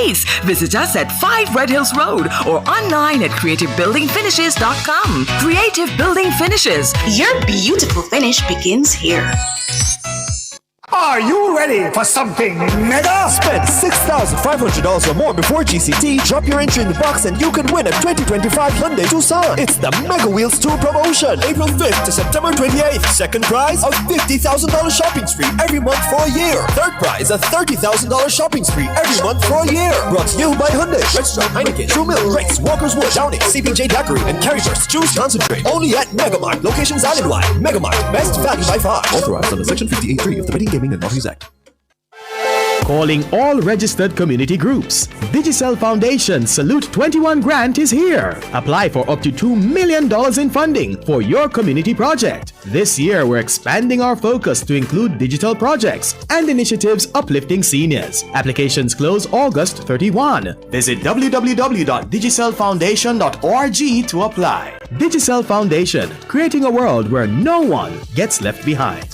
space. Visit us at 5 Red Hills Road or online at creativebuildingfinishes.com. Creative Building Finishes. Your beautiful finish begins here. Are you ready for something mega? Spend $6,500 or more before GCT. Drop your entry in the box and you can win a 2025 Hyundai Tucson. It's the Mega Wheels Tour promotion. April 5th to September 28th. Second prize, a $50,000 shopping spree every month for a year. Third prize, a $30,000 shopping spree every month for a year. Brought to you by Hyundai, Redstone, Heineken, True Milk, Rex, Walker's Wood, Downing, CPJ Daiquiri, and Carryburst. Choose concentrate. Only at Megamart. Locations island-wide. Megamart. Best value by far. Authorized under Section 58.3 of the Betting, Gaming and Lotteries Act. Calling all registered community groups. Digicel Foundation Salute 21 Grant is here. Apply for up to $2 million in funding for your community project. This year, we're expanding our focus to include digital projects and initiatives uplifting seniors. Applications close August 31. Visit www.digicelfoundation.org to apply. Digicel Foundation, creating a world where no one gets left behind.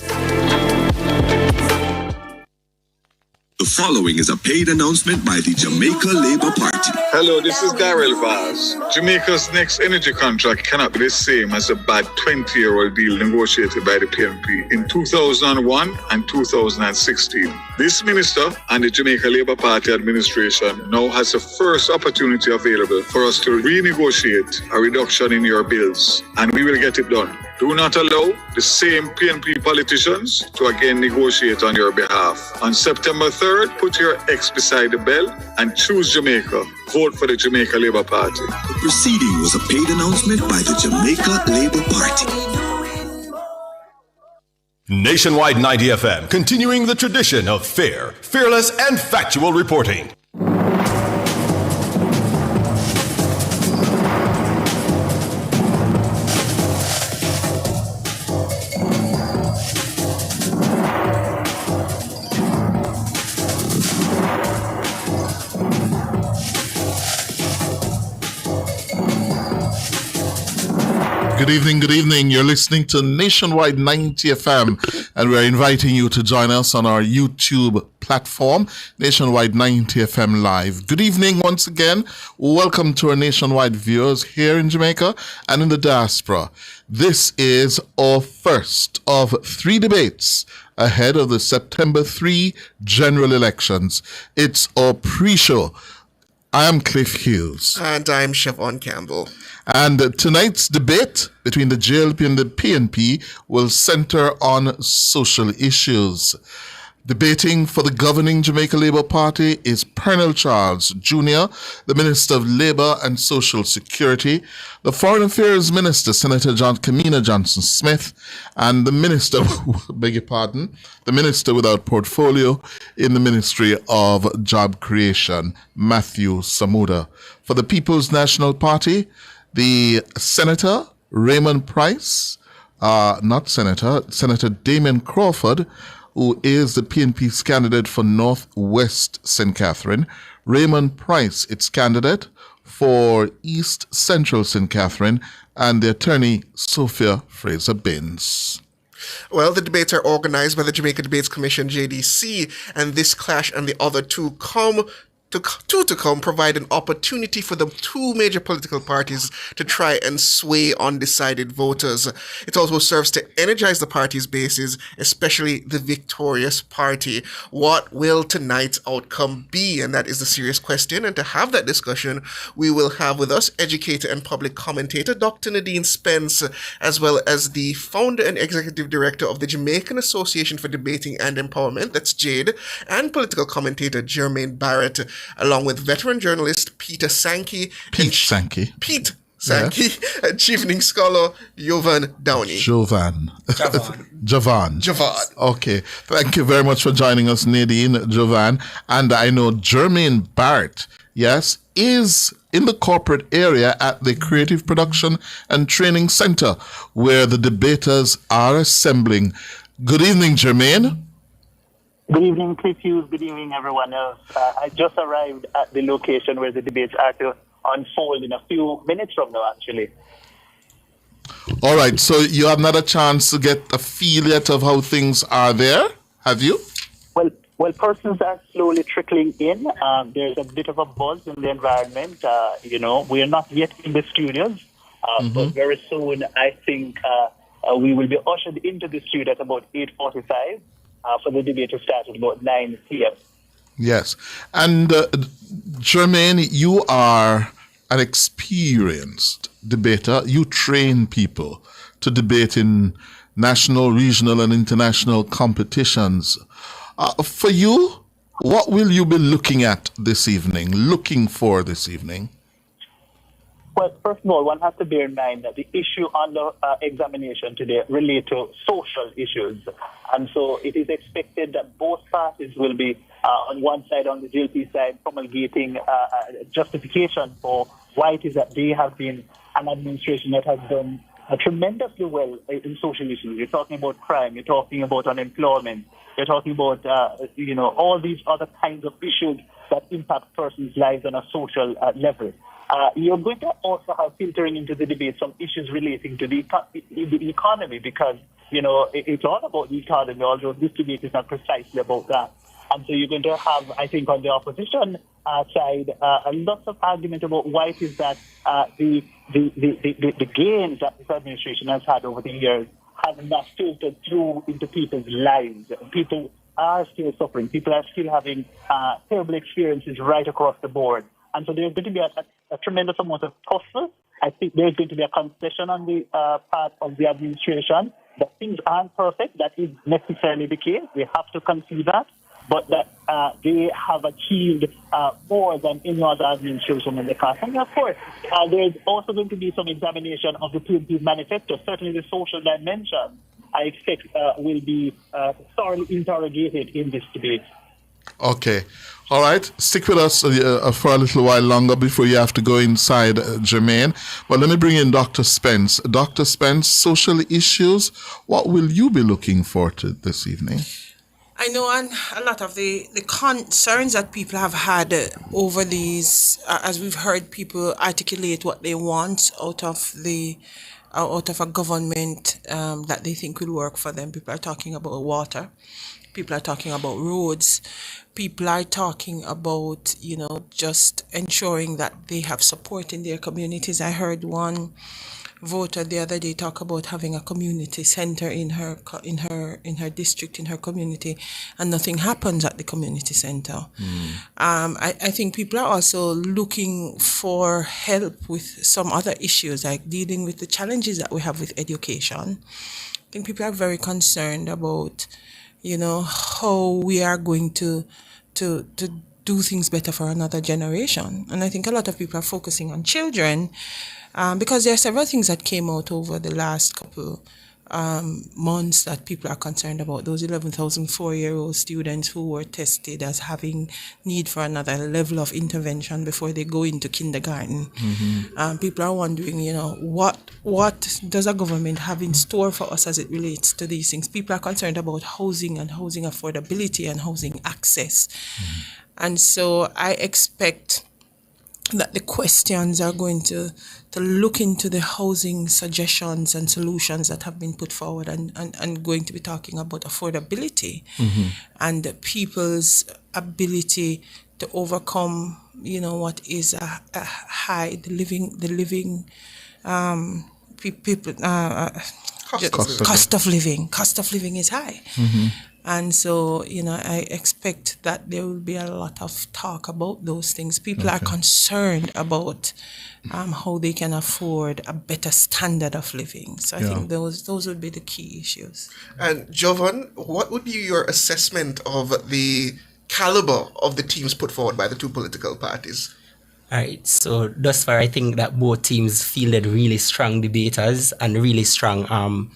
The following is a paid announcement by the Jamaica Labour Party. Hello, this is Darrell Vaz. Jamaica's next energy contract cannot be the same as a bad 20-year-old deal negotiated by the PNP in 2001 and 2016. This minister and the Jamaica Labour Party administration now has the first opportunity available for us to renegotiate a reduction in your bills, and we will get it done. Do not allow the same PNP politicians to again negotiate on your behalf. On September 3rd, put your X beside the bell and choose Jamaica. Vote for the Jamaica Labour Party. The proceeding was a paid announcement by the Jamaica Labour Party. Nationwide 90 FM, continuing the tradition of fair, fearless, and factual reporting. Good evening. You're listening to Nationwide 90 FM, and we're inviting you to join us on our YouTube platform, Nationwide 90 FM Live. Good evening once again. Welcome to our nationwide viewers here in Jamaica and in the diaspora. This is our first of 3 debates ahead of the September 3 general elections. It's our pre-show. I'm Cliff Hughes. And I'm Siobhan Campbell. And tonight's debate between the JLP and the PNP will center on social issues. Debating for the governing Jamaica Labour Party is Pernell Charles Jr., the Minister of Labour and Social Security, the Foreign Affairs Minister, Senator Kamina Johnson-Smith, and the Minister, the Minister without portfolio in the Ministry of Job Creation, Matthew Samuda. For the People's National Party, the Senator Raymond Price, Senator Damien Crawford, who is the PNP's candidate for Northwest St. Catherine, Raymond Price, its candidate for East Central St. Catherine, and the attorney Sophia Fraser-Binns. Well, the debates are organized by the Jamaica Debates Commission, JDC, and this clash and the other two to come provide an opportunity for the two major political parties to try and sway undecided voters. It also serves to energize the party's bases, especially the victorious party. What will tonight's outcome be? And that is the serious question. And to have that discussion, we will have with us educator and public commentator Dr. Nadine Spence, as well as the founder and executive director of the Jamaican Association for Debating and Empowerment, that's JADE, and political commentator Jermaine Barrett, along with veteran journalist Peter Sankey. Pete Sankey. Yeah. And Chevening scholar Jovan Downey. Javan. Okay. Thank you very much for joining us, Nadine, Jovan. And I know Jermaine Barrett, yes, is in the corporate area at the Creative Production and Training Center, where the debaters are assembling. Good evening, Jermaine. Good evening, Cliff Hughes. Good evening, everyone else. I just arrived at the location where the debates are to unfold in a few minutes from now, actually. All right, so you have not a chance to get a feel yet of how things are there, have you? Well, Well, persons are slowly trickling in. There's a bit of a buzz in the environment. We are not yet in the studios, but very soon, I think we will be ushered into the studio at about 8:45 for the debate to start at about 9 p.m. Yes. And Jermaine, you are an experienced debater. You train people to debate in national, regional, and international competitions. For you, what will you be looking for this evening? Well, first of all, one has to bear in mind that the issue under examination today relate to social issues. And so it is expected that both parties will be, on one side, on the JLP side, promulgating justification for why it is that they have been an administration that has done tremendously well in social issues. You're talking about crime, you're talking about unemployment, you're talking about, all these other kinds of issues that impact persons' lives on a social level. You're going to also have filtering into the debate some issues relating to the economy because, it's all about the economy, although this debate is not precisely about that. And so you're going to have, I think, on the opposition side, a lot of argument about why it is that the gains that this administration has had over the years have not filtered through into people's lives. People are still suffering. People are still having terrible experiences right across the board. And so there's going to be a tremendous amount of tussle. I think there's going to be a concession on the part of the administration that things aren't perfect. That is necessarily the case. We have to concede that. But that they have achieved more than any other administration in the past. And of course, there's also going to be some examination of the PNP's manifesto. Certainly the social dimension, I expect, will be thoroughly interrogated in this debate. Okay. All right. Stick with us for a little while longer before you have to go inside, Jermaine. But let me bring in Dr. Spence. Dr. Spence, social issues, what will you be looking for this evening? I know a lot of the concerns that people have had over these, as we've heard people articulate what they want out of a government that they think will work for them. People are talking about water. People are talking about roads. People are talking about, just ensuring that they have support in their communities. I heard one voter the other day talk about having a community center in her district, in her community, and nothing happens at the community center. I think people are also looking for help with some other issues, like dealing with the challenges that we have with education. I think people are very concerned about, how we are going to do things better for another generation. And I think a lot of people are focusing on children because there are several things that came out over the last couple months that people are concerned about. Those 11,000 4-year-old students who were tested as having need for another level of intervention before they go into kindergarten. People are wondering, what does a government have in store for us as it relates to these things? People are concerned about housing and housing affordability and housing access. And so I expect that the questions are going to look into the housing suggestions and solutions that have been put forward and going to be talking about affordability and people's ability to overcome, what is a high, cost of living. Cost of living is high. And so, I expect that there will be a lot of talk about those things. People are concerned about how they can afford a better standard of living. So I think those would be the key issues. And Jovan, what would be your assessment of the caliber of the teams put forward by the two political parties? All right, so thus far I think that both teams fielded really strong debaters and really strong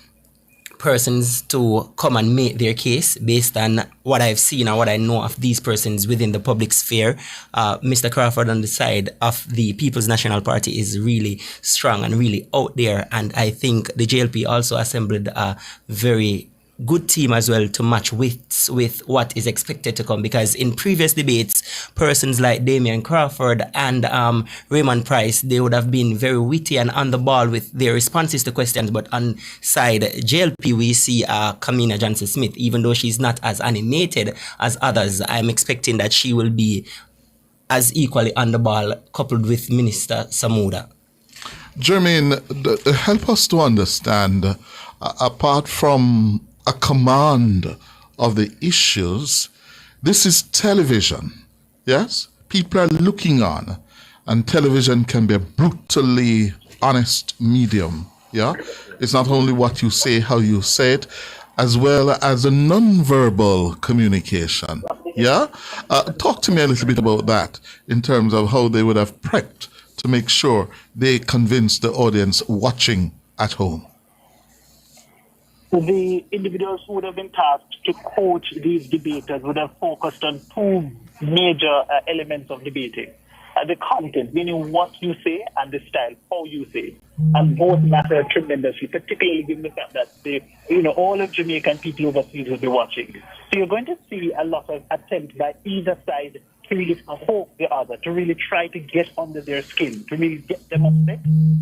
persons to come and make their case based on what I've seen and what I know of these persons within the public sphere. Mr. Crawford on the side of the People's National Party is really strong and really out there, and I think the JLP also assembled a very good team as well to match with what is expected to come, because in previous debates, persons like Damian Crawford and Raymond Price, they would have been very witty and on the ball with their responses to questions, but on side JLP we see Kamina Johnson-Smith, even though she's not as animated as others, I'm expecting that she will be as equally on the ball coupled with Minister Samuda. Jermaine, help us to understand, apart from a command of the issues, this is television, yes? People are looking on, and television can be a brutally honest medium, yeah? It's not only what you say, how you say it, as well as a non-verbal communication, yeah? Talk to me a little bit about that in terms of how they would have prepped to make sure they convince the audience watching at home. The individuals who would have been tasked to coach these debaters would have focused on two major elements of debating. The content, meaning what you say, and the style, how you say it. And both matter tremendously, particularly given the fact that all of Jamaican people overseas will be watching. So you're going to see a lot of attempt by either side to really poke the other, to really try to get under their skin, to really get them upset.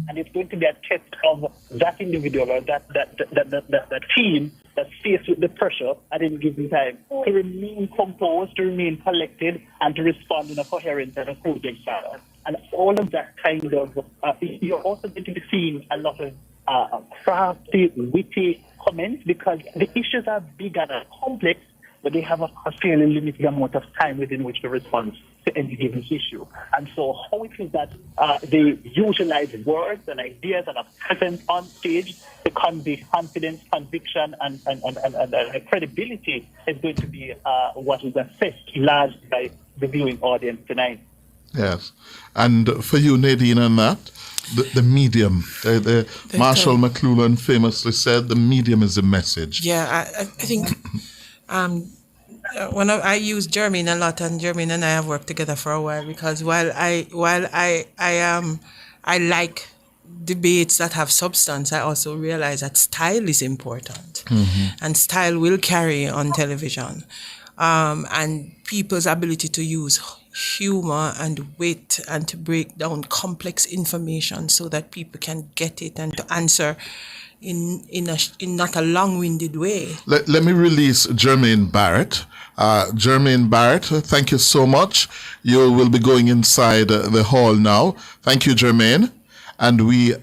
And it's going to be a test of that individual or that team that's faced with the pressure at any given time to remain composed, to remain collected, and to respond in a coherent and a cogent manner. And all of that kind of, you're also going to be seeing a lot of crafty, witty comments, because the issues are big and complex, but they have a fairly limited amount of time within which to respond to any given issue. And so how it is that they utilize words and ideas and a presence on stage to convey confidence, conviction, and credibility is going to be what is assessed largely by the viewing audience tonight. Yes. And for you, Nadine, on that, the medium, Marshall McLuhan famously said, the medium is the message. Yeah, I think when I use Jermaine a lot, and Jermaine and I have worked together for a while, because while I like debates that have substance, I also realize that style is important, and style will carry on television, and people's ability to use humor and wit and to break down complex information so that people can get it and to answer in not a long-winded way. Let me release Jermaine Barrett. Jermaine Barrett, thank you so much. You will be going inside the hall now. Thank you, Jermaine. And we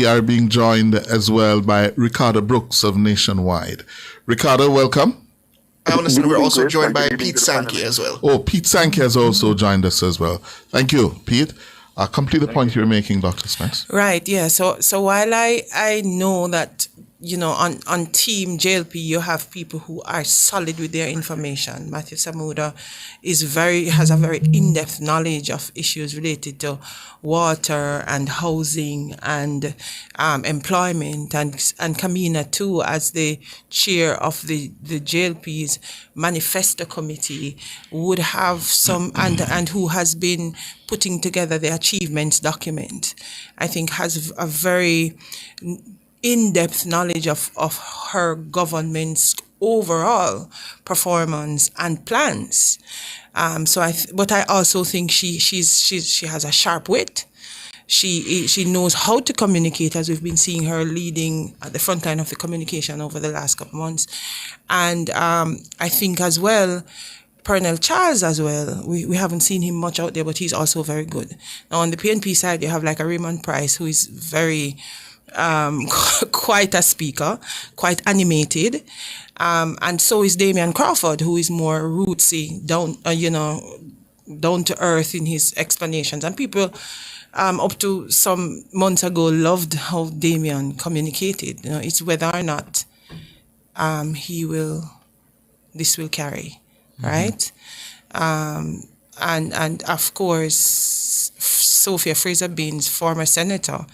are being joined as well by Ricardo Brooks of Nationwide. Ricardo, welcome. I understand we're also joined by Pete Sankey as well. Oh, Pete Sankey has also joined us as well. Thank you, Pete. Complete the point you're making, Dr. Smith. Right, yeah. So while I know that, on Team JLP, you have people who are solid with their information. Matthew Samuda has a very in-depth knowledge of issues related to water and housing and employment, and Kamina too, as the chair of the JLP's manifesto committee, would have some, and who has been putting together the achievements document, I think has a very in-depth knowledge of her government's overall performance and plans. But I also think she has a sharp wit. She knows how to communicate, as we've been seeing her leading at the front line of the communication over the last couple of months. And I think as well, Pernell Charles as well. We haven't seen him much out there, but he's also very good. Now on the PNP side, you have like a Raymond Price, who is very quite a speaker, quite animated, and so is Damian Crawford, who is more rootsy, down to earth in his explanations. And people up to some months ago loved how Damian communicated. It's whether or not this will carry, right? And of course, Sophia Fraser-Beans, former senator,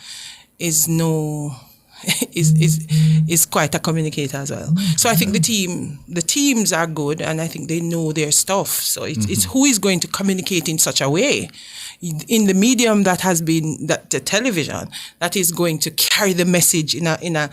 is no is quite a communicator as well. So I think the teams are good, and I think they know their stuff. So it's who is going to communicate in such a way in the medium that has been the television, that is going to carry the message in a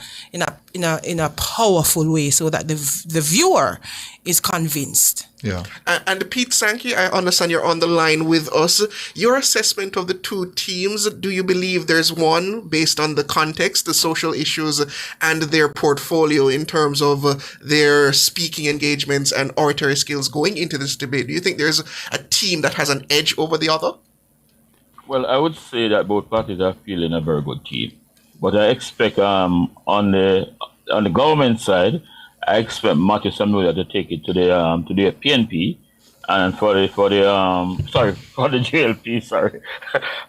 powerful way, so that the viewer is convinced. Yeah. And Pete Sankey, I understand you're on the line with us. Your assessment of the two teams, do you believe there's one based on the context, the social issues, and their portfolio in terms of their speaking engagements and oratory skills going into this debate? Do you think there's a team that has an edge over the other? Well, I would say that both parties are feeling a very good team. But I expect on the government side, I expect Matthew Samuel to take it to the PNP, and for the JLP, sorry.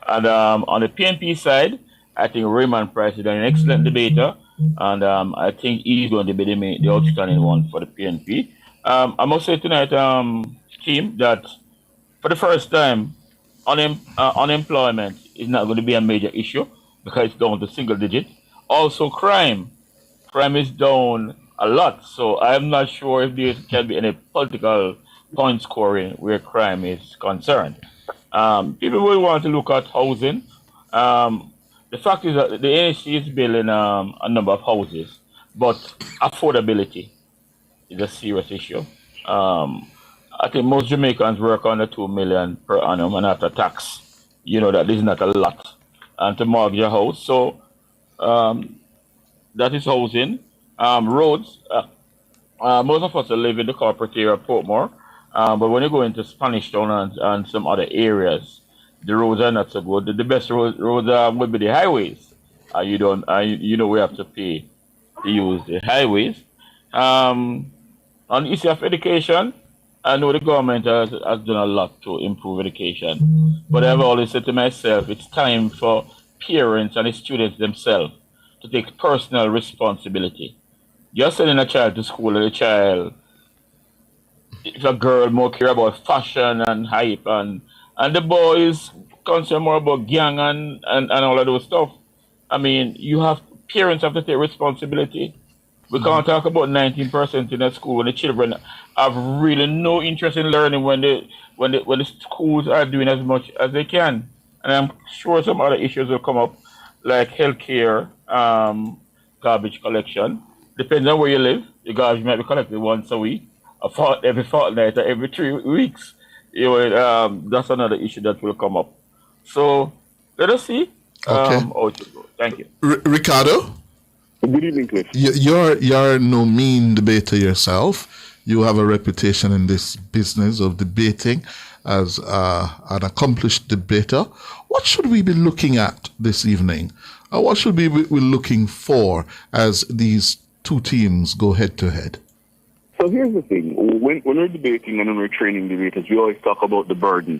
And on the PNP side, I think Raymond Price is an excellent debater, and I think he's going to be the outstanding one for the PNP. I must say tonight, team, that for the first time, unemployment is not going to be a major issue because it's down to single digit. Also, crime is down a lot, so I'm not sure if there can be any political point scoring where crime is concerned. People will want to look at housing. The fact is that the NHC is building a number of houses, but affordability is a serious issue. I think most Jamaicans work under $2 million per annum, and after tax, you know that this is not a lot. And to mortgage a house, so that is housing. Roads, most of us live in the corporate area of Portmore, but when you go into Spanish Town and some other areas, the roads are not so good. The best roads would be the highways. You know we have to pay to use the highways. On the issue of education, I know the government has done a lot to improve education, but I've always said to myself, it's time for parents and the students themselves to take personal responsibility. Just sending a child to school, and a child, if a girl more care about fashion and hype, and the boys concerned more about gang and all of those stuff. I mean, parents have to take responsibility. We can't talk about 19% in a school when the children have really no interest in learning when the schools are doing as much as they can. And I'm sure some other issues will come up, like healthcare, garbage collection. Depends on where you live. The garbage might be collected once a week, every fortnight, or every 3 weeks. That's another issue that will come up. So let us see. Okay. How it will go. Thank you. Ricardo? Good evening, Cliff. You're no mean debater yourself. You have a reputation in this business of debating as an accomplished debater. What should we be looking at this evening? What should we be looking for as these two teams go head to head? So here's the thing. When we're debating and when we're training debaters, we always talk about the burden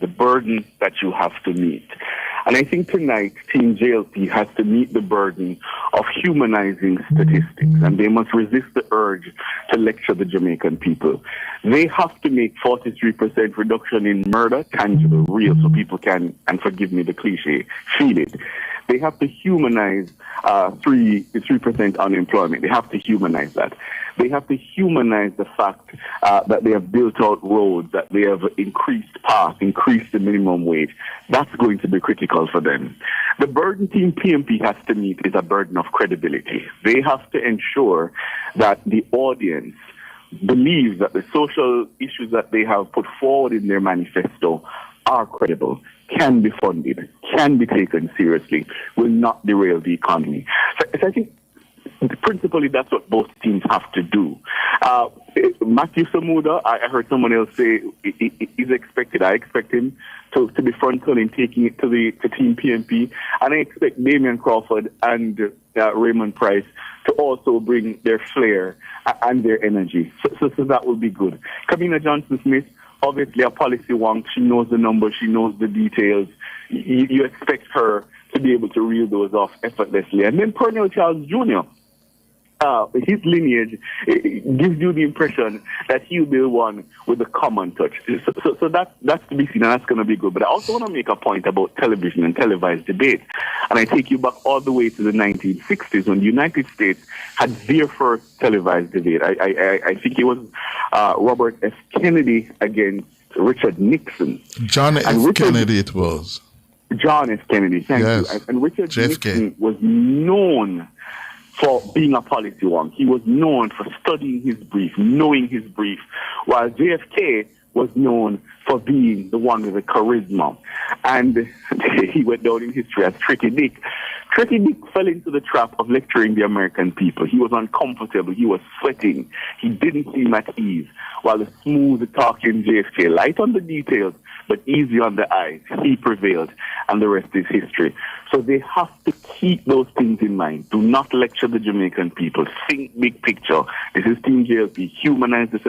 that you have to meet. And I think tonight, Team JLP has to meet the burden of humanizing statistics, and they must resist the urge to lecture the Jamaican people. They have to make 43% reduction in murder tangible, real, so people can, and forgive me the cliche, feel it. They have to humanize 3% unemployment. They have to humanize that. They have to humanize the fact that they have built out roads, that they have increased paths, increased the minimum wage. That's going to be critical for them. The burden Team PNP has to meet is a burden of credibility. They have to ensure that the audience believes that the social issues that they have put forward in their manifesto are credible, can be funded, can be taken seriously, will not derail the economy. So I think principally that's what both teams have to do. Matthew Samuda, I heard someone else say is expected. I expect him to be frontal in taking it to Team PNP, and I expect Damian Crawford and Raymond Price to also bring their flair and their energy. So that will be good. Kamina Johnson-Smith, obviously a policy wonk. She knows the numbers. She knows the details. You expect her to be able to reel those off effortlessly. And then Pernell Charles Jr., his lineage gives you the impression that he'll be the one with the common touch. So that's to be seen, and that's going to be good. But I also want to make a point about television and televised debate. And I take you back all the way to the 1960s when the United States had their first televised debate. I think it was Robert F. Kennedy against Richard Nixon. John F. Kennedy it was. John F. Kennedy, thank you. And Richard Nixon was known for being a policy wonk. He was known for studying his brief, knowing his brief, while JFK was known for being the one with the charisma. And he went down in history as Tricky Dick. Tricky Dick fell into the trap of lecturing the American people. He was uncomfortable. He was sweating. He didn't seem at ease. While the smooth talking JFK, light on the details, but easy on the eyes, he prevailed, and the rest is history. So they have to keep those things in mind. Do not lecture the Jamaican people. Think big picture. This is Team JLP. Humanize the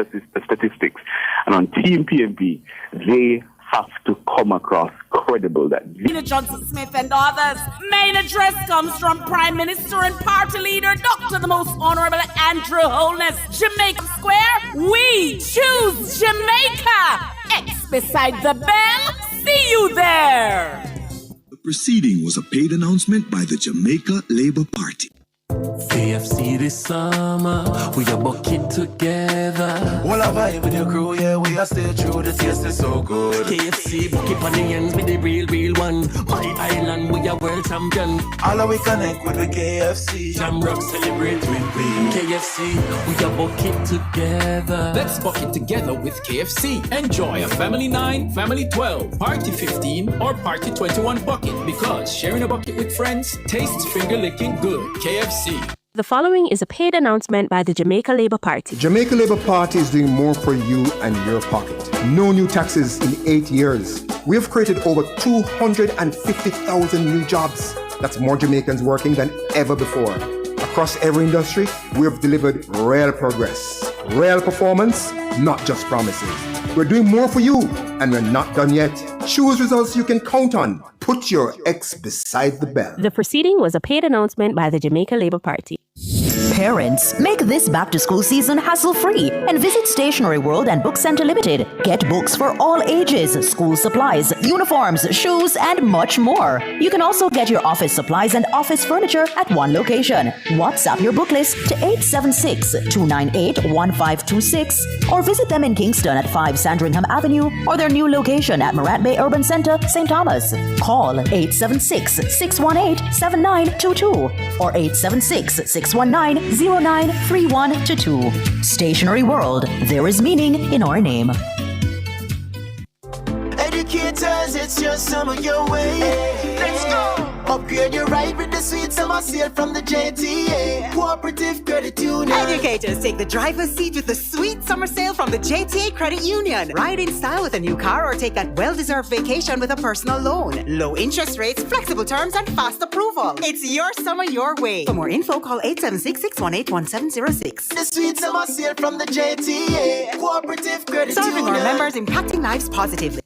statistics. And on Team PNP, they have to come across credible. That Nina Johnson Smith and others. Main address comes from Prime Minister and Party Leader Dr. the Most Honorable Andrew Holness. Jamaica Square, we choose Jamaica. X beside the bell. See you there. The proceeding was a paid announcement by the Jamaica Labour Party. KFC this summer, we are bucket together. All I vibe with your crew, yeah, we are stay true, the taste is so good. KFC, bucket on the ends with the real one. My island, we are world champion. All we connect with the KFC. Jamrock celebrate with we. KFC, we are bucket together. Let's bucket together with KFC. Enjoy a Family 9, Family 12, Party 15, or Party 21 bucket, because sharing a bucket with friends tastes finger-licking good. KFC. The following is a paid announcement by the Jamaica Labour Party. Jamaica Labour Party is doing more for you and your pocket. No new taxes in 8 years. We have created over 250,000 new jobs. That's more Jamaicans working than ever before. Across every industry, we have delivered real progress. Real performance, not just promises. We're doing more for you, and we're not done yet. Choose results you can count on. Put your X beside the bell. The proceeding was a paid announcement by the Jamaica Labour Party. Parents, make this back-to-school season hassle-free and visit Stationery World and Book Center Limited. Get books for all ages, school supplies, uniforms, shoes, and much more. You can also get your office supplies and office furniture at one location. WhatsApp your book list to 876-298-1526 or visit them in Kingston at 5 Sandringham Avenue or their new location at Morant Bay Urban Center, St. Thomas. Call 876-618-7922 or 876-619-093122. Stationery World, there is meaning in our name. Educators, it's your summer your way. Let's go! Upgrade your ride with the sweet summer sale from the JTA Cooperative Credit Union. Educators, take the driver's seat with the sweet summer sale from the JTA Credit Union. Ride in style with a new car or take that well-deserved vacation with a personal loan. Low interest rates, flexible terms, and fast approval. It's your summer your way. For more info, call 876-618-1706. The sweet summer sale from the JTA Cooperative Credit Serving Union. our members, impacting lives positively.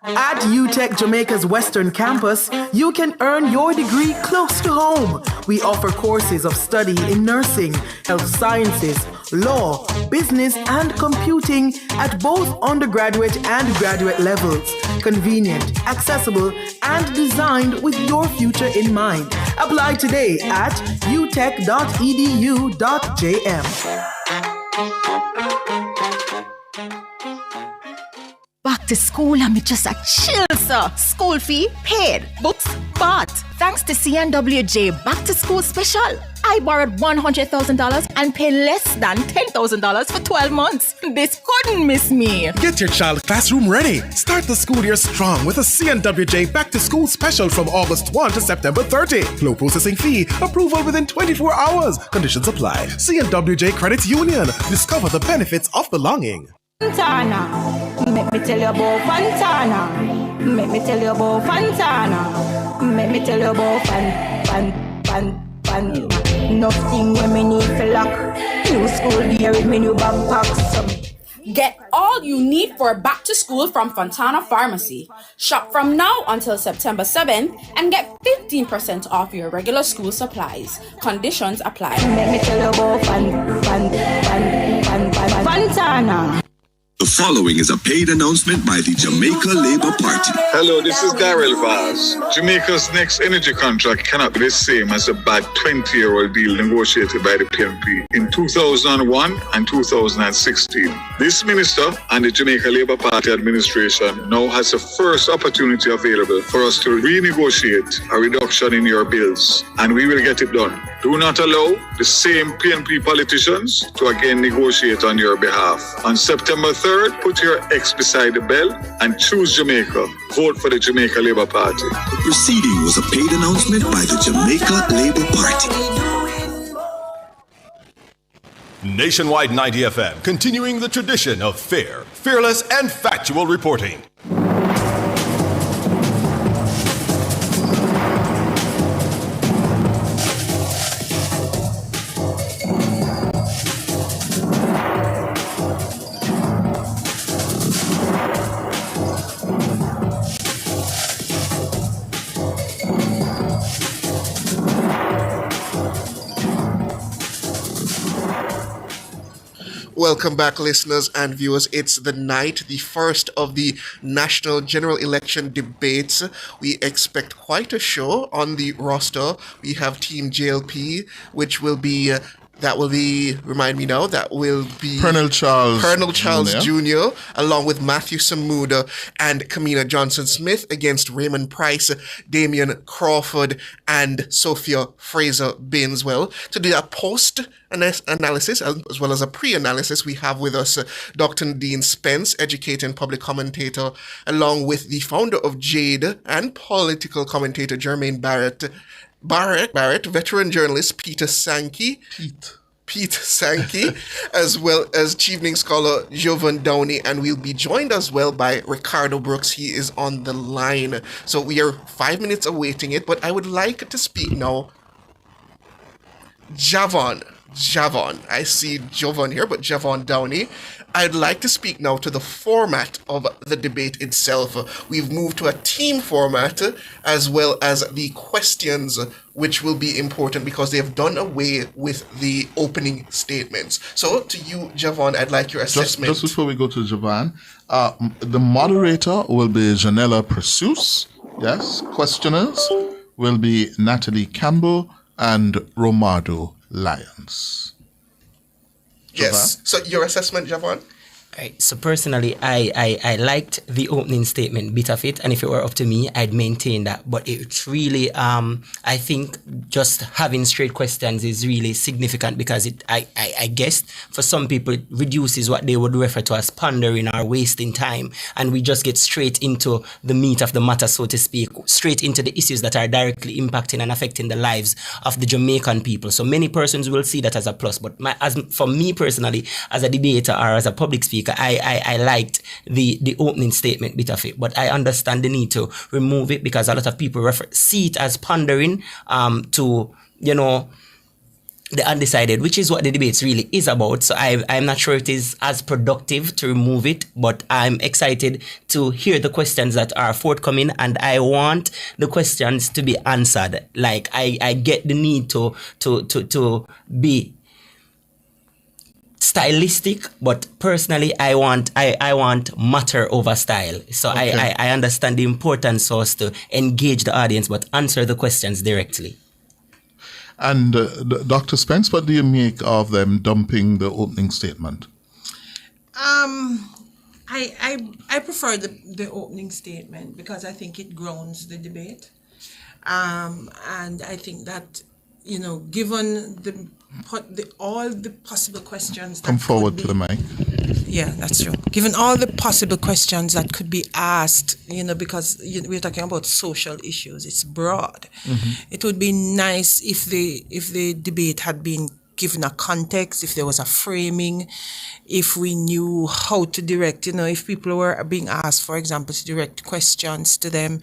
At UTech Jamaica's Western Campus, you can earn your degree close to home. We offer courses of study in nursing, health sciences, law, business, and computing at both undergraduate and graduate levels. Convenient, accessible, and designed with your future in mind. Apply today at utech.edu.jm. Back to school, I'm just a chill, sir. School fee paid, books bought. Thanks to CNWJ Back to School Special, I borrowed $100,000 and paid less than $10,000 for 12 months. This couldn't miss me. Get your child classroom ready. Start the school year strong with a CNWJ Back to School Special from August 1 to September 30. Low processing fee, approval within 24 hours. Conditions apply. CNWJ Credit Union. Discover the benefits of belonging. Fantana, make me tell you about Fantana. Make me tell you about Fantana. Make me tell you about Fantana. Nothing when me need to lock. New school year with me new backpack. Get all you need for back to school from Fontana Pharmacy. Shop from now until September 7th and get 15% off your regular school supplies. Conditions apply. Let me tell you about Fontana. The following is a paid announcement by the Jamaica Labour Party. Hello, this is Darrell Vaz. Jamaica's next energy contract cannot be the same as a bad 20-year-old deal negotiated by the PNP in 2001 and 2016. This minister and the Jamaica Labour Party administration now has a first opportunity available for us to renegotiate a reduction in your bills, and we will get it done. Do not allow the same PNP politicians to again negotiate on your behalf. On September 3rd, put your X beside the bell and choose Jamaica. Vote for the Jamaica Labour Party. The proceeding was a paid announcement by the Jamaica Labour Party. Nationwide 90 FM, continuing the tradition of fair, fearless, and factual reporting. Welcome back, listeners and viewers. It's the night, the first of the national general election debates. We expect quite a show on the roster. We have Team JLP, which will be... remind me now, that will be Colonel Charles Jr., along with Matthew Samuda and Kamina Johnson-Smith against Raymond Price, Damian Crawford, and Sophia Fraser-Binswell. To do a post-analysis as well as a pre-analysis, we have with us Dr. Nadine Spence, educator and public commentator, along with the founder of Jade and political commentator Jermaine Barrett, veteran journalist Pete Sankey, as well as Chevening scholar Jovan Downey, and we'll be joined as well by Ricardo Brooks. He is on the line. So we are 5 minutes awaiting it, but I would like to speak now. Javon. I see Jovan here, but Javon Downey. I'd like to speak now to the format of the debate itself. We've moved to a team format as well as the questions, which will be important because they have done away with the opening statements. So to you, Javon, I'd like your assessment. Just before we go to Javon, the moderator will be Janella Persus. Yes. Questioners will be Natalie Campbell and Romado Lyons. Yes. So your assessment, Javon? Right. So personally, I liked the opening statement bit of it, and if it were up to me, I'd maintain that. But it's really, I think just having straight questions is really significant because I guess for some people it reduces what they would refer to as pondering or wasting time, and we just get straight into the meat of the matter, so to speak, straight into the issues that are directly impacting and affecting the lives of the Jamaican people. So many persons will see that as a plus, but for me personally, as a debater or as a public speaker, I liked the opening statement bit of it, but I understand the need to remove it because a lot of people see it as pondering to, the undecided, which is what the debates really is about. So I'm not sure it is as productive to remove it, but I'm excited to hear the questions that are forthcoming, and I want the questions to be answered. Like I get the need to be stylistic, but personally I want matter over style. So okay. I understand the importance for us to engage the audience but answer the questions directly. And Dr. Spence, what do you make of them dumping the opening statement? I prefer the opening statement because I think it grounds the debate, and I think that given all the possible questions that come forward to the mic. Yeah, that's true. Given all the possible questions that could be asked, because we're talking about social issues, it's broad. Mm-hmm. It would be nice if the debate had been given a context, if there was a framing, if we knew how to direct, if people were being asked, for example, to direct questions to them,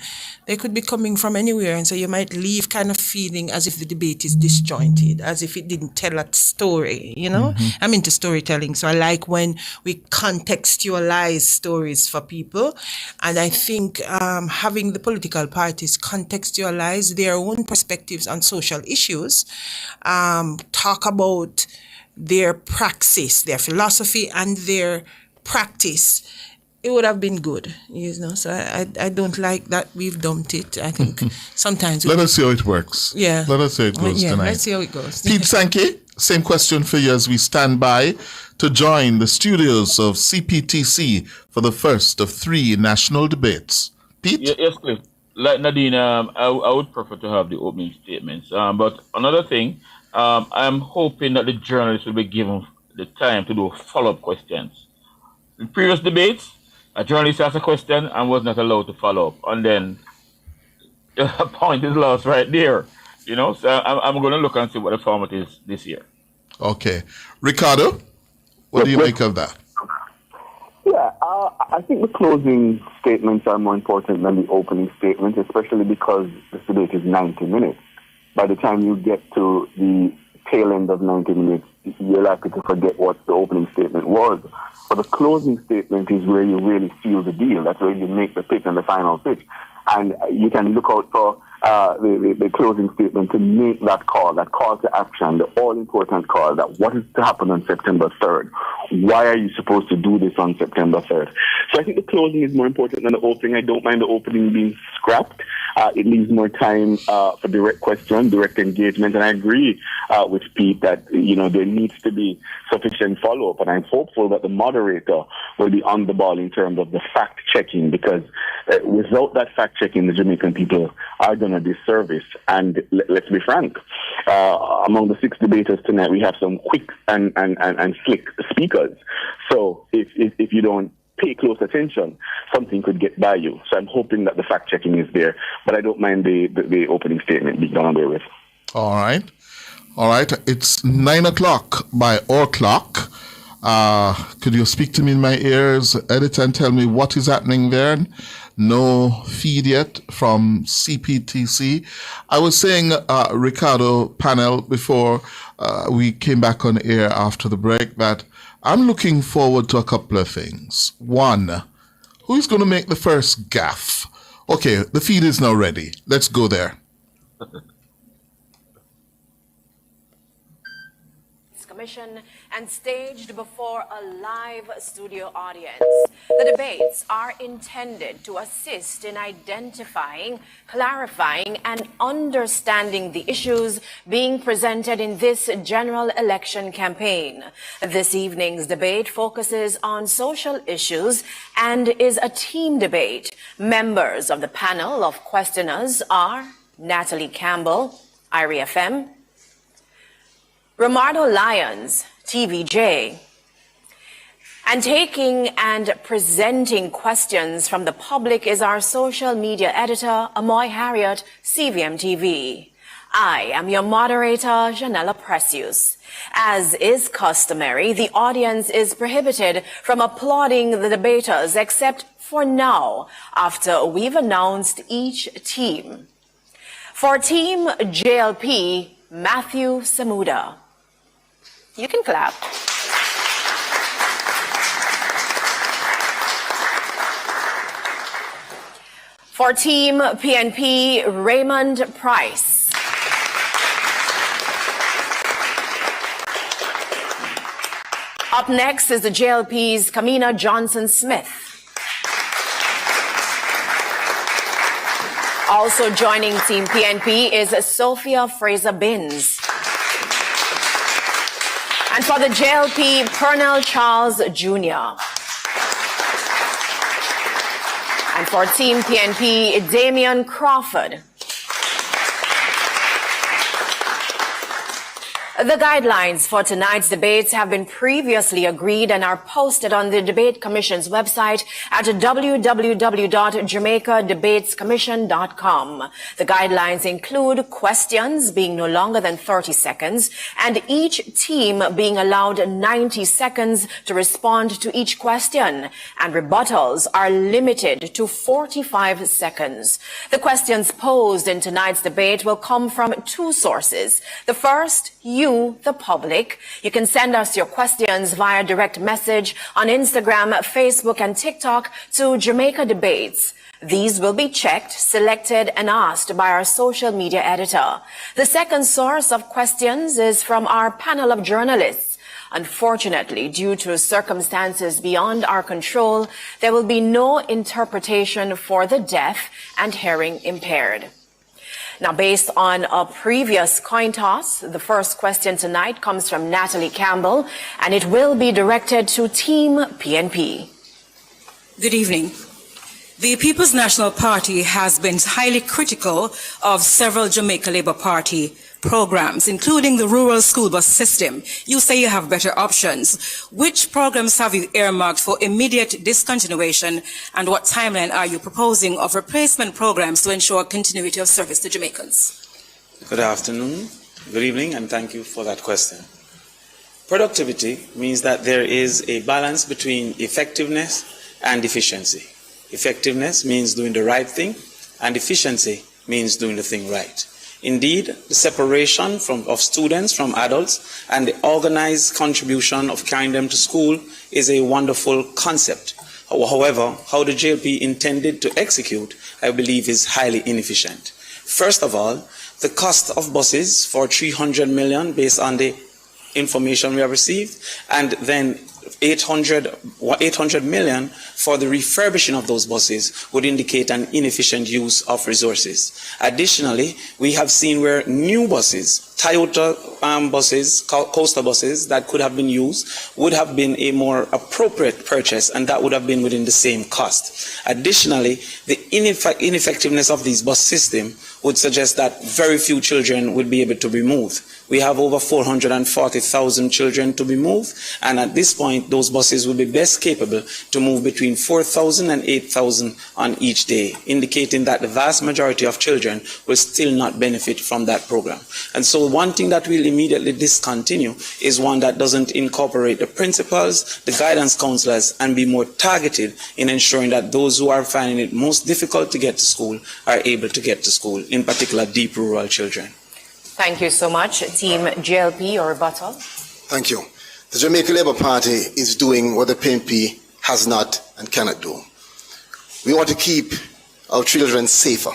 they could be coming from anywhere. And so you might leave kind of feeling as if the debate is disjointed, as if it didn't tell a story, I'm into storytelling. So I like when we contextualize stories for people. And I think having the political parties contextualize their own perspectives on social issues, talk about their praxis, their philosophy and their practice, it would have been good, So I don't like that we've dumped it. I think sometimes... Let us see how it works. Yeah. Let us see how it goes tonight. Let's see how it goes. Pete Sankey, same question for you as we stand by to join the studios of CPTC for the first of 3 national debates. Pete? Yes, please. Like Nadine, I would prefer to have the opening statements. But another thing, I'm hoping that the journalists will be given the time to do follow-up questions. In previous debates, a journalist asked a question and was not allowed to follow up. And then the point is lost right there. So I'm going to look and see what the format is this year. Okay. Ricardo, what do you make of that? Yeah, I think the closing statements are more important than the opening statements, especially because this debate is 90 minutes. By the time you get to the tail end of 90 minutes, you're likely to forget what the opening statement was. But the closing statement is where you really seal the deal. That's where you make the pitch and the final pitch. And you can look out for the closing statement to make that call to action, the all-important call, that what is to happen on September 3rd. Why are you supposed to do this on September 3rd? So I think the closing is more important than the opening. I don't mind the opening being scrapped. It leaves more time for direct question, direct engagement. And I agree with Pete that, there needs to be sufficient follow-up. And I'm hopeful that the moderator will be on the ball in terms of the fact-checking, because without that fact-checking, the Jamaican people are done a disservice. And let's be frank, among the 6 debaters tonight, we have some quick and slick speakers. So if you don't pay close attention, something could get by you. So I'm hoping that the fact-checking is there, but I don't mind the opening statement being done away with. All right. It's 9 o'clock by our clock. Could you speak to me in my ears, editor, and tell me what is happening there? No feed yet from CPTC. I was saying, Ricardo panel, before we came back on air after the break, that I'm looking forward to a couple of things. One, who's going to make the first gaffe? Okay, the feed is now ready. Let's go there. Commission and staged before a live studio audience. The debates are intended to assist in identifying, clarifying, and understanding the issues being presented in this general election campaign. This evening's debate focuses on social issues and is a team debate. Members of the panel of questioners are Natalie Campbell, IRI FM, Romardo Lyons, TVJ, and taking and presenting questions from the public is our social media editor, Amoy Harriet, CVM TV. I am your moderator, Janella Precious. As is customary, the audience is prohibited from applauding the debaters except for now, after we've announced each team. For Team JLP, Matthew Samuda. You can clap. For Team PNP, Raymond Price. Up next is the JLP's Kamina Johnson-Smith. Also joining Team PNP is Sophia Fraser-Binns. And for the JLP, Pernell Charles Jr. And for Team PNP, Damian Crawford. The guidelines for tonight's debates have been previously agreed and are posted on the Debate Commission's website at www.jamaicadebatescommission.com. The guidelines include questions being no longer than 30 seconds and each team being allowed 90 seconds to respond to each question, and rebuttals are limited to 45 seconds. The questions posed in tonight's debate will come from two sources. The first, you, the public. You can send us your questions via direct message on Instagram, Facebook, and TikTok to Jamaica Debates. These will be checked, selected, and asked by our social media editor. The second source of questions is from our panel of journalists. Unfortunately, due to circumstances beyond our control, there will be no interpretation for the deaf and hearing impaired. Now, based on a previous coin toss, the first question tonight comes from Natalie Campbell, and it will be directed to Team PNP. Good evening. The People's National Party has been highly critical of several Jamaica Labour Party programs, including the rural school bus system. You say you have better options. Which programs have you earmarked for immediate discontinuation, and what timeline are you proposing of replacement programs to ensure continuity of service to Jamaicans? Good afternoon, good evening, and thank you for that question. Productivity means that there is a balance between effectiveness and efficiency. Effectiveness means doing the right thing, and efficiency means doing the thing right. Indeed, the separation of students from adults and the organized contribution of carrying them to school is a wonderful concept. However, how the JLP intended to execute, I believe, is highly inefficient. First of all, the cost of buses for 300 million based on the information we have received, and then 800 million for the refurbishing of those buses would indicate an inefficient use of resources. Additionally, we have seen where new buses, Toyota buses, coaster buses that could have been used would have been a more appropriate purchase, and that would have been within the same cost. Additionally, the ineffectiveness of these bus system would suggest that very few children would be able to be moved. We have over 440,000 children to be moved, and at this point, those buses will be best capable to move between 4,000 and 8,000 on each day, indicating that the vast majority of children will still not benefit from that program. And so one thing that we'll immediately discontinue is one that doesn't incorporate the principals, the guidance counselors, and be more targeted in ensuring that those who are finding it most difficult to get to school are able to get to school, in particular deep rural children. Thank you so much. Team JLP, or rebuttal? Thank you. The Jamaica Labour Party is doing what the PNP has not and cannot do. We want to keep our children safer.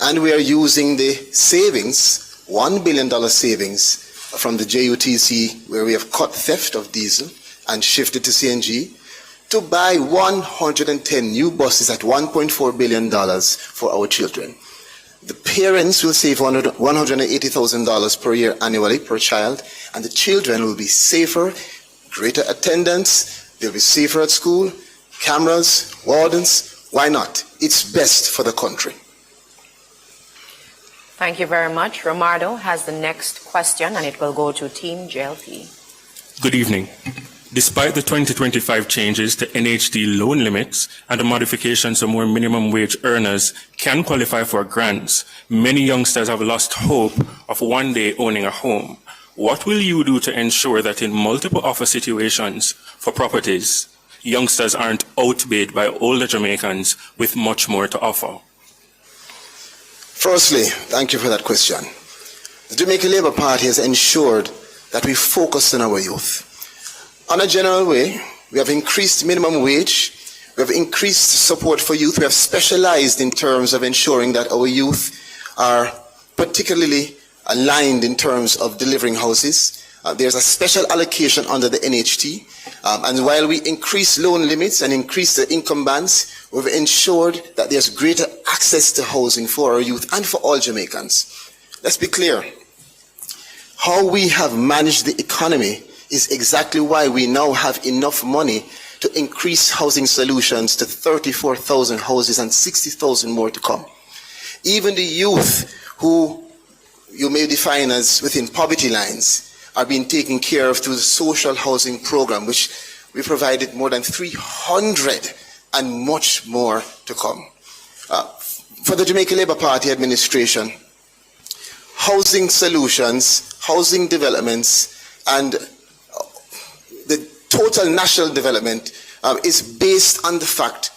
And we are using the savings, $1 billion savings from the JUTC, where we have cut theft of diesel and shifted to CNG, to buy 110 new buses at $1.4 billion for our children. The parents will save $180,000 per year annually per child, and the children will be safer, greater attendance, they'll be safer at school, cameras, wardens. Why not? It's best for the country. Thank you very much. Romardo has the next question, and it will go to Team JLP. Good evening. Despite the 2025 changes to NHD loan limits and the modifications so more minimum wage earners can qualify for grants, many youngsters have lost hope of one day owning a home. What will you do to ensure that in multiple offer situations for properties, youngsters aren't outbid by older Jamaicans with much more to offer? Firstly, thank you for that question. The Jamaica Labour Party has ensured that we focus on our youth. On a general way, we have increased minimum wage, we have increased support for youth, we have specialized in terms of ensuring that our youth are particularly aligned in terms of delivering houses. There's a special allocation under the NHT, and while we increase loan limits and increase the income bands, we've ensured that there's greater access to housing for our youth and for all Jamaicans. Let's be clear. How we have managed the economy is exactly why we now have enough money to increase housing solutions to 34,000 houses and 60,000 more to come. Even the youth who you may define as within poverty lines are being taken care of through the social housing program, which we provided more than 300 and much more to come. For the Jamaica Labour Party administration, housing solutions, housing developments, and the total national development is based on the fact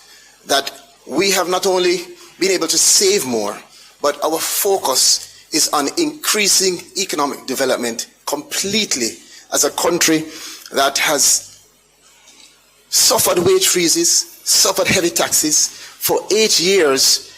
that we have not only been able to save more, but our focus is on increasing economic development completely as a country that has suffered wage freezes, suffered heavy taxes. For 8 years,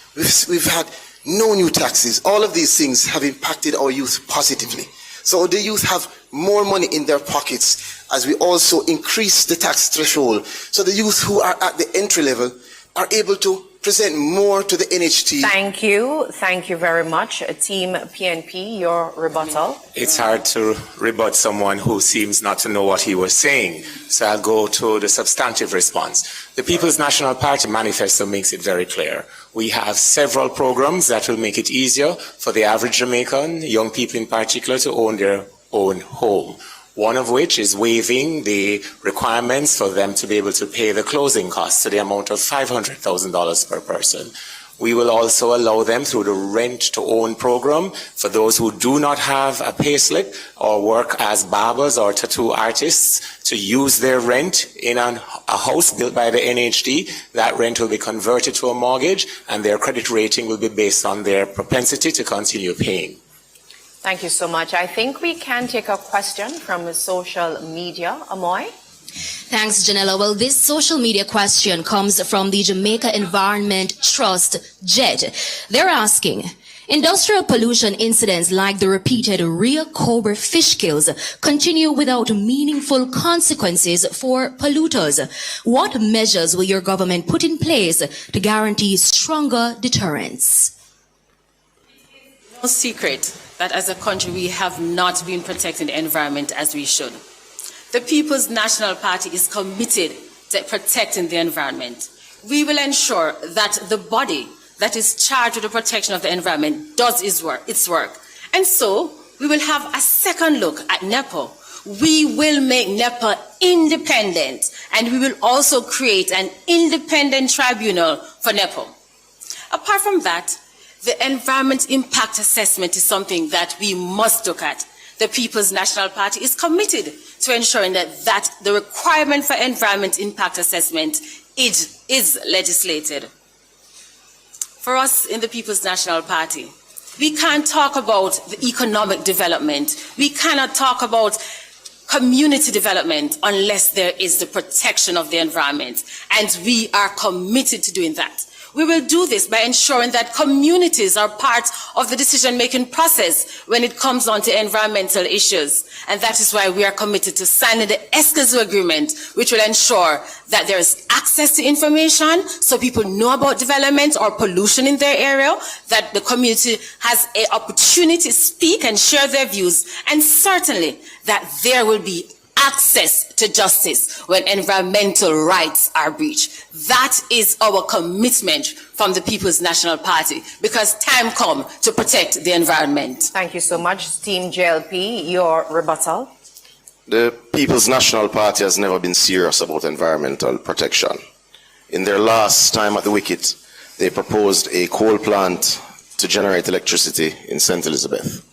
we've had no new taxes. All of these things have impacted our youth positively. So the youth have more money in their pockets as we also increase the tax threshold. So the youth who are at the entry level are able to present more to the NHT. Thank you very much. Team PNP, your rebuttal. It's hard to rebut someone who seems not to know what he was saying. So I'll go to the substantive response. The People's National Party manifesto makes it very clear. We have several programs that will make it easier for the average Jamaican, young people in particular, to own their own home. One of which is waiving the requirements for them to be able to pay the closing costs to the amount of $500,000 per person. We will also allow them through the rent-to-own program for those who do not have a payslip or work as barbers or tattoo artists to use their rent in a house built by the NHD. That rent will be converted to a mortgage and their credit rating will be based on their propensity to continue paying. Thank you so much. I think we can take a question from social media. Amoy? Thanks, Janella. Well, this social media question comes from the Jamaica Environment Trust, JED. They're asking, industrial pollution incidents like the repeated Rio Cobra fish kills continue without meaningful consequences for polluters. What measures will your government put in place to guarantee stronger deterrence? No secret that as a country we have not been protecting the environment as we should. The People's National Party is committed to protecting the environment. We will ensure that the body that is charged with the protection of the environment does its work. And so we will have a second look at NEPA. We will make NEPA independent, and we will also create an independent tribunal for NEPA. Apart from that, the environment impact assessment is something that we must look at. The People's National Party is committed to ensuring that the requirement for environment impact assessment is legislated. For us in the People's National Party, we can't talk about the economic development. We cannot talk about community development unless there is the protection of the environment. And we are committed to doing that. We will do this by ensuring that communities are part of the decision-making process when it comes on to environmental issues. And that is why we are committed to signing the Escazú Agreement, which will ensure that there is access to information so people know about development or pollution in their area, that the community has an opportunity to speak and share their views, and certainly that there will be access to justice when environmental rights are breached. That is our commitment from the People's National Party, because time comes to protect the environment. Thank you so much. Team JLP, your rebuttal. The People's National Party has never been serious about environmental protection. In their last time at the wicket, they proposed a coal plant to generate electricity in St. Elizabeth.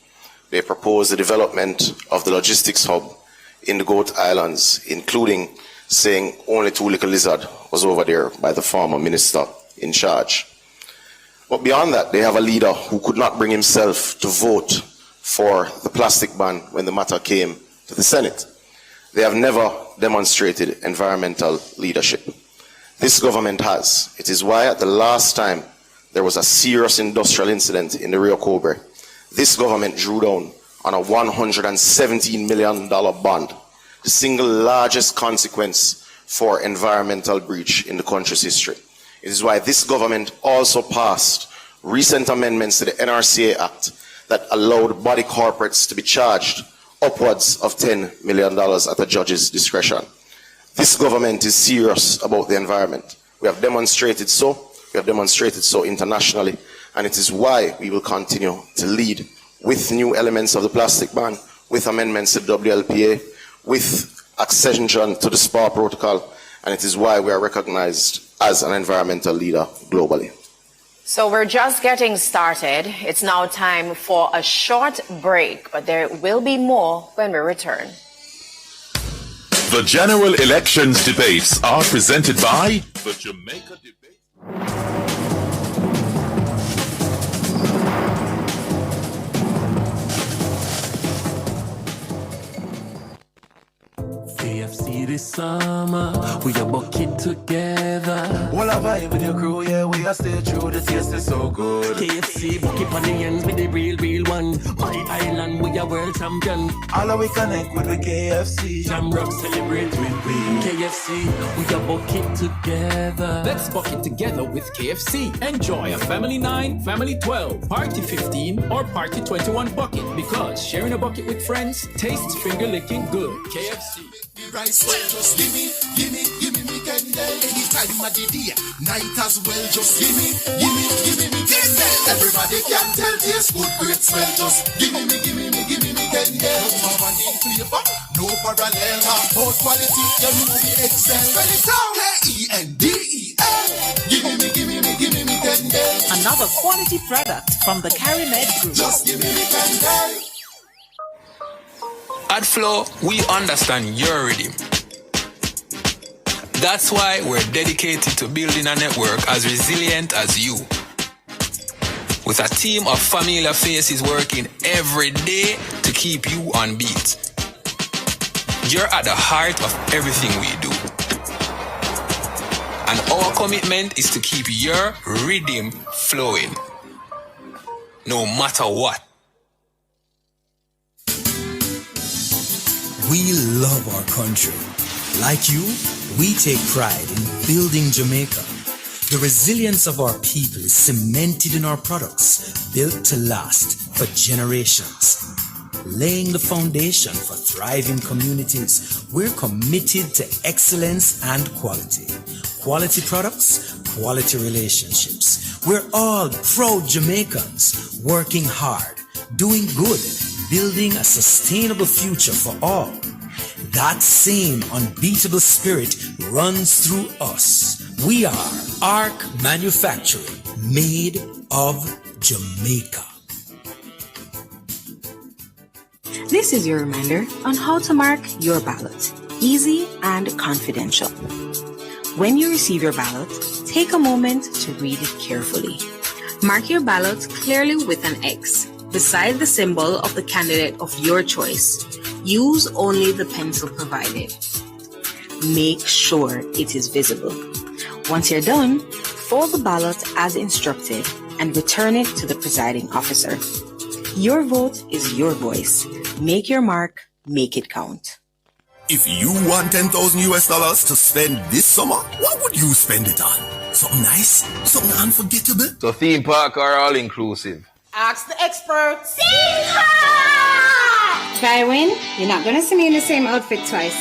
They proposed the development of the logistics hub in the Goat Islands, including saying only Two Little Lizard was over there by the former minister in charge. But beyond that, they have a leader who could not bring himself to vote for the plastic ban when the matter came to the Senate. They have never demonstrated environmental leadership. This government has. It is why at the last time there was a serious industrial incident in the Rio Cobra, this government drew down on a $117 million bond, the single largest consequence for environmental breach in the country's history. It is why this government also passed recent amendments to the NRCA Act that allowed body corporates to be charged upwards of $10 million at a judge's discretion. This government is serious about the environment. We have demonstrated so internationally, and it is why we will continue to lead with new elements of the plastic ban, with amendments to the WLPA, with accession to the SPA protocol, and it is why we are recognized as an environmental leader globally. So we're just getting started. It's now time for a short break, but there will be more when we return. The general elections debates are presented by the Jamaica Debate. KFC this summer, we are bucket together. All I vibe with your crew, yeah, we are stay true, the taste is so good. KFC, bucket on the ends with the real one. My island, we are world champion. All of we connect with the KFC. Shamrock celebrate with we. KFC, we are bucket together. Let's bucket together with KFC. Enjoy a Family 9, Family 12, Party 15, or Party 21 bucket, because sharing a bucket with friends tastes finger-licking good. KFC. Rice, just gimme me candy. Anytime of the day, night as well, just gimme me candy. Everybody can tell taste good, great smell. Just gimme me candy. No vanilla flavor, no parallel. Both quality, you know we excel. Spell it out, K-E-N-D-E-L. Gimme me candy. Another quality product from the Carimed Group. Just gimme me candy. At Flow, we understand your rhythm. That's why we're dedicated to building a network as resilient as you. With a team of familiar faces working every day to keep you on beat. You're at the heart of everything we do. And our commitment is to keep your rhythm flowing. No matter what. We love our country. Like you, we take pride in building Jamaica. The resilience of our people is cemented in our products, built to last for generations. Laying the foundation for thriving communities, we're committed to excellence and quality. Quality products, quality relationships. We're all proud Jamaicans, working hard, doing good, building a sustainable future for all. That same unbeatable spirit runs through us. We are ARC Manufacturing, made of Jamaica. This is your reminder on how to mark your ballot. Easy and confidential. When you receive your ballot, take a moment to read it carefully. Mark your ballot clearly with an X beside the symbol of the candidate of your choice. Use only the pencil provided. Make sure it is visible. Once you're done, fold the ballot as instructed and return it to the presiding officer. Your vote is your voice. Make your mark, make it count. If you want $10,000 to spend this summer, what would you spend it on? Something nice? Something unforgettable? So theme park or all inclusive? Ask the experts. Kywin, you're not gonna see me in the same outfit twice.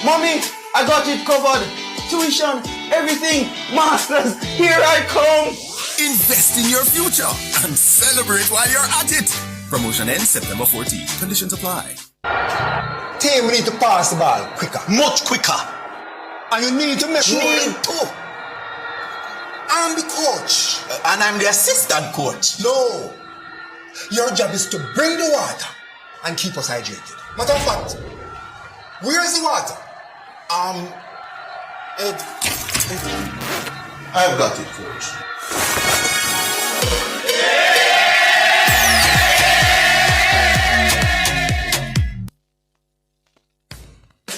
Mommy, I got it covered. Tuition, everything, masters, here I come. Invest in your future and celebrate while you're at it. Promotion ends September 14th. Conditions apply. Team, we need to pass the ball quicker. Much quicker. And you need to make sure. I'm the coach. And I'm the assistant coach. No. Your job is to bring the water and keep us hydrated. Matter of fact, where's the water? I've got it, coach.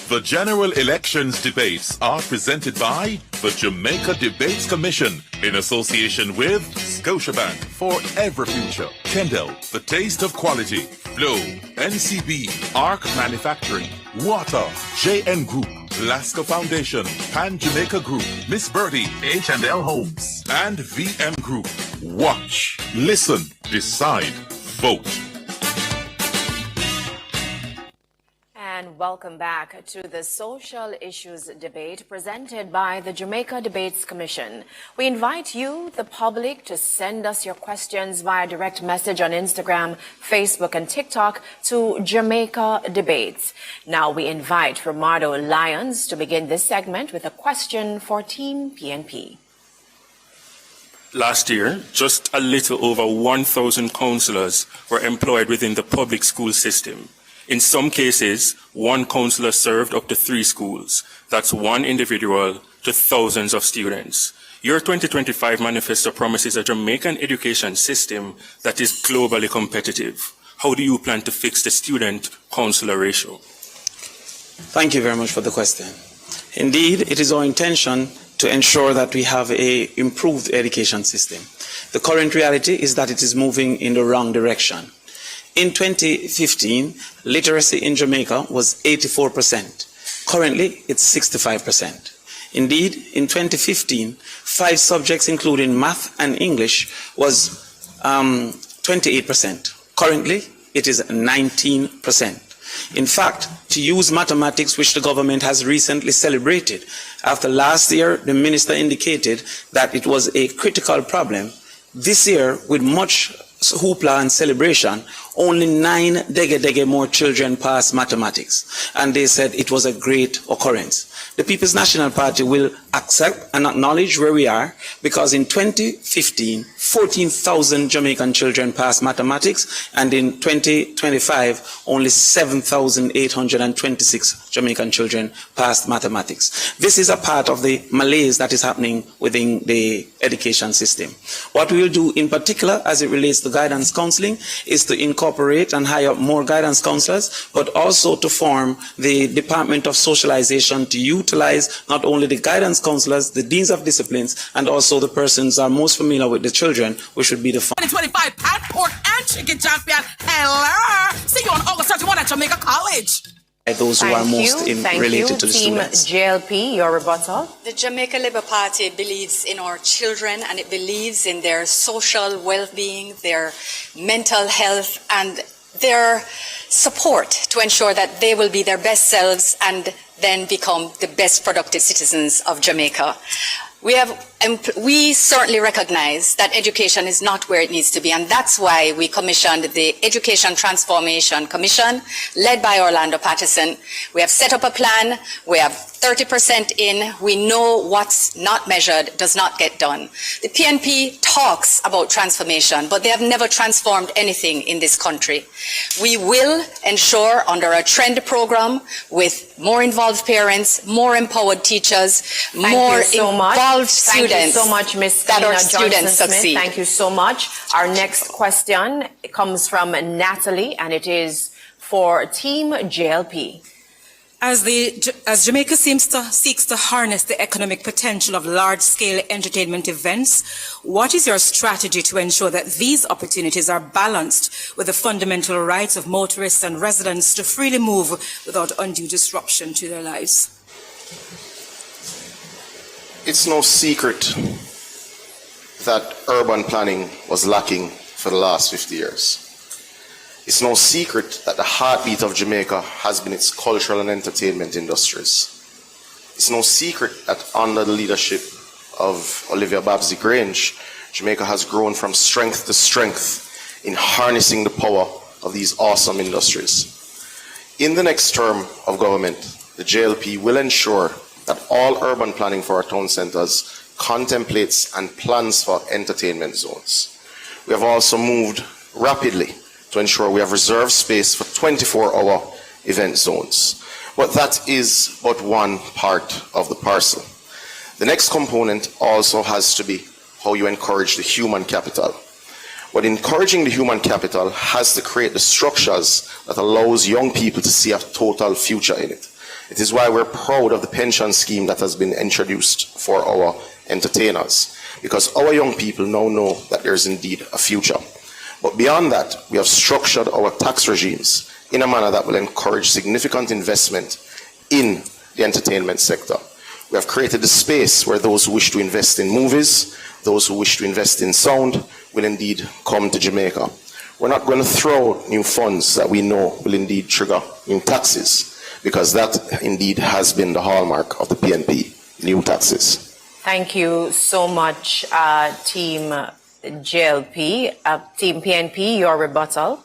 The general elections debates are presented by the Jamaica Debates Commission in association with Scotiabank for every future, Kendall, the taste of quality, Flow, NCB, ARC Manufacturing, Water, JN Group, Lasco Foundation, Pan Jamaica Group, Miss Birdie, H&L Homes, and VM Group. Watch, listen, decide, vote. And welcome back to the social issues debate presented by the Jamaica Debates Commission. We invite you, the public, to send us your questions via direct message on Instagram, Facebook, and TikTok to Jamaica Debates. Now we invite Romardo Lyons to begin this segment with a question for Team PNP. Last year, just a little over 1,000 councillors were employed within the public school system. In some cases, one councillor served up to 3 schools. That's one individual to thousands of students. Your 2025 manifesto promises a Jamaican education system that is globally competitive. How do you plan to fix the student-councillor ratio? Thank you very much for the question. Indeed, it is our intention to ensure that we have an improved education system. The current reality is that it is moving in the wrong direction. In 2015, literacy in Jamaica was 84%. Currently, it's 65%. Indeed, in 2015, 5 subjects, including math and English, was 28%. Currently, it is 19%. In fact, to use mathematics, which the government has recently celebrated, after last year, the minister indicated that it was a critical problem. This year, with much hoopla and celebration, only 9 dege more children passed mathematics. And they said it was a great occurrence. The People's National Party will accept and acknowledge where we are, because in 2015, 14,000 Jamaican children passed mathematics, and in 2025, only 7,826 Jamaican children passed mathematics. This is a part of the malaise that is happening within the education system. What we will do in particular, as it relates to guidance counseling, is to incorporate and hire more guidance counselors, but also to form the Department of Socialization to utilize not only the guidance counselors, the deans of disciplines, and also the persons who are most familiar with the children, which should be the 2025 Pat, Pork, and Chicken Champion. Hello! See you on August 31 at Jamaica College. Those who are most related to the Team students. JLP, your rebuttal. The Jamaica Labour Party believes in our children, and it believes in their social well-being, their mental health, and their support to ensure that they will be their best selves and then become the best productive citizens of Jamaica. We certainly recognize that education is not where it needs to be, and that's why we commissioned the Education Transformation Commission, led by Orlando Patterson. We have set up a plan. We have 30% in. We know what's not measured does not get done. The PNP talks about transformation, but they have never transformed anything in this country. We will ensure under a trend program with more involved parents, more empowered teachers, more involved students. Thank you so much, Ms. That our Johnson students Smith. succeed. Thank you so much. Our next question comes from Natalie, and it is for Team JLP. As Jamaica seeks to harness the economic potential of large-scale entertainment events, what is your strategy to ensure that these opportunities are balanced with the fundamental rights of motorists and residents to freely move without undue disruption to their lives? It's no secret that urban planning was lacking for the last 50 years. It's no secret that the heartbeat of Jamaica has been its cultural and entertainment industries. It's no secret that under the leadership of Olivia Babsy Grange, Jamaica has grown from strength to strength in harnessing the power of these awesome industries. In the next term of government, the JLP will ensure that all urban planning for our town centres contemplates and plans for entertainment zones. We have also moved rapidly to ensure we have reserved space for 24-hour event zones. But that is but one part of the parcel. The next component also has to be how you encourage the human capital. But encouraging the human capital has to create the structures that allows young people to see a total future in it. It is why we're proud of the pension scheme that has been introduced for our entertainers, because our young people now know that there's indeed a future. But beyond that, we have structured our tax regimes in a manner that will encourage significant investment in the entertainment sector. We have created a space where those who wish to invest in movies, those who wish to invest in sound, will indeed come to Jamaica. We're not going to throw new funds that we know will indeed trigger new taxes. because that indeed has been the hallmark of the PNP, new taxes. Thank you so much, Team JLP. Team PNP, your rebuttal.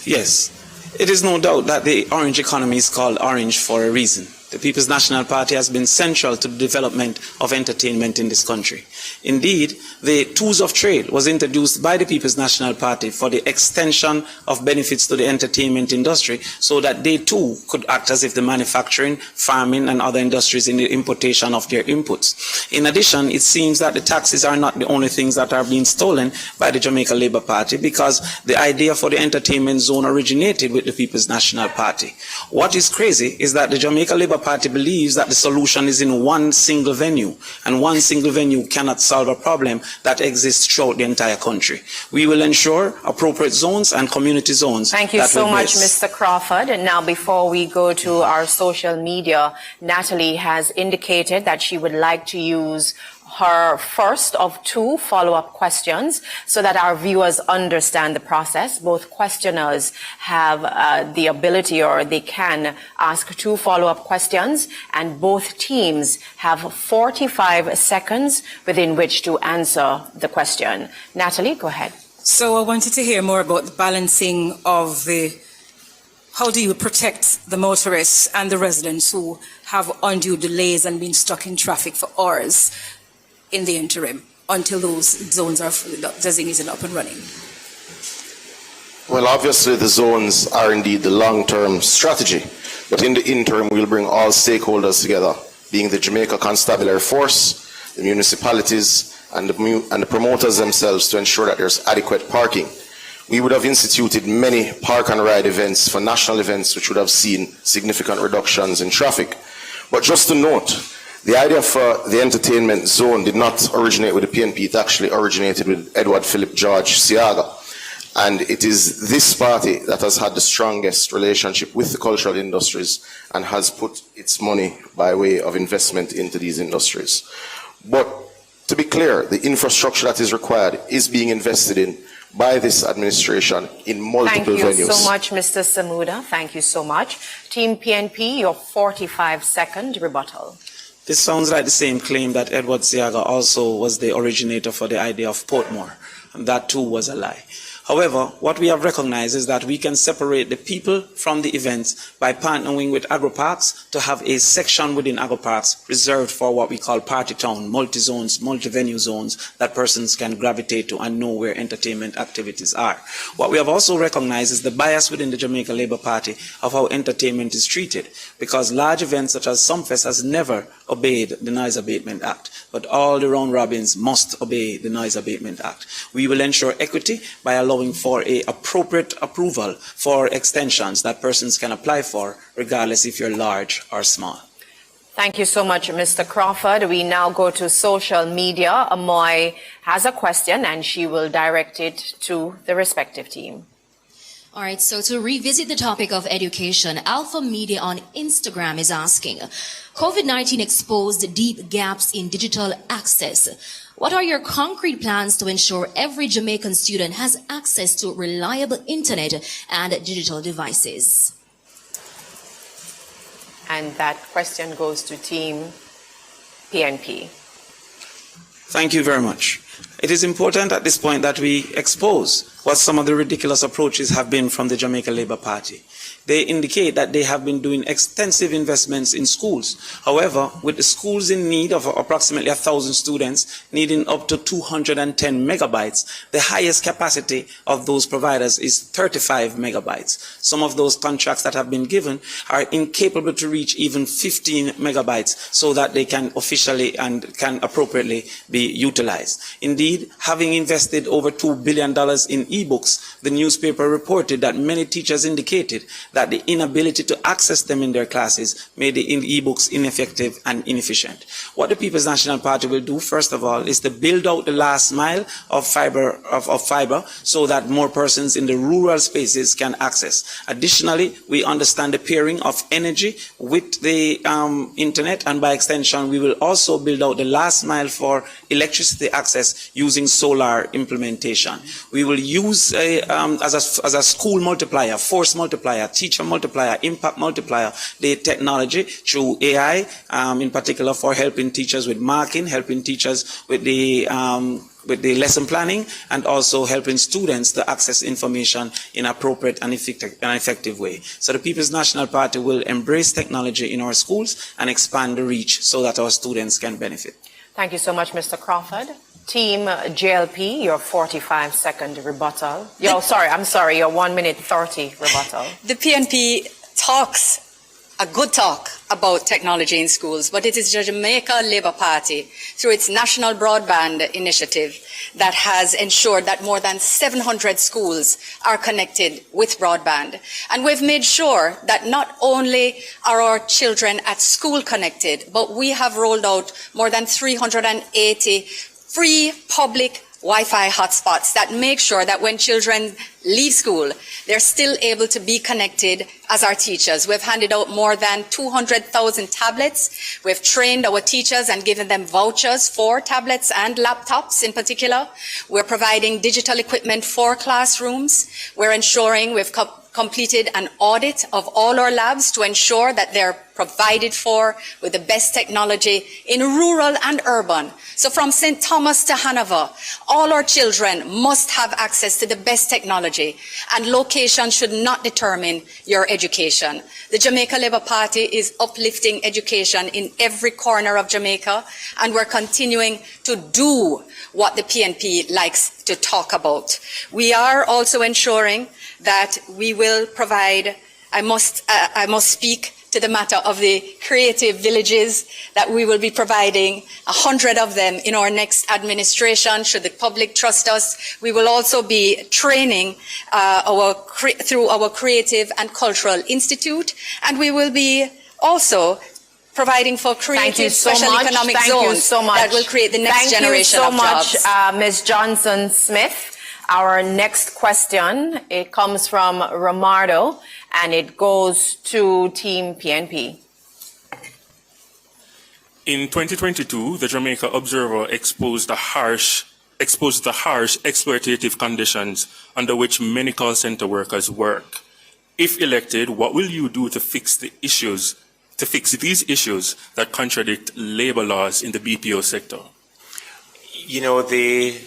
Yes, it is no doubt that the orange economy is called orange for a reason. The People's National Party has been central to the development of entertainment in this country. Indeed, the tools of trade was introduced by the People's National Party for the extension of benefits to the entertainment industry so that they too could act as if the manufacturing, farming and other industries in the importation of their inputs. In addition, it seems that the taxes are not the only things that are being stolen by the Jamaica Labour Party, because the idea for the entertainment zone originated with the People's National Party. What is crazy is that the Jamaica Labour Party believes that the solution is in one single venue, and one single venue cannot solve a problem that exists throughout the entire country. We will ensure appropriate zones and community zones. Thank you so much, Mr. Crawford. And now, before we go to our social media, Natalie has indicated that she would like to use her first of 2 follow-up questions so that our viewers understand the process. Both questioners have the ability, or they can ask 2 follow-up questions, and both teams have 45 seconds within which to answer the question. Natalie, go ahead. So I wanted to hear more about the balancing of how do you protect the motorists and the residents who have undue delays and been stuck in traffic for hours in the interim until those zones are designated up and running? Well, obviously the zones are indeed the long-term strategy, but in the interim we'll bring all stakeholders together, being the Jamaica Constabulary Force, the municipalities and the promoters themselves, to ensure that there's adequate parking. We would have instituted many park and ride events for national events which would have seen significant reductions in traffic. But just to note, the idea for the entertainment zone did not originate with the PNP, it actually originated with Edward Philip George Siaga. And it is this party that has had the strongest relationship with the cultural industries and has put its money by way of investment into these industries. But to be clear, the infrastructure that is required is being invested in by this administration in multiple venues. Thank you so much, Mr. Samuda. Thank you so much. Team PNP, your 45-second rebuttal. This sounds like the same claim that Edward Siaga also was the originator for the idea of Portmore, and that too was a lie. However, what we have recognized is that we can separate the people from the events by partnering with agri-parks to have a section within agri-parks reserved for what we call party town, multi-zones, multi-venue zones that persons can gravitate to and know where entertainment activities are. What we have also recognized is the bias within the Jamaica Labour Party of how entertainment is treated, because large events such as Sumfest has never obeyed the Noise Abatement Act, but all the round robins must obey the Noise Abatement Act. We will ensure equity by allowing for an appropriate approval for extensions that persons can apply for, regardless if you're large or small. Thank you so much, Mr. Crawford. We now go to social media. Amoy has a question and she will direct it to the respective team. All right, so to revisit the topic of education, Alpha Media on Instagram is asking, COVID-19 exposed deep gaps in digital access. What are your concrete plans to ensure every Jamaican student has access to reliable internet and digital devices? And that question goes to Team PNP. Thank you very much. It is important at this point that we expose what some of the ridiculous approaches have been from the Jamaica Labour Party. They indicate that they have been doing extensive investments in schools. However, with the schools in need of approximately 1,000 students needing up to 210 megabytes, the highest capacity of those providers is 35 megabytes. Some of those contracts that have been given are incapable to reach even 15 megabytes so that they can officially and can appropriately be utilized. Indeed, having invested over $2 billion in e-books, the newspaper reported that many teachers indicated that the inability to access them in their classes made the e-books ineffective and inefficient. What the People's National Party will do, first of all, is to build out the last mile of fiber so that more persons in the rural spaces can access. Additionally, we understand the pairing of energy with the internet, and by extension, we will also build out the last mile for electricity access using solar implementation. We will use as a school multiplier, force multiplier, teacher teacher multiplier, impact multiplier, the technology through AI, in particular for helping teachers with marking, helping teachers with the lesson planning, and also helping students to access information in appropriate and effective way. So the People's National Party will embrace technology in our schools and expand the reach so that our students can benefit. Thank you so much, Mr. Crawford. Team JLP, your 45-second rebuttal. Your 1 minute 30 rebuttal. The PNP talks a good talk about technology in schools, but it is the Jamaica Labour Party, through its National Broadband Initiative, that has ensured that more than 700 schools are connected with broadband. And we've made sure that not only are our children at school connected, but we have rolled out more than 380 free public Wi-Fi hotspots that make sure that when children leave school, they're still able to be connected as our teachers. We've handed out more than 200,000 tablets. We've trained our teachers and given them vouchers for tablets and laptops in particular. We're providing digital equipment for classrooms. We're ensuring we've completed an audit of all our labs to ensure that they're provided for with the best technology in rural and urban. So from St. Thomas to Hanover, all our children must have access to the best technology, and location should not determine your education. The Jamaica Labour Party is uplifting education in every corner of Jamaica, and we're continuing to do what the PNP likes to talk about. We are also ensuring that we will provide, I must speak to the matter of the creative villages, that we will be providing 100 of them in our next administration, should the public trust us. We will also be training through our Creative and Cultural Institute, and we will be also providing for creative special economic zones that will create the next generation of jobs. Thank you so much, Ms. Johnson-Smith. Our next question, it comes from Romardo, and it goes to Team PNP. In 2022, the Jamaica Observer exposed the harsh exploitative conditions under which many call center workers work. If elected, what will you do to fix these issues that contradict labor laws in the BPO sector? You know, the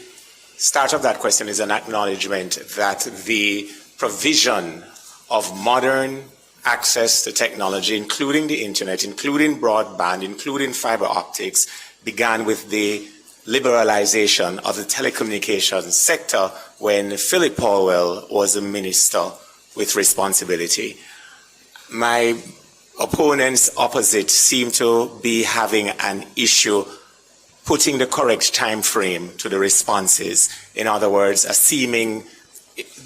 start of that question is an acknowledgement that the provision of modern access to technology, including the internet, including broadband, including fiber optics, began with the liberalization of the telecommunications sector when Philip Powell was a minister with responsibility. My opponents opposite seem to be having an issue putting the correct time frame to the responses. In other words, a seeming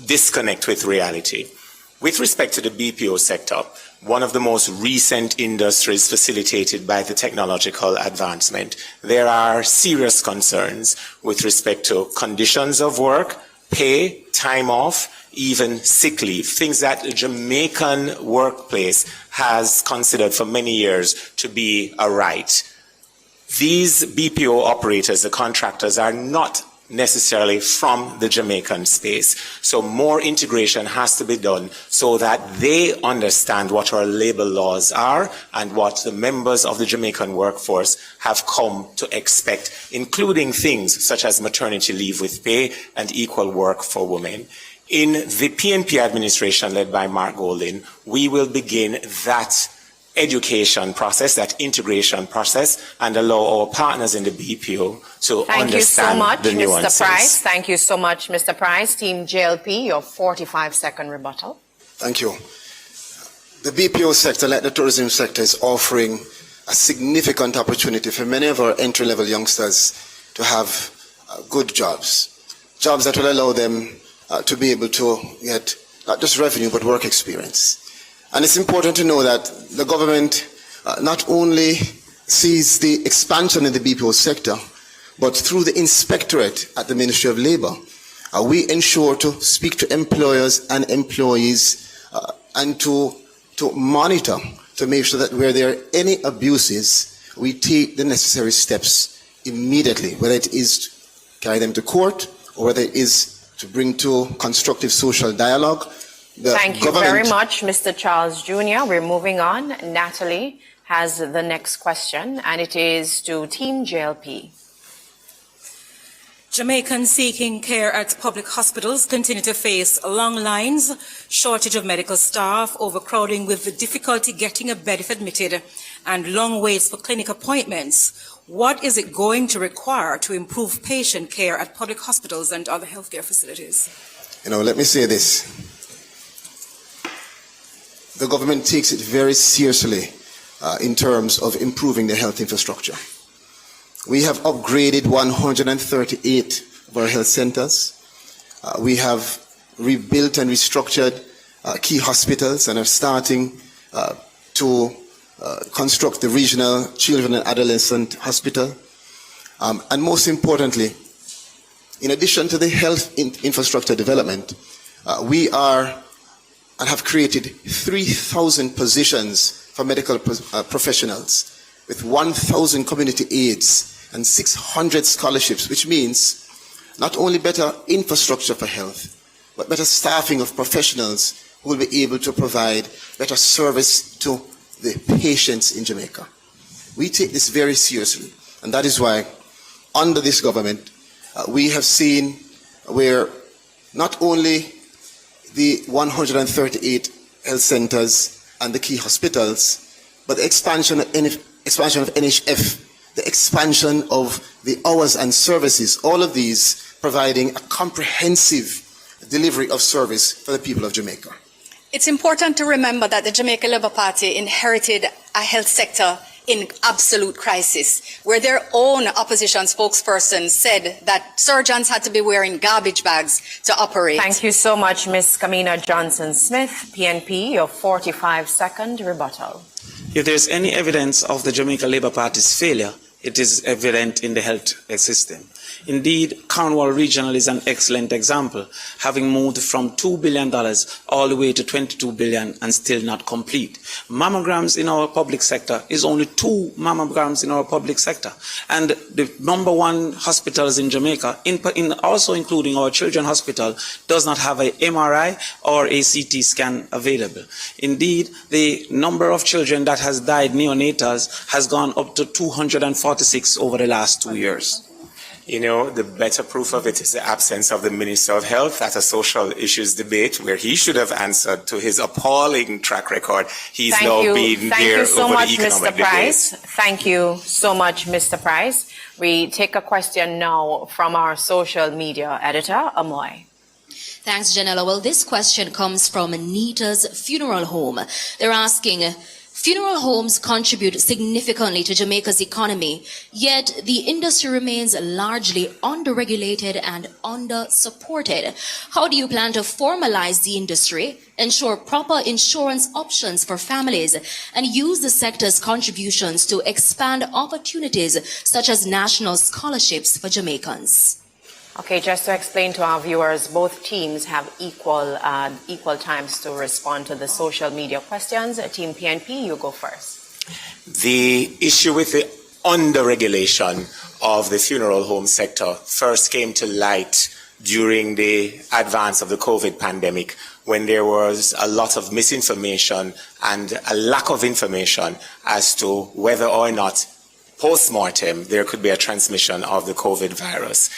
disconnect with reality. With respect to the BPO sector, one of the most recent industries facilitated by the technological advancement, there are serious concerns with respect to conditions of work, pay, time off, even sick leave, things that the Jamaican workplace has considered for many years to be a right. These BPO operators, the contractors, are not necessarily from the Jamaican space. So more integration has to be done so that they understand what our labor laws are and what the members of the Jamaican workforce have come to expect, including things such as maternity leave with pay and equal work for women. In the PNP administration led by Mark Golding, we will begin that education process, that integration process, and allow our partners in the BPO to understand the nuances. Thank you so much, Mr. Price. Thank you so much, Mr. Price. Team JLP, your 45-second rebuttal. Thank you. The BPO sector, like the tourism sector, is offering a significant opportunity for many of our entry-level youngsters to have good jobs that will allow them to be able to get not just revenue, but work experience. And it's important to know that the government not only sees the expansion in the BPO sector, but through the inspectorate at the Ministry of Labour, we ensure to speak to employers and employees and to monitor to make sure that where there are any abuses, we take the necessary steps immediately, whether it is to carry them to court or whether it is to bring to constructive social dialogue. Thank you very much, Mr. Charles Jr. We're moving on. Natalie has the next question, and it is to Team JLP. Jamaicans seeking care at public hospitals continue to face long lines, shortage of medical staff, overcrowding with the difficulty getting a bed if admitted, and long waits for clinic appointments. What is it going to require to improve patient care at public hospitals and other healthcare facilities? Let me say this. The government takes it very seriously in terms of improving the health infrastructure. We have upgraded 138 of our health centers. We have rebuilt and restructured key hospitals and are starting to construct the regional children and adolescent hospital. And most importantly, in addition to the health infrastructure development, we are and have created 3,000 positions for medical professionals with 1,000 community aids and 600 scholarships, which means not only better infrastructure for health, but better staffing of professionals who will be able to provide better service to the patients in Jamaica. We take this very seriously, and that is why under this government, we have seen where not only the 138 health centers and the key hospitals, but the expansion of NHF, the expansion of the hours and services, all of these providing a comprehensive delivery of service for the people of Jamaica. It's important to remember that the Jamaica Labour Party inherited a health sector in absolute crisis, where their own opposition spokesperson said that surgeons had to be wearing garbage bags to operate. Thank you so much, Ms. Kamina Johnson-Smith. PNP, your 45-second rebuttal. If there's any evidence of the Jamaica Labour Party's failure, it is evident in the health system. Indeed, Cornwall Regional is an excellent example, having moved from $2 billion all the way to $22 billion and still not complete. Mammograms in our public sector is only 2 mammograms in our public sector. And the #1 hospitals in Jamaica, also including our Children's Hospital, does not have an MRI or a CT scan available. Indeed, the number of children that has died neonatals has gone up to 246 over the last 2 years. The better proof of it is the absence of the Minister of Health at a social issues debate where he should have answered to his appalling track record. He's now been there over the economic debate. Thank you so much, Mr. Price. We take a question now from our social media editor, Amoy. Thanks, Janella. Well, this question comes from Nita's Funeral Home. They're asking, funeral homes contribute significantly to Jamaica's economy, yet the industry remains largely under-regulated and under-supported. How do you plan to formalize the industry, ensure proper insurance options for families, and use the sector's contributions to expand opportunities such as national scholarships for Jamaicans? Okay, just to explain to our viewers, both teams have equal times to respond to the social media questions. Team PNP, you go first. The issue with the under-regulation of the funeral home sector first came to light during the advance of the COVID pandemic, when there was a lot of misinformation and a lack of information as to whether or not post-mortem there could be a transmission of the COVID virus.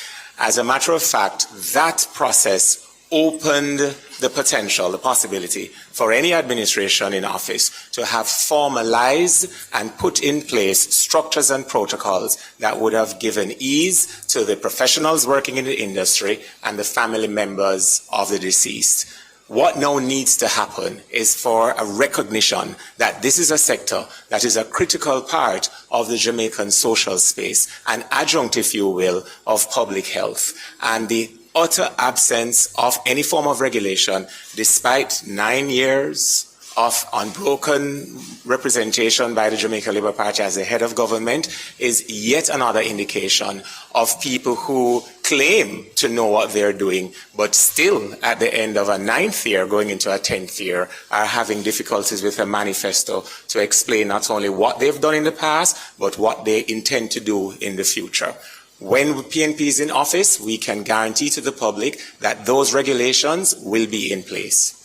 As a matter of fact, that process opened the potential, the possibility for any administration in office to have formalized and put in place structures and protocols that would have given ease to the professionals working in the industry and the family members of the deceased. What now needs to happen is for a recognition that this is a sector that is a critical part of the Jamaican social space, an adjunct, if you will, of public health. And the utter absence of any form of regulation, despite 9 years of unbroken representation by the Jamaica Labour Party as the head of government, is yet another indication of people who claim to know what they're doing, but still at the end of a 9th year, going into a 10th year, are having difficulties with a manifesto to explain not only what they've done in the past, but what they intend to do in the future. When PNP is in office, we can guarantee to the public that those regulations will be in place.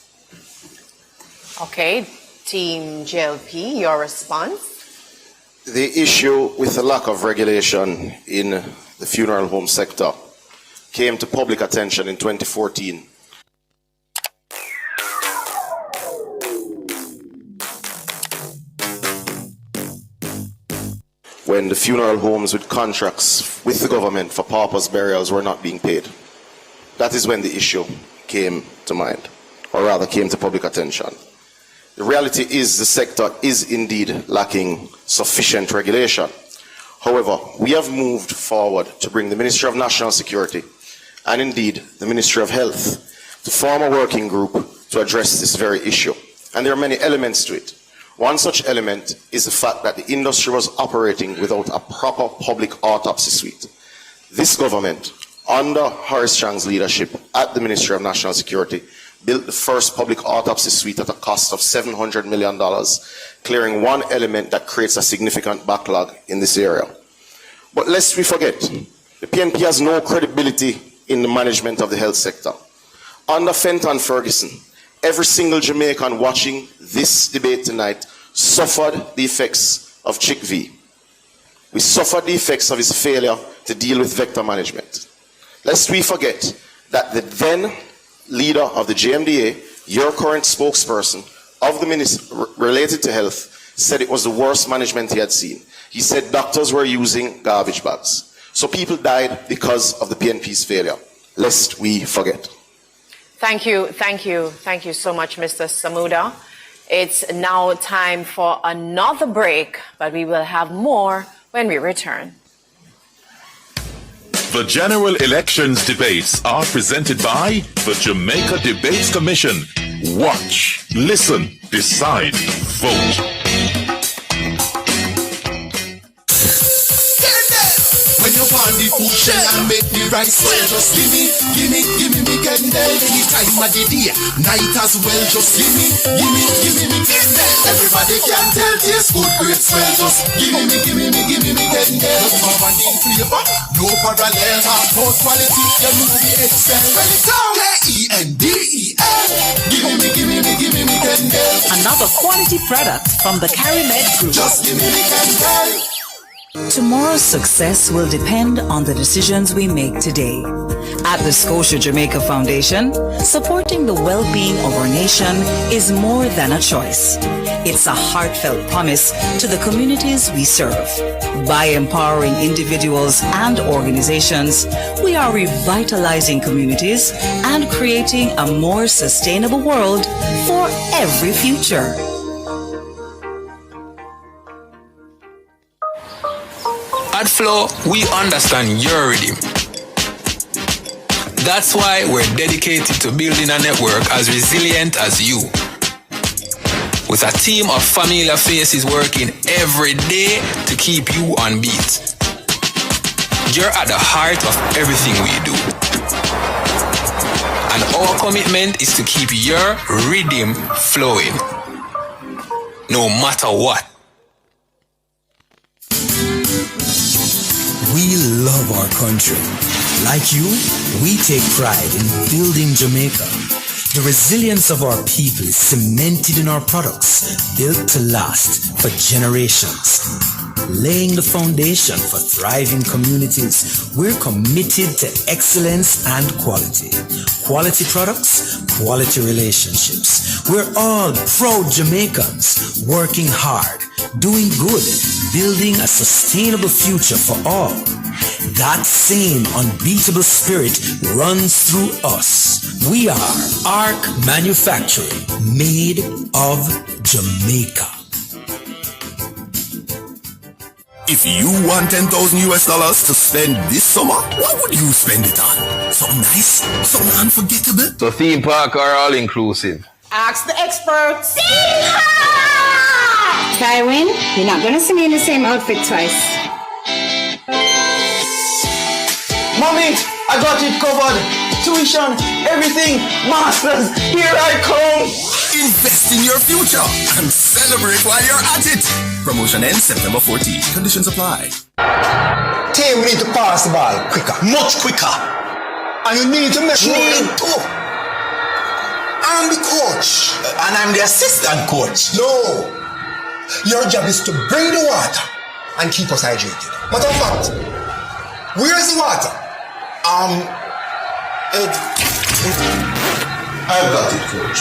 Okay, Team JLP, your response? The issue with the lack of regulation in the funeral home sector came to public attention in 2014. When the funeral homes with contracts with the government for paupers' burials were not being paid. That is when the issue came to mind, or rather came to public attention. The reality is the sector is indeed lacking sufficient regulation. However, we have moved forward to bring the Ministry of National Security and indeed the Ministry of Health to form a working group to address this very issue. And there are many elements to it. One such element is the fact that the industry was operating without a proper public autopsy suite. This government, under Horace Chang's leadership at the Ministry of National Security, built the first public autopsy suite at a cost of $700 million, clearing one element that creates a significant backlog in this area. But lest we forget, the PNP has no credibility in the management of the health sector. Under Fenton Ferguson, every single Jamaican watching this debate tonight suffered the effects of Chick V. We suffered the effects of his failure to deal with vector management. Lest we forget that the then leader of the JMDA, your current spokesperson of the ministry related to health, said it was the worst management he had seen. He said doctors were using garbage bags. So people died because of the PNP's failure. Lest we forget. Thank you so much, Mr. Samuda. It's now time for another break, but we will have more when we return. The general elections debates are presented by the Jamaica Debates Commission. Watch, listen, decide, vote. When you want the food shell and make the rice well, just give me candle. Anytime of the day, night as well, just give me candle. Everybody can tell taste good, great smell. Just give me candle. Just power in flavor, no parallel. Half both quality, you know we excel. When it's down, KENDEL. Give me candle. Another quality product from the CariMed Group. Just give me candle. Tomorrow's success will depend on the decisions we make today. At the Scotia Jamaica Foundation, supporting the well-being of our nation is more than a choice. It's a heartfelt promise to the communities we serve. By empowering individuals and organizations, we are revitalizing communities and creating a more sustainable world for every future. At Flow, we understand your rhythm. That's why we're dedicated to building a network as resilient as you. With a team of familiar faces working every day to keep you on beat. You're at the heart of everything we do. And our commitment is to keep your rhythm flowing. No matter what. We love our country. Like you, we take pride in building Jamaica. The resilience of our people is cemented in our products, built to last for generations. Laying the foundation for thriving communities, we're committed to excellence and quality. Quality products, quality relationships. We're all proud Jamaicans, working hard, doing good, building a sustainable future for all. That same unbeatable spirit runs through us. We are ARC Manufacturing, made of Jamaica. If you want $10,000 to spend this summer, what would you spend it on? Something nice? Something unforgettable? So theme park or all inclusive? Ask the experts. Kywin, you're not gonna see me in the same outfit twice. Mommy, I got it covered. Tuition, everything, masters, here I come. Invest in your future and celebrate while you're at it. Promotion ends September 14th. Conditions apply. Team, we need to pass the ball quicker, much quicker. And you need to make sure. I'm the coach. And I'm the assistant coach. No. Your job is to bring the water and keep us hydrated. Matter of fact, where's the water? I've got it, coach.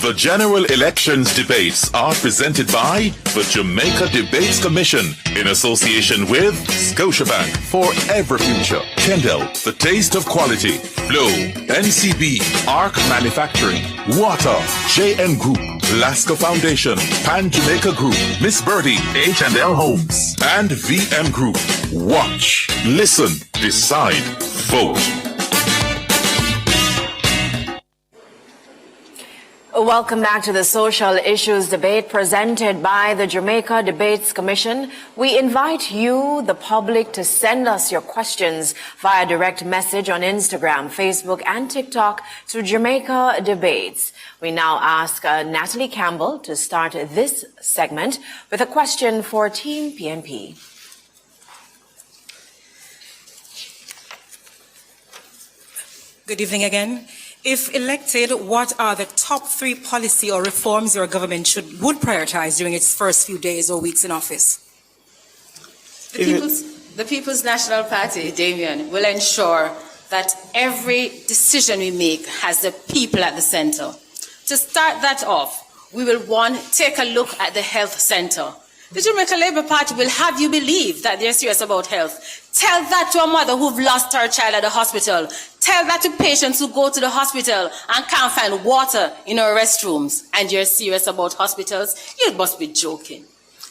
The general elections debates are presented by the Jamaica Debates Commission in association with Scotiabank for every future, Kendall, the taste of quality, Flow, NCB, Arc Manufacturing, Water, JN Group, Lasco Foundation, Pan Jamaica Group, Miss Birdie, H&L Homes, and VM Group. Watch, listen, decide, vote. Welcome back to the social issues debate presented by the Jamaica Debates Commission. We invite you, the public, to send us your questions via direct message on Instagram, Facebook, and TikTok to Jamaica Debates. We now ask Natalie Campbell to start this segment with a question for Team PNP. Good evening again. If elected, what are the top 3 policy or reforms your government would prioritize during its first few days or weeks in office? The People's National Party, Damien, will ensure that every decision we make has the people at the center. To start that off, we will, take a look at the health center. The Jamaica Labour Party will have you believe that they're serious about health. Tell that to a mother who've lost her child at the hospital. Tell that to patients who go to the hospital and can't find water in our restrooms. And you're serious about hospitals? You must be joking.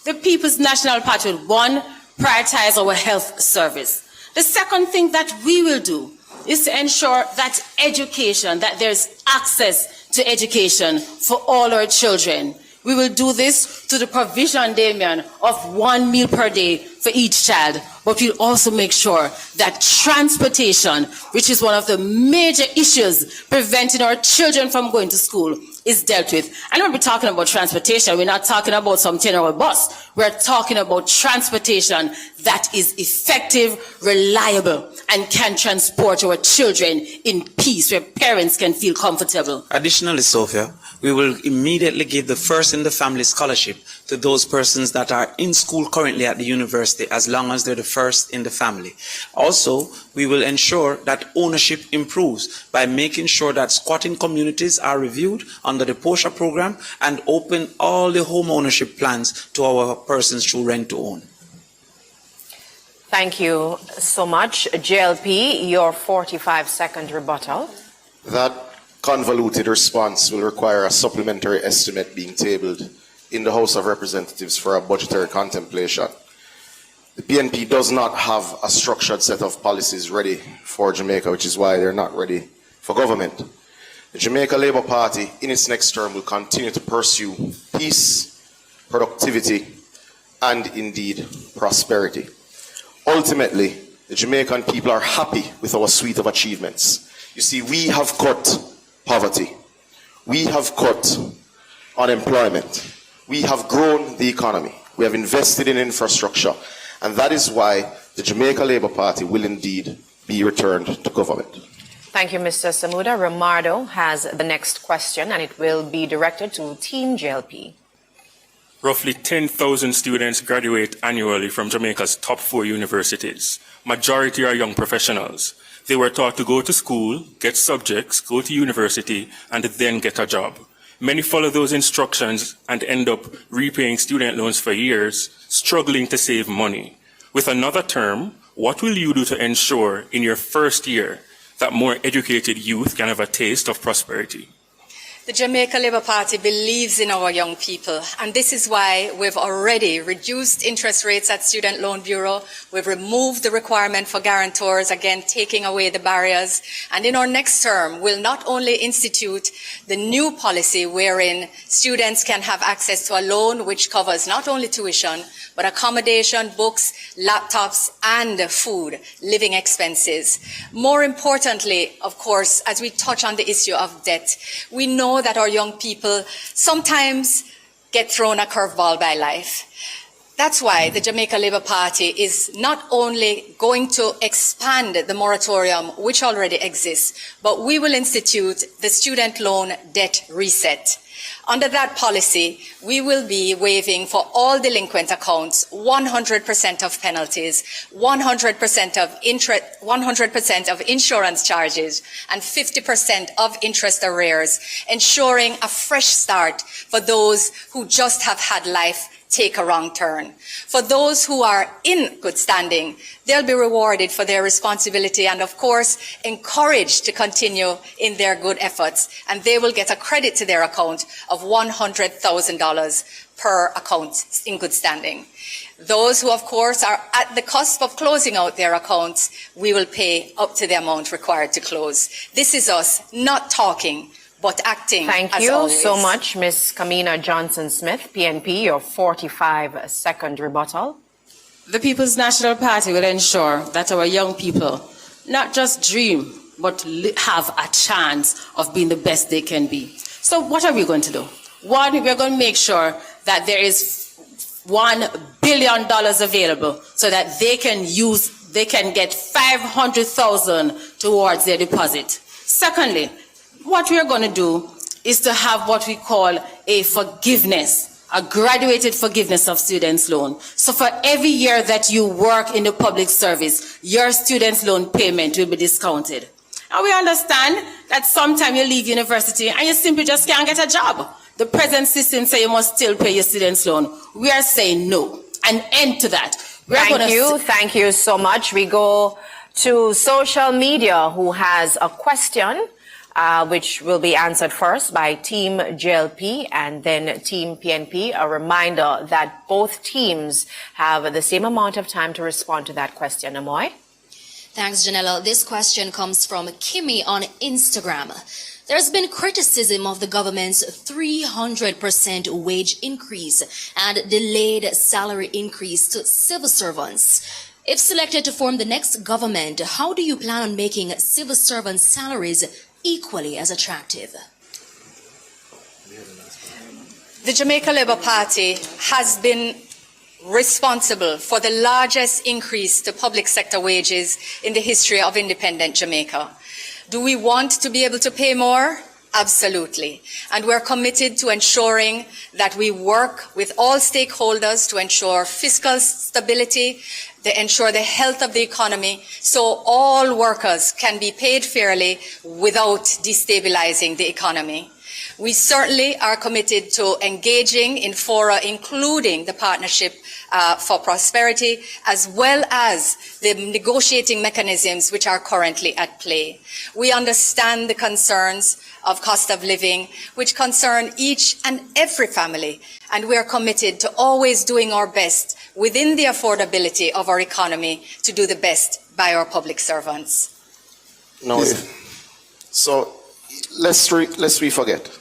The People's National Party will, 1, prioritize our health service. The second thing that we will do is to ensure that education, that there's access to education for all our children. We will do this through the provision, Damien, of 1 meal per day for each child. But we'll also make sure that transportation, which is one of the major issues preventing our children from going to school, is dealt with. And when we're talking about transportation, we're not talking about some 10-hour bus. We're talking about transportation that is effective, reliable, and can transport our children in peace, where parents can feel comfortable. Additionally, Sophia, we will immediately give the First in the Family Scholarship to those persons that are in school currently at the university, as long as they're the first in the family. Also, we will ensure that ownership improves by making sure that squatting communities are reviewed under the POSHA program and open all the home ownership plans to our persons through rent to own. Thank you so much. JLP, your 45-second rebuttal. That convoluted response will require a supplementary estimate being tabled in the House of Representatives for a budgetary contemplation. The PNP does not have a structured set of policies ready for Jamaica, which is why they're not ready for government. The Jamaica Labour Party, in its next term, will continue to pursue peace, productivity, and indeed prosperity. Ultimately, the Jamaican people are happy with our suite of achievements. You see, we have cut poverty. We have cut unemployment. We have grown the economy. We have invested in infrastructure. And that is why the Jamaica Labour Party will indeed be returned to government. Thank you, Mr. Samuda. Romardo has the next question, and it will be directed to Team JLP. Roughly 10,000 students graduate annually from Jamaica's top 4 universities. Majority are young professionals. They were taught to go to school, get subjects, go to university, and then get a job. Many follow those instructions and end up repaying student loans for years, struggling to save money. With another term, what will you do to ensure in your first year that more educated youth can have a taste of prosperity? The Jamaica Labour Party believes in our young people, and this is why we've already reduced interest rates at Student Loan Bureau. We've removed the requirement for guarantors, again, taking away the barriers. And in our next term, we'll not only institute the new policy wherein students can have access to a loan which covers not only tuition, but accommodation, books, laptops, and food, living expenses. More importantly, of course, as we touch on the issue of debt, we know that our young people sometimes get thrown a curveball by life. That's why the Jamaica Labour Party is not only going to expand the moratorium, which already exists, but we will institute the student loan debt reset. Under that policy, we will be waiving for all delinquent accounts 100% of penalties, 100% of interest, 100% of insurance charges, and 50% of interest arrears, ensuring a fresh start for those who just have had life take a wrong turn. For those who are in good standing, they'll be rewarded for their responsibility and, of course, encouraged to continue in their good efforts, and they will get a credit to their account of $100,000 per account in good standing. Those who, of course, are at the cusp of closing out their accounts, we will pay up to the amount required to close. This is us not talking, but acting. Thank you so much, Ms. Kamina Johnson-Smith, PNP, your 45-second rebuttal. The People's National Party will ensure that our young people not just dream, but have a chance of being the best they can be. So what are we going to do? One, we're going to make sure that there is $1 billion available so that they can get $500,000 towards their deposit. Secondly, what we are going to do is to have what we call a forgiveness, a graduated forgiveness of students' loan. So for every year that you work in the public service, your students' loan payment will be discounted. And we understand that sometimes you leave university and you simply just can't get a job. The present system says you must still pay your students' loan. We are saying no, an end to that. Thank you so much. We go to social media, who has a question which will be answered first by Team JLP and then Team PNP. A reminder that both teams have the same amount of time to respond to that question. Amoy? Thanks, Janella. This question comes from Kimmy on Instagram. There's been criticism of the government's 300% wage increase and delayed salary increase to civil servants. If selected to form the next government, how do you plan on making civil servant salaries equally as attractive? The Jamaica Labour Party has been responsible for the largest increase to public sector wages in the history of independent Jamaica. Do we want to be able to pay more? Absolutely. And we're committed to ensuring that we work with all stakeholders to ensure fiscal stability, to ensure the health of the economy, so all workers can be paid fairly without destabilizing the economy. We certainly are committed to engaging in fora, including the Partnership for Prosperity, as well as the negotiating mechanisms which are currently at play. We understand the concerns of cost of living, which concern each and every family, and we are committed to always doing our best within the affordability of our economy to do the best by our public servants. No, so let's forget.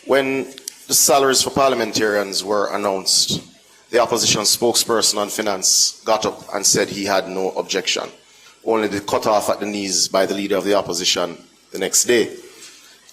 When the salaries for parliamentarians were announced, the opposition spokesperson on finance got up and said he had no objection, only to cut off at the knees by the leader of the opposition the next day.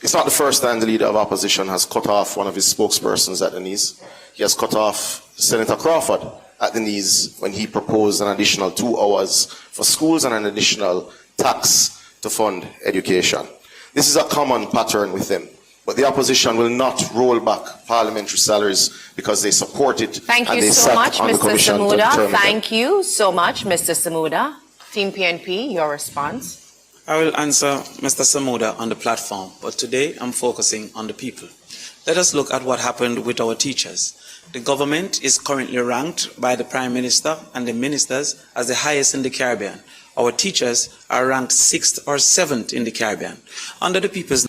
It's not the first time the leader of opposition has cut off one of his spokespersons at the knees. He has cut off Senator Crawford at the knees when he proposed an additional 2 hours for schools and an additional tax to fund education. This is a common pattern with them. But the opposition will not roll back parliamentary salaries because they support it. Thank you so much, Mr. Samuda. Thank you so much, Mr. Samuda. Team PNP, your response. I will answer Mr. Samuda on the platform, but today I'm focusing on the people. Let us look at what happened with our teachers. The government is currently ranked by the Prime Minister and the ministers as the highest in the Caribbean. Our teachers are ranked 6th or 7th in the Caribbean. Under the People's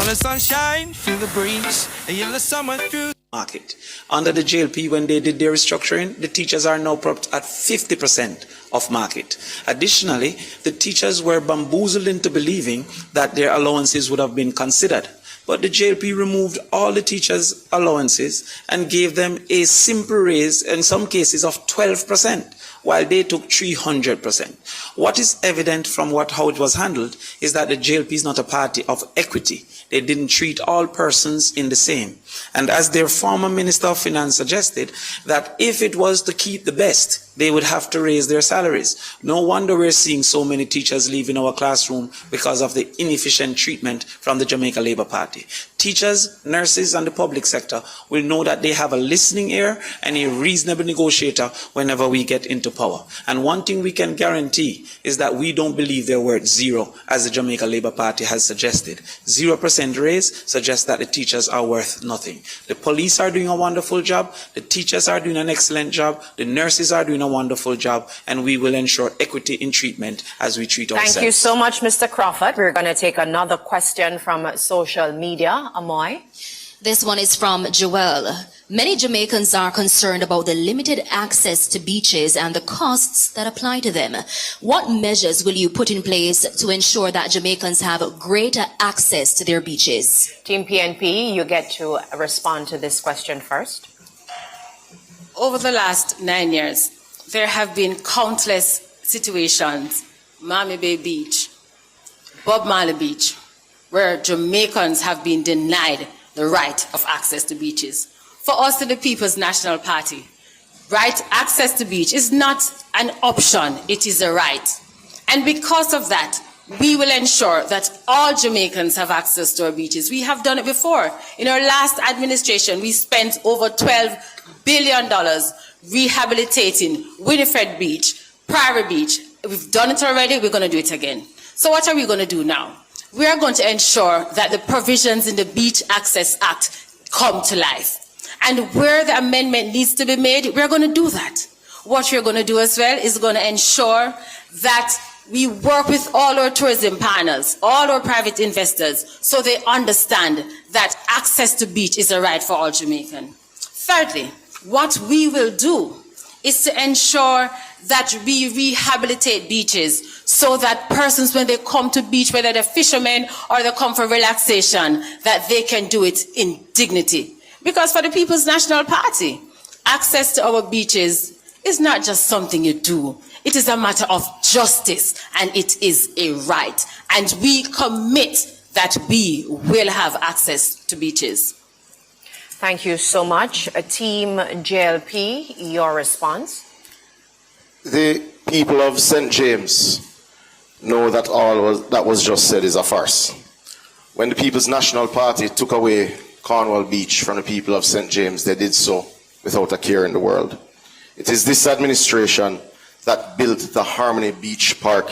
the sunshine, feel the breeze, and you let summer through. Market. Under the JLP, when they did their restructuring, the teachers are now propped at 50% of market. Additionally, the teachers were bamboozled into believing that their allowances would have been considered. But the JLP removed all the teachers' allowances and gave them a simple raise, in some cases of 12%, while they took 300%. What is evident from how it was handled is that the JLP is not a party of equity. they didn't treat all persons in the same. And as their former Minister of Finance suggested, that if it was to keep the best, they would have to raise their salaries. No wonder we're seeing so many teachers leaving our classroom because of the inefficient treatment from the Jamaica Labour Party. Teachers, nurses, and the public sector will know that they have a listening ear and a reasonable negotiator whenever we get into power. And one thing we can guarantee is that we don't believe they're worth zero, as the Jamaica Labour Party has suggested. 0% raise suggests that the teachers are worth nothing. The police are doing a wonderful job, the teachers are doing an excellent job, the nurses are doing a wonderful job, and we will ensure equity in treatment as we treat ourselves. Thank you so much, Mr. Crawford. We're going to take another question from social media. Amoy? This one is from Joel. Many Jamaicans are concerned about the limited access to beaches and the costs that apply to them. What measures will you put in place to ensure that Jamaicans have greater access to their beaches? Team PNP, you get to respond to this question first. Over the last 9 years, there have been countless situations, Miami Bay Beach, Bob Marley Beach, where Jamaicans have been denied the right of access to beaches. For us in the People's National Party, right access to beach is not an option, it is a right. And because of that, we will ensure that all Jamaicans have access to our beaches. We have done it before. In our last administration, we spent over $12 billion rehabilitating Winifred Beach, Priory Beach. We've done it already, we're going to do it again. So what are we going to do now? We are going to ensure that the provisions in the Beach Access Act come to life. And where the amendment needs to be made, we're going to do that. What we're going to do as well is going to ensure that we work with all our tourism partners, all our private investors, so they understand that access to beach is a right for all Jamaicans. Thirdly, what we will do is to ensure that we rehabilitate beaches so that persons, when they come to beach, whether they're fishermen or they come for relaxation, that they can do it in dignity. Because for the People's National Party, access to our beaches is not just something you do. It is a matter of justice, and it is a right. And we commit that we will have access to beaches. Thank you so much. Team JLP, your response? The people of St. James know that all that was just said is a farce. When the People's National Party took away Cornwall Beach from the people of St. James, they did so without a care in the world. It is this administration that built the Harmony Beach Park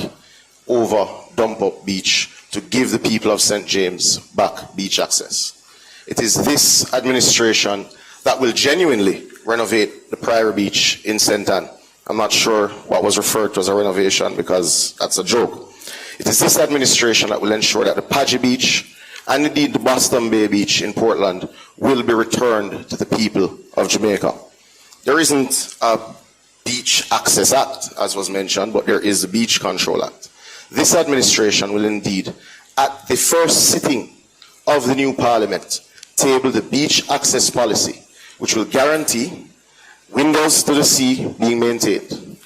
over Dump Up Beach to give the people of St. James back beach access. It is this administration that will genuinely renovate the Priory Beach in St. Ann. I'm not sure what was referred to as a renovation because that's a joke. It is this administration that will ensure that the Padgy Beach and indeed the Boston Bay Beach in Portland will be returned to the people of Jamaica. There isn't a Beach Access Act, as was mentioned, but there is the Beach Control Act. This administration will indeed, at the first sitting of the new Parliament, table the beach access policy, which will guarantee windows to the sea being maintained,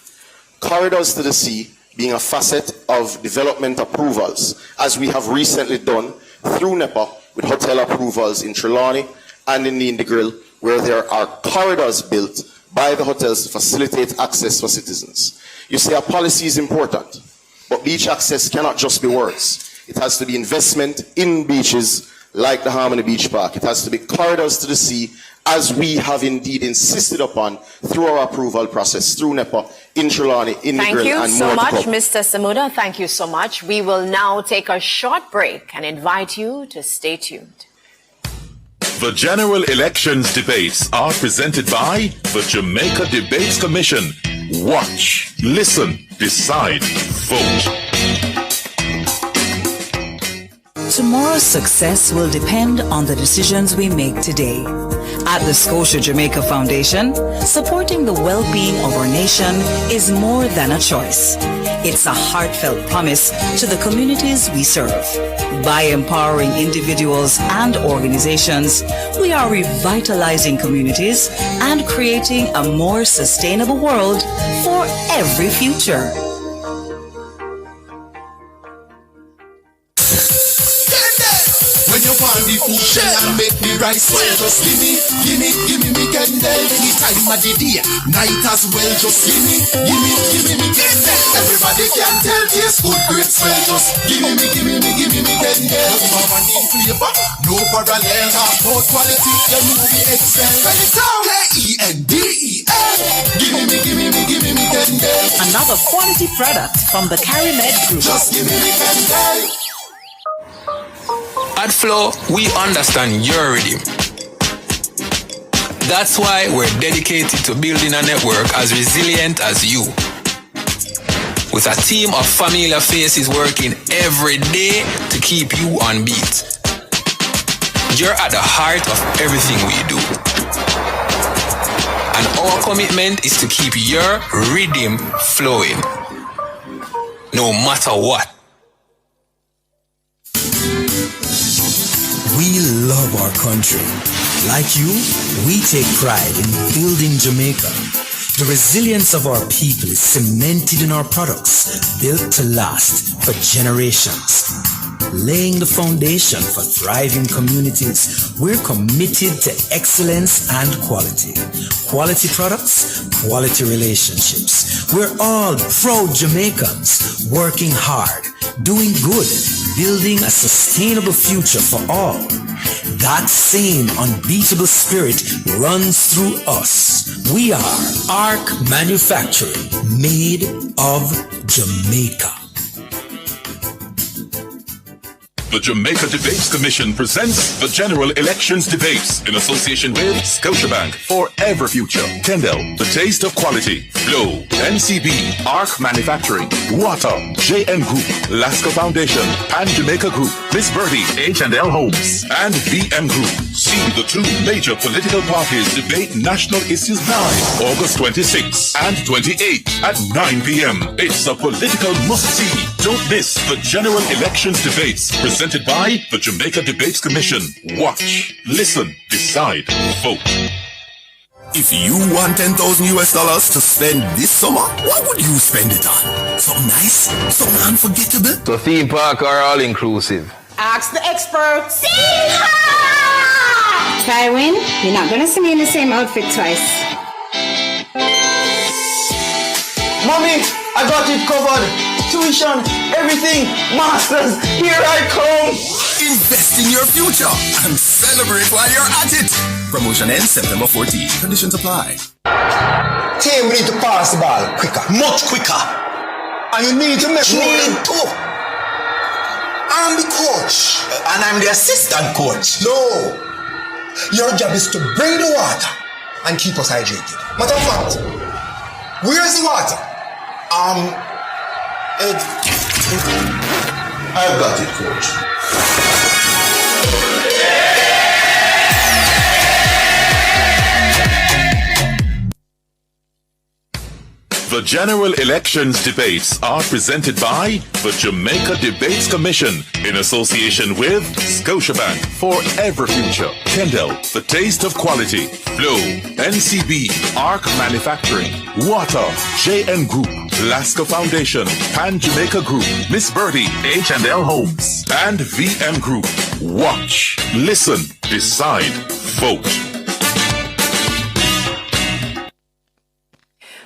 corridors to the sea being a facet of development approvals, as we have recently done through NEPA with hotel approvals in Trelawney and in the Negril, where there are corridors built by the hotels to facilitate access for citizens. You see, our policy is important, but beach access cannot just be words. It has to be investment in beaches like the Harmony Beach Park. It has to be corridors to the sea, as we have indeed insisted upon through our approval process, through NEPA, in Trelawney, in Negril, and more to come. Thank you so much, Mr. Samuda. Thank you so much. We will now take a short break and invite you to stay tuned. The general elections debates are presented by the Jamaica Debates Commission. Watch, listen, decide, vote. Tomorrow's success will depend on the decisions we make today. At the Scotia Jamaica Foundation, supporting the well-being of our nation is more than a choice. It's a heartfelt promise to the communities we serve. By empowering individuals and organizations, we are revitalizing communities and creating a more sustainable world for every future. When you price well. Just give me Kendall. Anytime of the day, night as well. Just give me Kendall. Everybody can tell taste good, great smell. Just give me Kendall. No money flavor, no parallel. Talk about quality, then you will be excel. Spell it out, K-E-N-D-E-L. Give me Kendall. Another quality product from the CariMed Group. Just give me Kendall. At Flow, we understand your rhythm. That's why we're dedicated to building a network as resilient as you. With a team of familiar faces working every day to keep you on beat. You're at the heart of everything we do. And our commitment is to keep your rhythm flowing. No matter what. We love our country. Like you, we take pride in building Jamaica. The resilience of our people is cemented in our products, built to last for generations. Laying the foundation for thriving communities, we're committed to excellence and quality. Quality products, quality relationships. We're all proud Jamaicans, working hard, doing good, building a sustainable future for all. That same unbeatable spirit runs through us. We are ARC Manufacturing, made of Jamaica. The Jamaica Debates Commission presents the General Elections Debates in association with Scotiabank, Forever Future, Kendall, The Taste of Quality, Flow, NCB, ARC Manufacturing, Water, JN Group, Lasco Foundation, Pan Jamaica Group, Miss Birdie, H&L Homes, and VM Group. See the two major political parties debate national issues live August 26 and 28 at 9 p.m. It's a political must-see. Don't miss the General Elections Debates presented by the Jamaica Debates Commission. Watch, listen, decide, vote. If you want $10,000 to spend this summer, what would you spend it on? Something nice? Something unforgettable? So theme park or all inclusive? Ask the experts. Tywin, you're not gonna see me in the same outfit twice. Mommy, I got it covered. Tuition, everything, masters, here I come. Invest in your future and celebrate while you're at it. Promotion ends September 14. Conditions apply. Team, we need to pass the ball quicker, much quicker. And you need to make sure. I'm the coach. And I'm the assistant coach. No. Your job is to bring the water and keep us hydrated. Matter of fact, where's the water? I've got it, coach. The General Elections Debates are presented by the Jamaica Debates Commission in association with Scotiabank, Forever Future, Kendall, The Taste of Quality, Flow, NCB, ARC Manufacturing, Water, JN Group, Lasco Foundation, Pan Jamaica Group, Miss Birdie, H&L Homes, and VM Group. Watch, listen, decide, vote.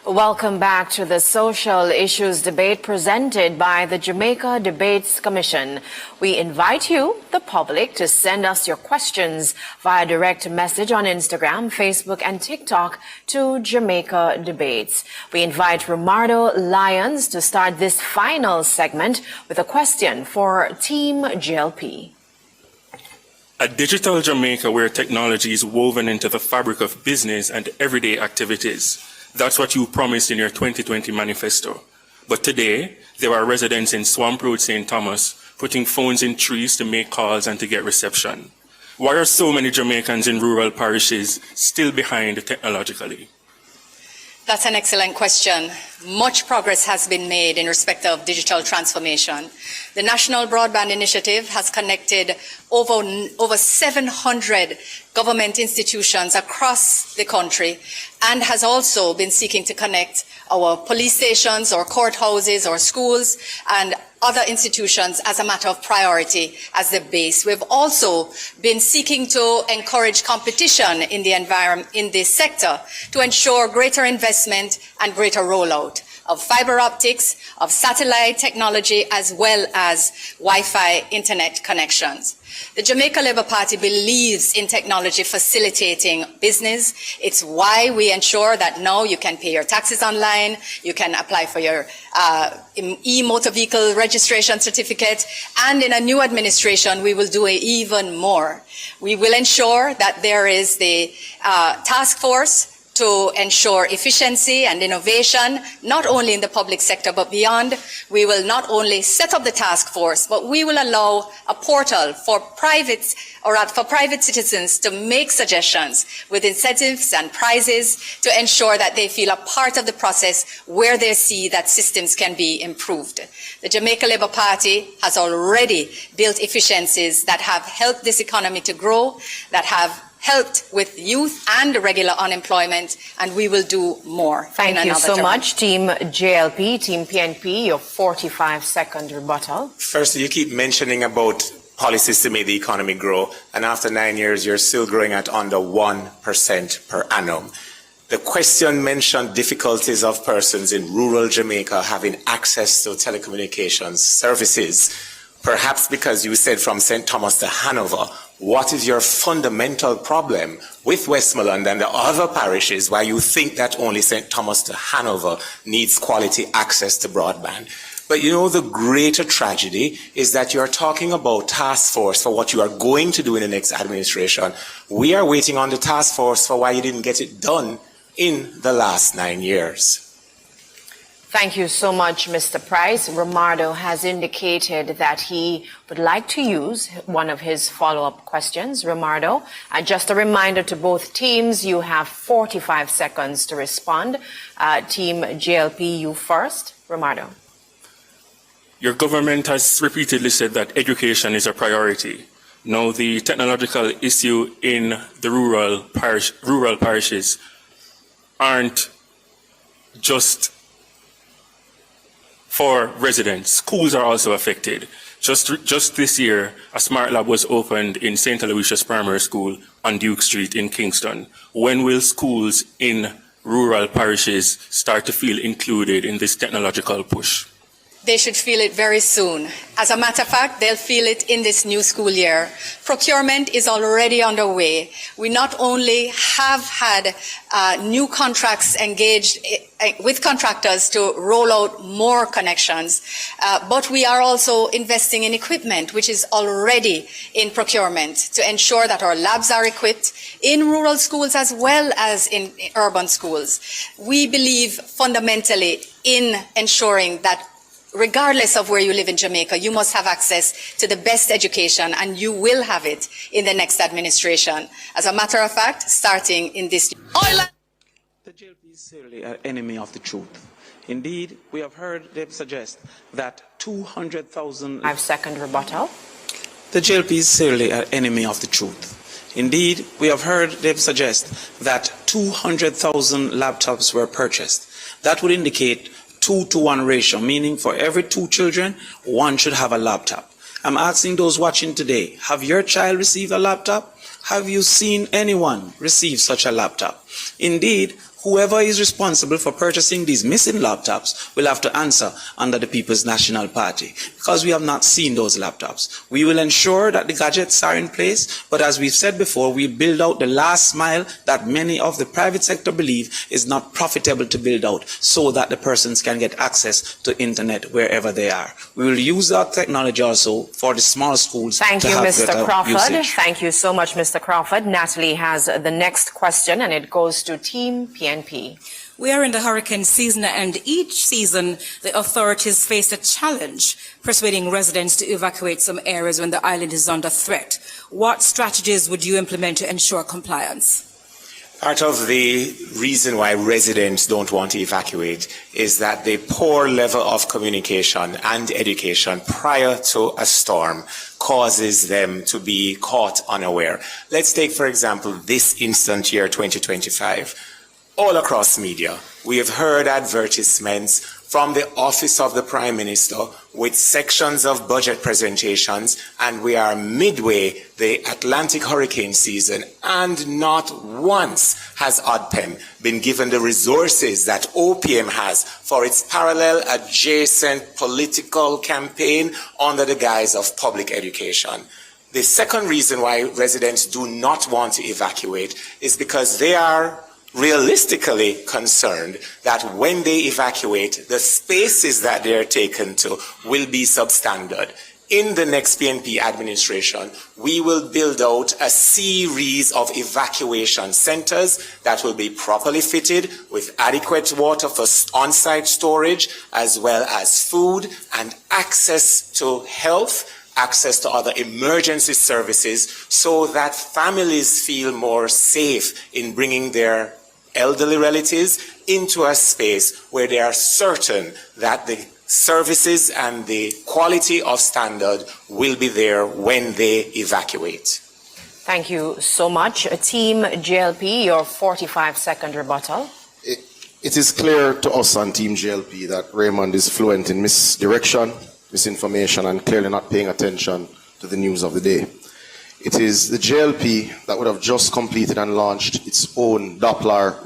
Welcome back to the social issues debate presented by the Jamaica Debates Commission. We invite you, the public, to send us your questions via direct message on Instagram, Facebook, and TikTok to Jamaica Debates. We invite Romardo Lyons to start this final segment with a question for Team JLP. A digital Jamaica where technology is woven into the fabric of business and everyday activities. That's what you promised in your 2020 manifesto. But today, there are residents in Swamp Road, St. Thomas, putting phones in trees to make calls and to get reception. Why are so many Jamaicans in rural parishes still behind technologically? That's an excellent question. Much progress has been made in respect of digital transformation. The National Broadband Initiative has connected over 700 government institutions across the country and has also been seeking to connect our police stations, our courthouses, our schools, and other institutions as a matter of priority as the base. We've also been seeking to encourage competition in the environment, in this sector, to ensure greater investment and greater rollout of fiber optics, of satellite technology, as well as Wi-Fi internet connections. The Jamaica Labour Party believes in technology facilitating business. It's why we ensure that now you can pay your taxes online, you can apply for your e-motor vehicle registration certificate, and in a new administration, we will do even more. We will ensure that there is the task force to ensure efficiency and innovation, not only in the public sector, but beyond. We will not only set up the task force, but we will allow a portal for private citizens to make suggestions with incentives and prizes to ensure that they feel a part of the process where they see that systems can be improved. The Jamaica Labour Party has already built efficiencies that have helped this economy to grow, that have helped with youth and regular unemployment, and we will do more. Thank you so much, Team JLP, Team PNP, your 45-second rebuttal. First, you keep mentioning about policies to make the economy grow, and after 9 years, you're still growing at under 1% per annum. The question mentioned difficulties of persons in rural Jamaica having access to telecommunications services. Perhaps because you said from St. Thomas to Hanover, what is your fundamental problem with Westmoreland and the other parishes why you think that only St. Thomas to Hanover needs quality access to broadband? But you know, the greater tragedy is that you're talking about task force for what you are going to do in the next administration. We are waiting on the task force for why you didn't get it done in the last 9 years. Thank you so much, Mr. Price. Romardo has indicated that he would like to use one of his follow-up questions. Romardo, just a reminder to both teams, you have 45 seconds to respond. Team JLP, you first. Romardo. Your government has repeatedly said that education is a priority. Now, the technological issue in the rural parishes aren't just for residents. Schools are also affected. Just this year, a smart lab was opened in St. Aloysius Primary School on Duke Street in Kingston. When will schools in rural parishes start to feel included in this technological push? They should feel it very soon. As a matter of fact, they'll feel it in this new school year. Procurement is already underway. We not only have had new contracts engaged with contractors to roll out more connections, but we are also investing in equipment, which is already in procurement, to ensure that our labs are equipped in rural schools as well as in urban schools. We believe fundamentally in ensuring that regardless of where you live in Jamaica, you must have access to the best education, and you will have it in the next administration. As a matter of fact, starting in this... The JLP is certainly an enemy of the truth. Indeed, we have heard them suggest that 200,000... 5-second rebuttal. The JLP is certainly an enemy of the truth. Indeed, we have heard them suggest that 200,000 laptops were purchased. That would indicate 2-to-1 ratio, meaning for every 2 children, 1 should have a laptop. I'm asking those watching today, have your child received a laptop? Have you seen anyone receive such a laptop? Indeed, whoever is responsible for purchasing these missing laptops will have to answer under the People's National Party, because we have not seen those laptops. We will ensure that the gadgets are in place, but as we've said before, we build out the last mile that many of the private sector believe is not profitable to build out, so that the persons can get access to internet wherever they are. We will use that technology also for the small schools. Thank to you, have Mr. better Crawford. usage. Thank you so much, Mr. Crawford. Natalie has the next question, and it goes to Team PNP. We are in the hurricane season, and each season the authorities face a challenge persuading residents to evacuate some areas when the island is under threat. What strategies would you implement to ensure compliance? Part of the reason why residents don't want to evacuate is that the poor level of communication and education prior to a storm causes them to be caught unaware. Let's take, for example, this instant year 2025. All across media, we have heard advertisements from the Office of the Prime Minister with sections of budget presentations, and we are midway the Atlantic hurricane season, and not once has ODPEM been given the resources that OPM has for its parallel adjacent political campaign under the guise of public education. The second reason why residents do not want to evacuate is because they are realistically concerned that when they evacuate, the spaces that they are taken to will be substandard. In the next PNP administration, we will build out a series of evacuation centers that will be properly fitted with adequate water for on-site storage, as well as food and access to health, access to other emergency services, so that families feel more safe in bringing their elderly relatives into a space where they are certain that the services and the quality of standard will be there when they evacuate. Thank you so much. Team JLP, your 45-second rebuttal. It is clear to us on Team JLP that Raymond is fluent in misdirection, misinformation, and clearly not paying attention to the news of the day. It is the JLP that would have just completed and launched its own Doppler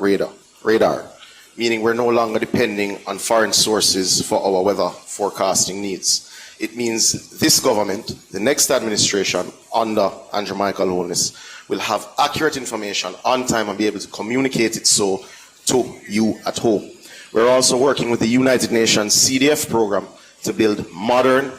radar, meaning we're no longer depending on foreign sources for our weather forecasting needs. It means this government, the next administration under Andrew Michael Holness, will have accurate information on time and be able to communicate it so to you at home. We're also working with the United Nations CDF program to build modern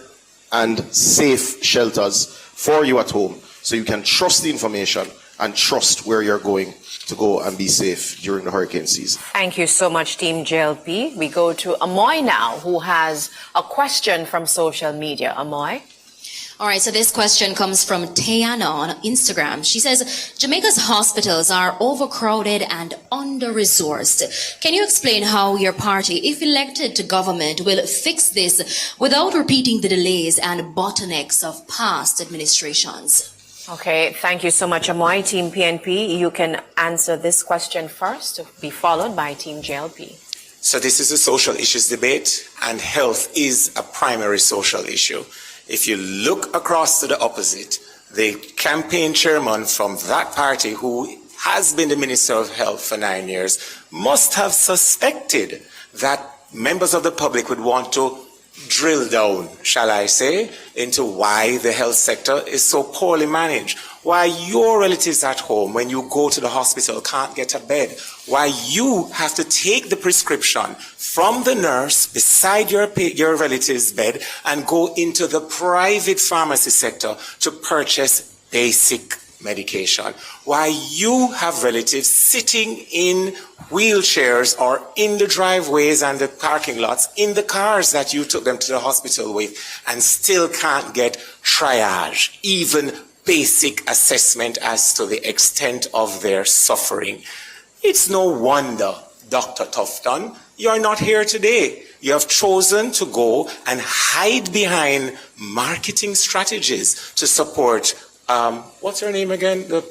and safe shelters for you at home, so you can trust the information and trust where you're going to go and be safe during the hurricane season. Thank you so much, Team JLP. We go to Amoy now, who has a question from social media. Amoy? All right, so this question comes from Tayana on Instagram. She says, Jamaica's hospitals are overcrowded and under-resourced. Can you explain how your party, if elected to government, will fix this without repeating the delays and bottlenecks of past administrations? Okay, thank you so much, Amoy. Team PNP, you can answer this question first, to be followed by Team JLP. So this is a social issues debate, and health is a primary social issue. If you look across to the opposite, the campaign chairman from that party, who has been the Minister of Health for 9 years, must have suspected that members of the public would want to drill down, shall I say, into why the health sector is so poorly managed, why your relatives at home, when you go to the hospital, can't get a bed, why you have to take the prescription from the nurse beside your relative's bed and go into the private pharmacy sector to purchase basic medication, why you have relatives sitting in wheelchairs or in the driveways and the parking lots in the cars that you took them to the hospital with and still can't get triage, even basic assessment as to the extent of their suffering. It's no wonder, Dr. Tufton, you're not here today. You have chosen to go and hide behind marketing strategies to support what's her name again? The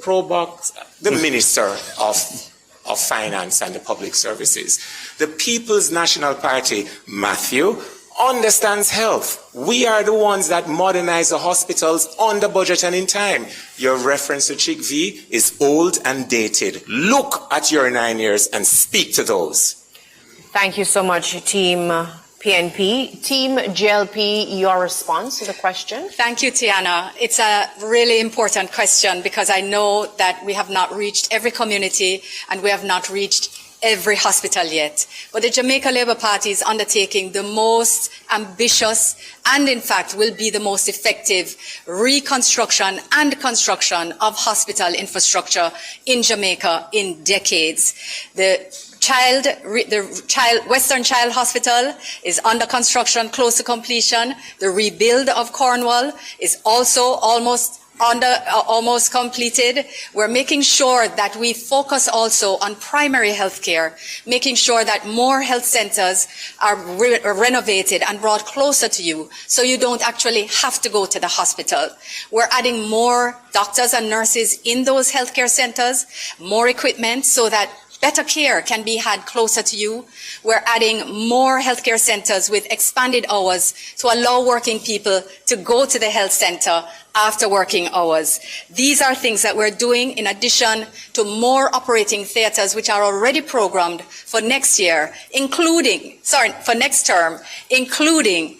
the Minister of Finance and the Public Services. The People's National Party, Matthew, understands health. We are the ones that modernize the hospitals on the budget and in time. Your reference to Chick V is old and dated. Look at your 9 years and speak to those. Thank you so much, Team PNP. Team JLP, your response to the question? Thank you, Tiana. It's a really important question because I know that we have not reached every community and we have not reached every hospital yet. But the Jamaica Labour Party is undertaking the most ambitious and in fact will be the most effective reconstruction and construction of hospital infrastructure in Jamaica in decades. The Western Child Hospital is under construction, close to completion. The rebuild of Cornwall is also almost completed. We're making sure that we focus also on primary health care, making sure that more health centers are renovated and brought closer to you so you don't actually have to go to the hospital. We're adding more doctors and nurses in those healthcare centers, more equipment so that better care can be had closer to you. We're adding more healthcare centers with expanded hours to allow working people to go to the health center after working hours. These are things that we're doing in addition to more operating theaters which are already programmed for next year, for next term, including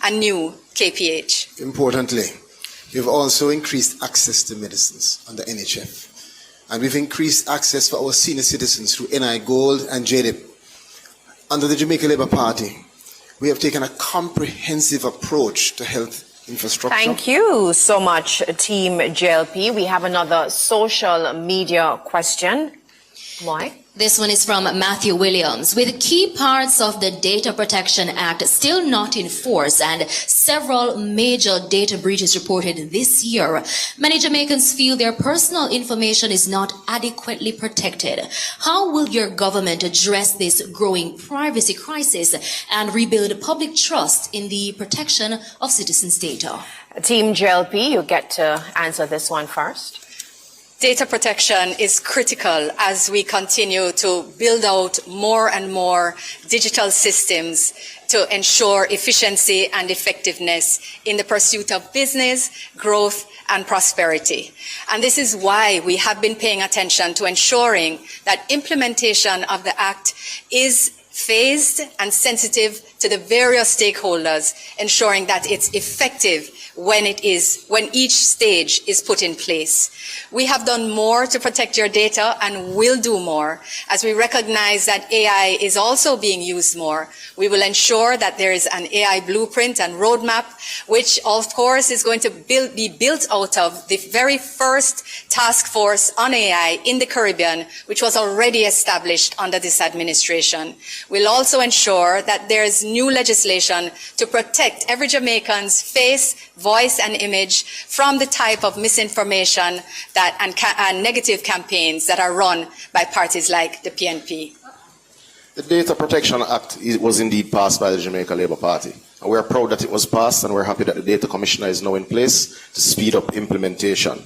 a new KPH. Importantly, we've also increased access to medicines under NHF. And we've increased access for our senior citizens through NI Gold and JDIP. Under the Jamaica Labour Party, we have taken a comprehensive approach to health infrastructure. Thank you so much, Team JLP. We have another social media question. Why? This one is from Matthew Williams. With key parts of the Data Protection Act still not in force and several major data breaches reported this year, many Jamaicans feel their personal information is not adequately protected. How will your government address this growing privacy crisis and rebuild public trust in the protection of citizens' data? Team JLP, you get to answer this one first. Data protection is critical as we continue to build out more and more digital systems to ensure efficiency and effectiveness in the pursuit of business, growth, and prosperity. And this is why we have been paying attention to ensuring that implementation of the Act is phased and sensitive to the various stakeholders, ensuring that it's effective when each stage is put in place. We have done more to protect your data and will do more. As we recognize that AI is also being used more, we will ensure that there is an AI blueprint and roadmap, which of course is going to be built out of the very first task force on AI in the Caribbean, which was already established under this administration. We'll also ensure that there is new legislation to protect every Jamaican's face, voice, and image from the type of misinformation and negative campaigns that are run by parties like the PNP. The Data Protection Act was indeed passed by the Jamaica Labour Party. And we're proud that it was passed, and we're happy that the Data Commissioner is now in place to speed up implementation.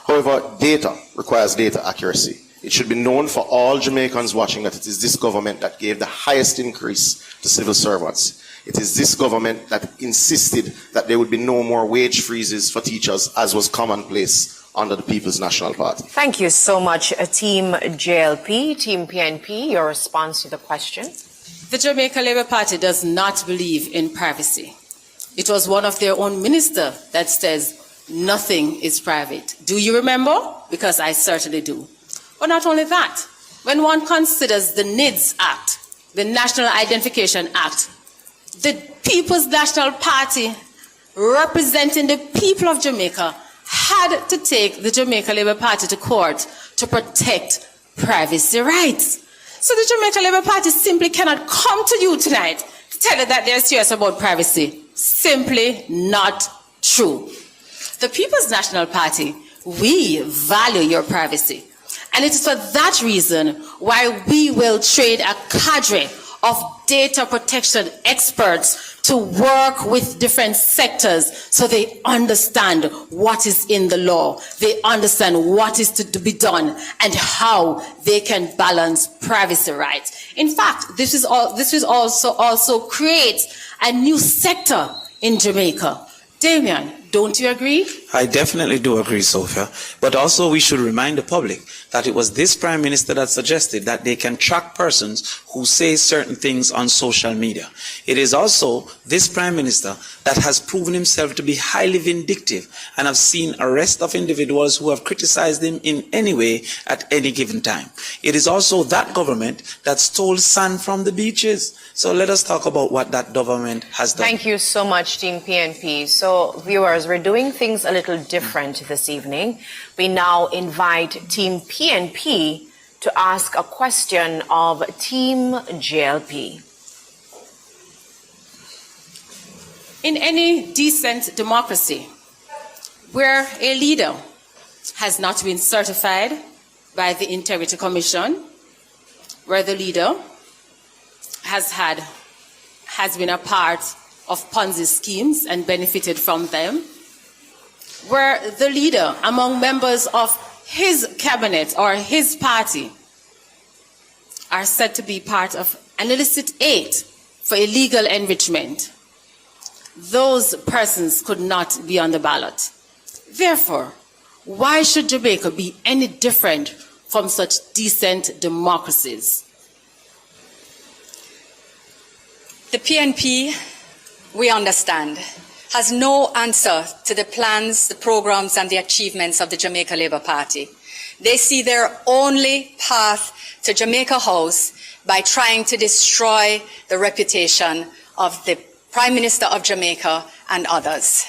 However, data requires data accuracy. It should be known for all Jamaicans watching that it is this government that gave the highest increase to civil servants. It is this government that insisted that there would be no more wage freezes for teachers, as was commonplace under the People's National Party. Thank you so much, Team JLP. Team PNP, your response to the question? The Jamaica Labour Party does not believe in privacy. It was one of their own minister that says nothing is private. Do you remember? Because I certainly do. But not only that, when one considers the NIDS Act, the National Identification Act, the People's National Party, representing the people of Jamaica, had to take the Jamaica Labour Party to court to protect privacy rights. So the Jamaica Labour Party simply cannot come to you tonight to tell you that they're serious about privacy. Simply not true. The People's National Party, we value your privacy. And it is for that reason why we will trade a cadre of data protection experts to work with different sectors so they understand what is in the law, they understand what is to be done, and how they can balance privacy rights. In fact, this also creates a new sector in Jamaica. Damian, don't you agree? I definitely do agree, Sophia. But also we should remind the public that it was this Prime Minister that suggested that they can track persons who say certain things on social media. It is also this Prime Minister that has proven himself to be highly vindictive and have seen arrest of individuals who have criticized him in any way at any given time. It is also that government that stole sand from the beaches. So let us talk about what that government has done. Thank you so much, Team PNP. So, viewers, we're doing things a little different this evening. We now invite Team PNP to ask a question of Team JLP. In any decent democracy, where a leader has not been certified by the Integrity Commission, where the leader has been a part of Ponzi schemes and benefited from them, where the leader among members of his cabinet or his party are said to be part of an illicit aid for illegal enrichment, those persons could not be on the ballot. Therefore, why should Jamaica be any different from such decent democracies? The PNP, we understand, has no answer to the plans, the programs, and the achievements of the Jamaica Labour Party. They see their only path to Jamaica House by trying to destroy the reputation of the Prime Minister of Jamaica and others.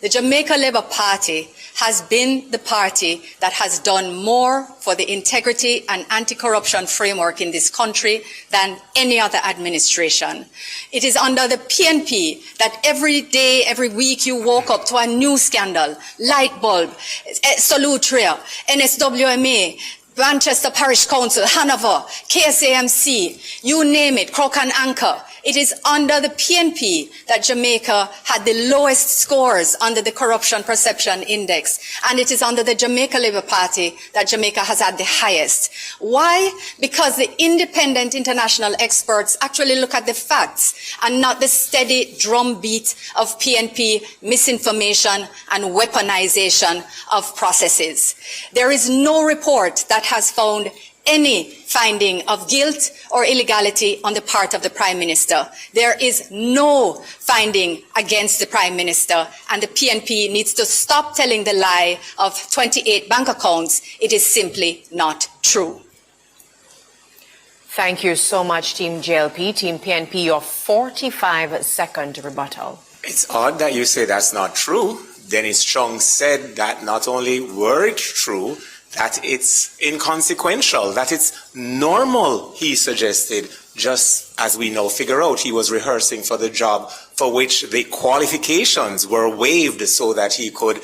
The Jamaica Labour Party has been the party that has done more for the integrity and anti-corruption framework in this country than any other administration. It is under the PNP that every day, every week you woke up to a new scandal, light bulb, Solutria, NSWMA, Manchester Parish Council, Hanover, KSAMC, you name it, Crook and Anchor. It is under the PNP that Jamaica had the lowest scores under the Corruption Perception Index. And it is under the Jamaica Labour Party that Jamaica has had the highest. Why? Because the independent international experts actually look at the facts and not the steady drumbeat of PNP misinformation and weaponization of processes. There is no report that has found any finding of guilt or illegality on the part of the Prime Minister. There is no finding against the Prime Minister, and the PNP needs to stop telling the lie of 28 bank accounts. It is simply not true. Thank you so much, Team JLP. Team PNP, your 45-second rebuttal. It's odd that you say that's not true. Dennis Chung said that not only were it true, that it's inconsequential, that it's normal, he suggested, just as we now figure out he was rehearsing for the job for which the qualifications were waived so that he could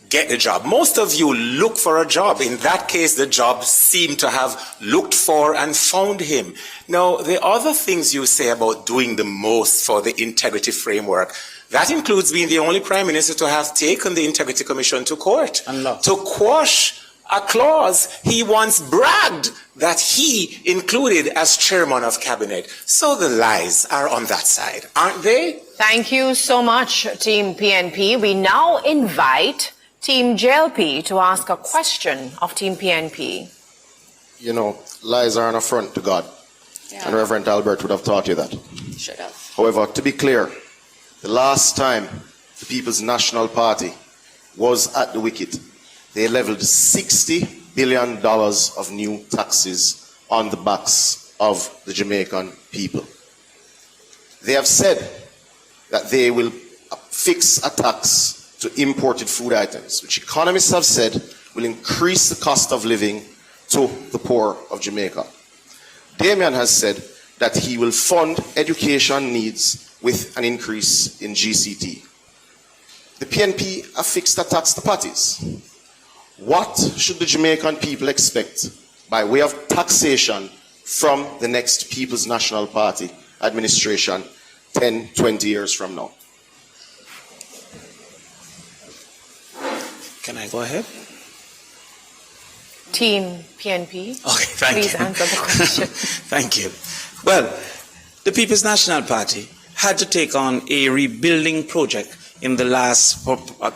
get the job. Most of you look for a job. In that case, the job seemed to have looked for and found him. Now, the other things you say about doing the most for the integrity framework, that includes being the only Prime Minister to have taken the Integrity Commission to court, to quash a clause he once bragged that he included as chairman of cabinet. So the lies are on that side, aren't they? Thank you so much, Team PNP. We now invite Team JLP to ask a question of Team PNP. You know, lies are an affront to God. Yeah. And Reverend Albert would have taught you that. Should have. However, to be clear, the last time the People's National Party was at the wicket, they leveled $60 billion of new taxes on the backs of the Jamaican people. They have said that they will fix a tax to imported food items, which economists have said will increase the cost of living to the poor of Jamaica. Damian has said that he will fund education needs with an increase in GCT. The PNP have fixed a tax to parties. What should the Jamaican people expect by way of taxation from the next People's National Party administration 10, 20 years from now? Can I go ahead? Team PNP, Okay, please answer the question. Thank you. Well, the People's National Party had to take on a rebuilding project in the last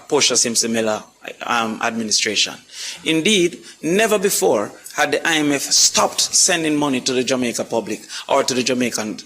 Portia Simpson Miller administration. Indeed, never before had the IMF stopped sending money to the Jamaica public or to the Jamaican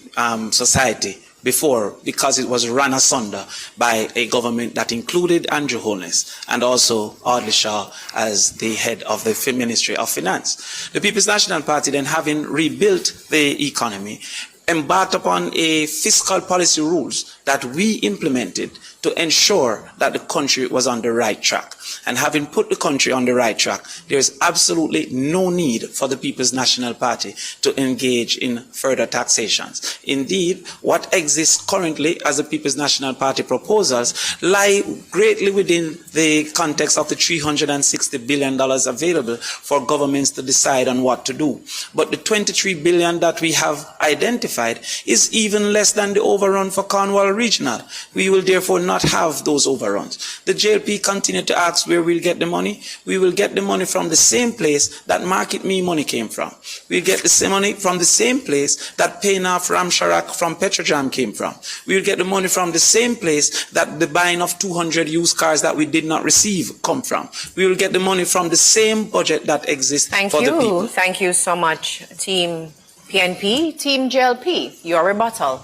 society before, because it was run asunder by a government that included Andrew Holness and also Audley Shaw as the head of the Ministry of Finance. The People's National Party, then having rebuilt the economy, embarked upon a fiscal policy rules that we implemented to ensure that the country was on the right track. And having put the country on the right track, there is absolutely no need for the People's National Party to engage in further taxations. Indeed, what exists currently as the People's National Party proposals lie greatly within the context of the $360 billion available for governments to decide on what to do. But the $23 billion that we have identified is even less than the overrun for Cornwall regional. We will therefore not have those overruns. The JLP continue to ask where we'll get the money. We will get the money from the same place that Market Me money came from. We'll get the same money from the same place that paying off Ramsharak from Petrojam came from. We'll get the money from the same place that the buying of 200 used cars that we did not receive come from. We will get the money from the same budget that exists for the people. Thank you so much, Team PNP. Team JLP, your rebuttal.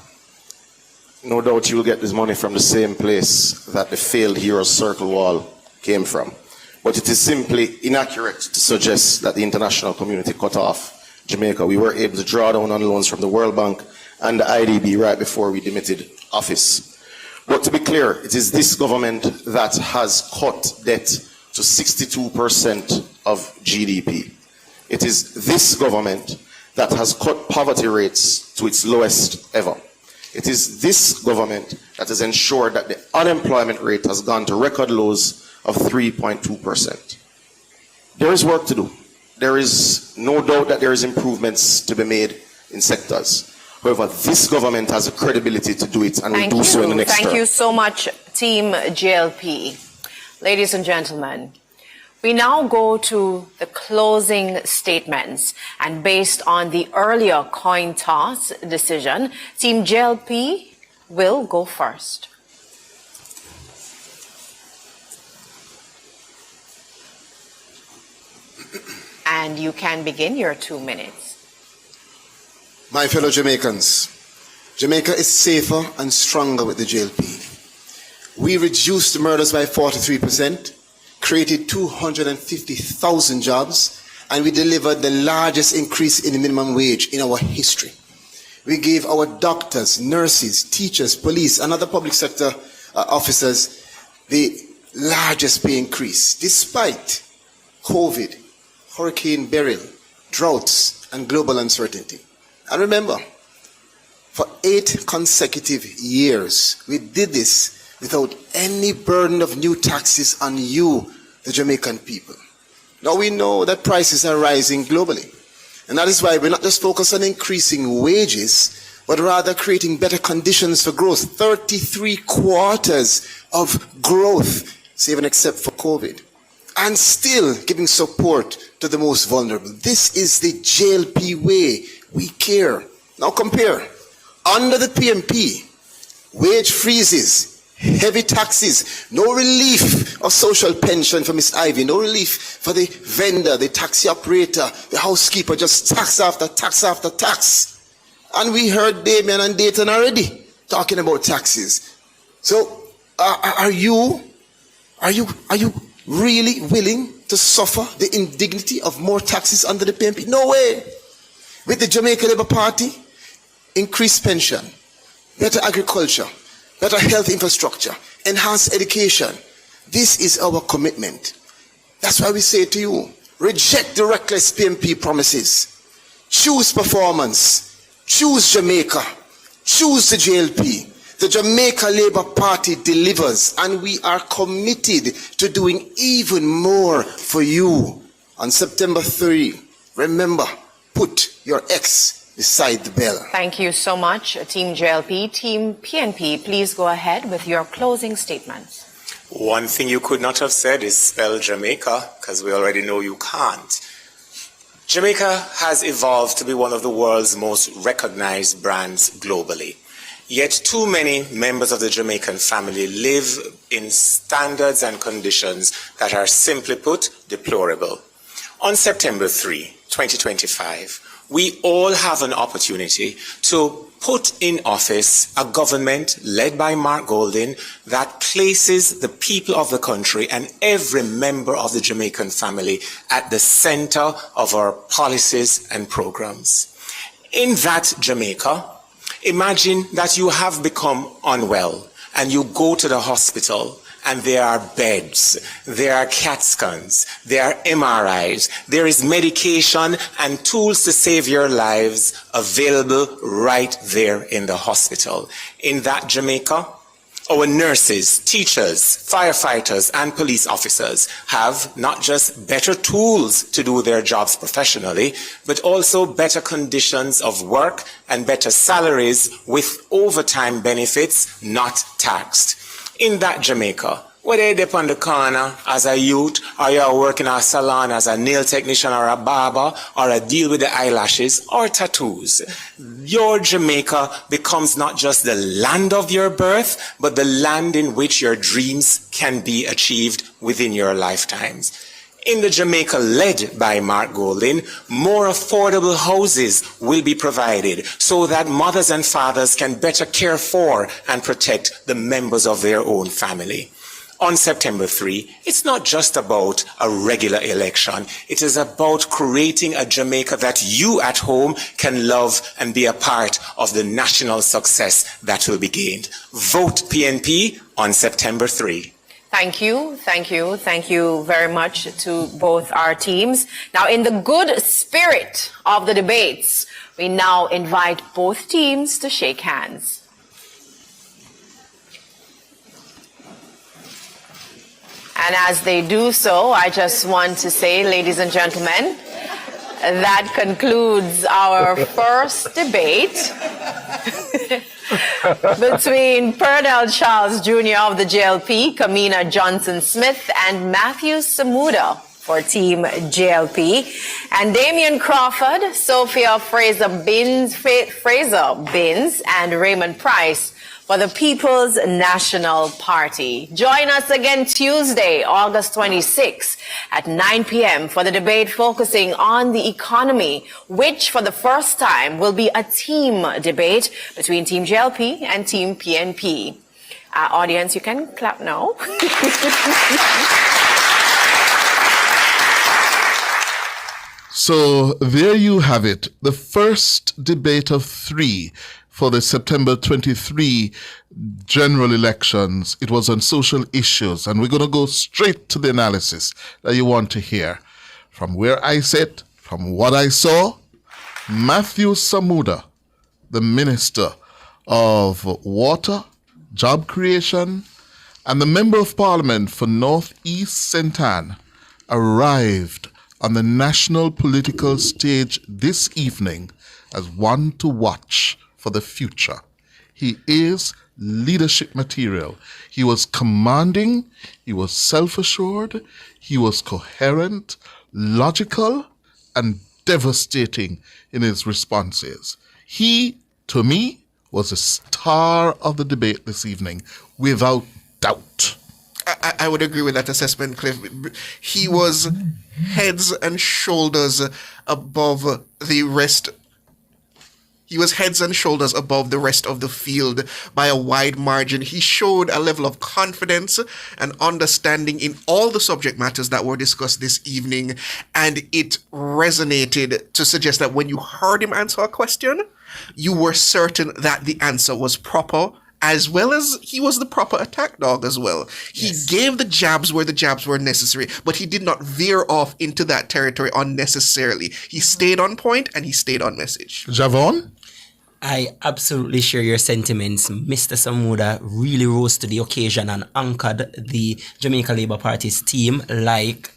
No doubt you will get this money from the same place that the failed Heroes Circle wall came from. But it is simply inaccurate to suggest that the international community cut off Jamaica. We were able to draw down on loans from the World Bank and the IDB right before we demitted office. But to be clear, it is this government that has cut debt to 62% of GDP. It is this government that has cut poverty rates to its lowest ever. It is this government that has ensured that the unemployment rate has gone to record lows of 3.2%. There is work to do. There is no doubt that there is improvements to be made in sectors. However, this government has the credibility to do it and will do so in the next term. Thank you so much, Team JLP. Ladies and gentlemen, we now go to the closing statements. And based on the earlier coin toss decision, Team JLP will go first. And you can begin your 2 minutes. My fellow Jamaicans, Jamaica is safer and stronger with the JLP. We reduced the murders by 43%, created 250,000 jobs, and we delivered the largest increase in the minimum wage in our history. We gave our doctors, nurses, teachers, police, and other public sector officers the largest pay increase, despite COVID, Hurricane Beryl, droughts, and global uncertainty. And remember, for 8 consecutive years, we did this without any burden of new taxes on you, the Jamaican people. Now we know that prices are rising globally. And that is why we're not just focused on increasing wages, but rather creating better conditions for growth. 33 quarters of growth, save and except for COVID. And still giving support to the most vulnerable. This is the JLP way. We care. Now compare. Under the PMP, wage freezes, heavy taxes, no relief of social pension for Miss Ivy, no relief for the vendor, the taxi operator, the housekeeper, just tax after tax after tax. And we heard Damien and Dayton already talking about taxes. So are you really willing to suffer the indignity of more taxes under the PMP? No way. With the Jamaica Labour Party, increased pension, better agriculture, better health infrastructure, enhanced education. This is our commitment. That's why we say to you, reject the reckless PMP promises. Choose performance. Choose Jamaica. Choose the JLP. The Jamaica Labour Party delivers, and we are committed to doing even more for you. On September 3, remember, put your X beside the bell. Thank you so much, Team JLP. Team PNP, please go ahead with your closing statements. One thing you could not have said is spell Jamaica, because we already know you can't. Jamaica has evolved to be one of the world's most recognized brands globally. Yet too many members of the Jamaican family live in standards and conditions that are, simply put, deplorable. On September 3, 2025, we all have an opportunity to put in office a government led by Mark Golding that places the people of the country and every member of the Jamaican family at the center of our policies and programs. In that Jamaica, imagine that you have become unwell and you go to the hospital and there are beds, there are CAT scans, there are MRIs, there is medication and tools to save your lives available right there in the hospital. In that Jamaica, Our nurses, teachers, firefighters, and police officers have not just better tools to do their jobs professionally, but also better conditions of work and better salaries with overtime benefits not taxed. In that Jamaica, whether you're on the corner as a youth, or you're working in a salon as a nail technician or a barber, or a deal with the eyelashes or tattoos, your Jamaica becomes not just the land of your birth, but the land in which your dreams can be achieved within your lifetimes. In the Jamaica led by Mark Golding, more affordable houses will be provided so that mothers and fathers can better care for and protect the members of their own family. On September 3, it's not just about a regular election. It is about creating a Jamaica that you at home can love and be a part of the national success that will be gained. Vote PNP on September 3. Thank you very much to both our teams. Now, in the good spirit of the debates, we now invite both teams to shake hands. And as they do so, I just want to say, ladies and gentlemen, that concludes our first debate between Pernell Charles Jr. of the JLP, Kamina Johnson-Smith, and Matthew Samuda for Team JLP, and Damian Crawford, Sophia Fraser-Binns, and Raymond Price for the People's National Party. Join us again Tuesday, August 26 at 9 p.m. for the debate focusing on the economy, which for the first time will be a team debate between Team JLP and Team PNP. Audience, you can clap now. So there you have it, the first debate of 3 for the September 23 general elections. It was on social issues, and we're going to go straight to the analysis that you want to hear. From where I sit, from what I saw, Matthew Samuda, the Minister of Water, Job Creation, and the Member of Parliament for North East St. Ann, arrived on the national political stage this evening as one to watch for the future. He is leadership material. He was commanding, he was self-assured, he was coherent, logical, and devastating in his responses. He, to me, was the star of the debate this evening, without doubt. I would agree with that assessment, Cliff. He was heads and shoulders above the rest. He was heads and shoulders above the rest of the field by a wide margin. He showed a level of confidence and understanding in all the subject matters that were discussed this evening, and it resonated to suggest that when you heard him answer a question, you were certain that the answer was proper, as well as he was the proper attack dog as well. He gave the jabs where the jabs were necessary, but he did not veer off into that territory unnecessarily. He stayed on point and he stayed on message. Javon? I absolutely share your sentiments. Mr. Samuda really rose to the occasion and anchored the Jamaica Labour Party's team like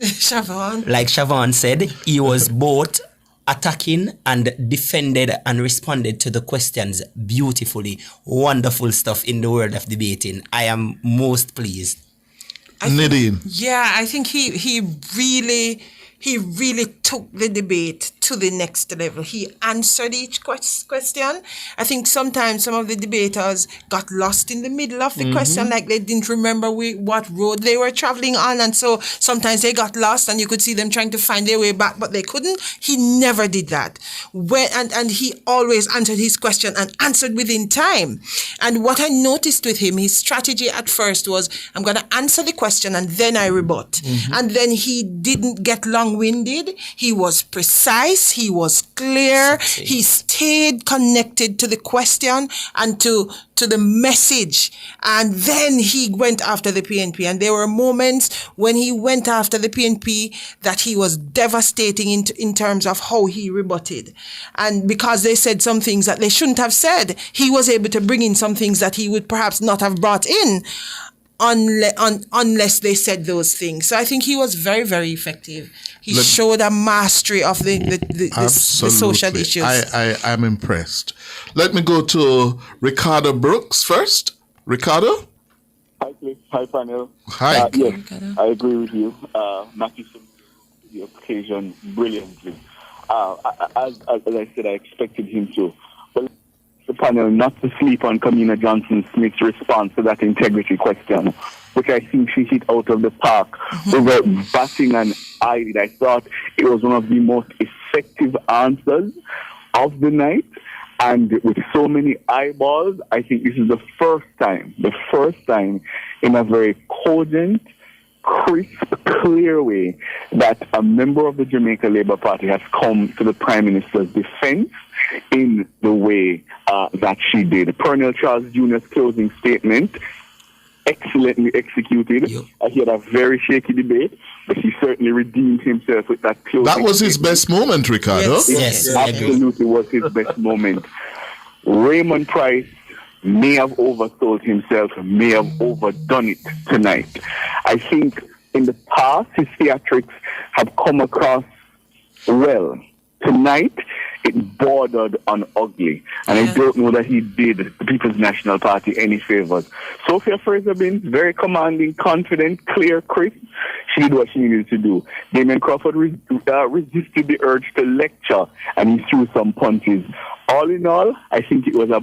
Siobhan said. He was both attacking and defended and responded to the questions beautifully. Wonderful stuff in the world of debating. I am most pleased. Nadine. I think he really took the debate to the next level. He answered each question. I think sometimes some of the debaters got lost in the middle of the question, like they didn't remember what road they were traveling on, and so sometimes they got lost and you could see them trying to find their way back, but they couldn't. He never did that. And he always answered his question and answered within time. And what I noticed with him, his strategy at first was, I'm going to answer the question and then I rebut. And then he didn't get long long-winded. He was precise. He was clear. He stayed connected to the question and to the message. And then he went after the PNP. And there were moments when he went after the PNP that he was devastating in terms of how he rebutted. And because they said some things that they shouldn't have said, he was able to bring in some things that he would perhaps not have brought in unless they said those things. So I think he was very, very effective. He showed a mastery of the social issues. I'm impressed. Let me go to Ricardo Brooks first. Ricardo? Hi, Cliff. Hi, panel. Hi. Yes, I agree with you. Matthew the occasion brilliantly. As I said, I expected him to. But the panel not to sleep on Kamina Johnson-Smith's response to that integrity question, which I think she hit out of the park without batting an eyelid. I thought it was one of the most effective answers of the night. And with so many eyeballs, I think this is the first time in a very cogent, crisp, clear way that a member of the Jamaica Labour Party has come to the Prime Minister's defense in the way that she did. Pernell Charles Jr.'s closing statement, excellently executed. He had a very shaky debate, but he certainly redeemed himself with that closing That was his statement. best moment, Ricardo. Yes, absolutely was his best moment. Raymond Price may have oversold himself, may have overdone it tonight. I think in the past, his theatrics have come across well. Tonight, it bordered on ugly. And I don't know that he did the People's National Party any favors. Sophia Fraser-Binns, very commanding, confident, clear, crisp. She did what she needed to do. Damien Crawford resisted the urge to lecture, and he threw some punches. All in all, I think it was a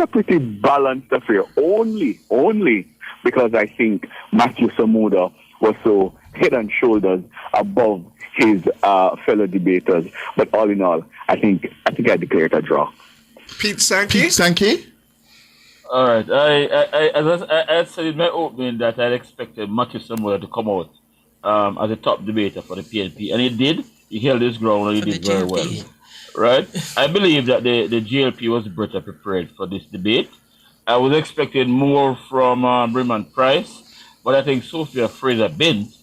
pretty balanced affair. Only because I think Matthew Samuda was so head and shoulders above his fellow debaters. But all in all, I think I declared a draw. Pete Sankey? All right. I said in my opening that I expected Matthew Samuda to come out as a top debater for the PNP, and he did. He held his ground and he did very well. Right? I believe that the GLP was better prepared for this debate. I was expecting more from Raymond Price, but I think Sophia Fraser-Binns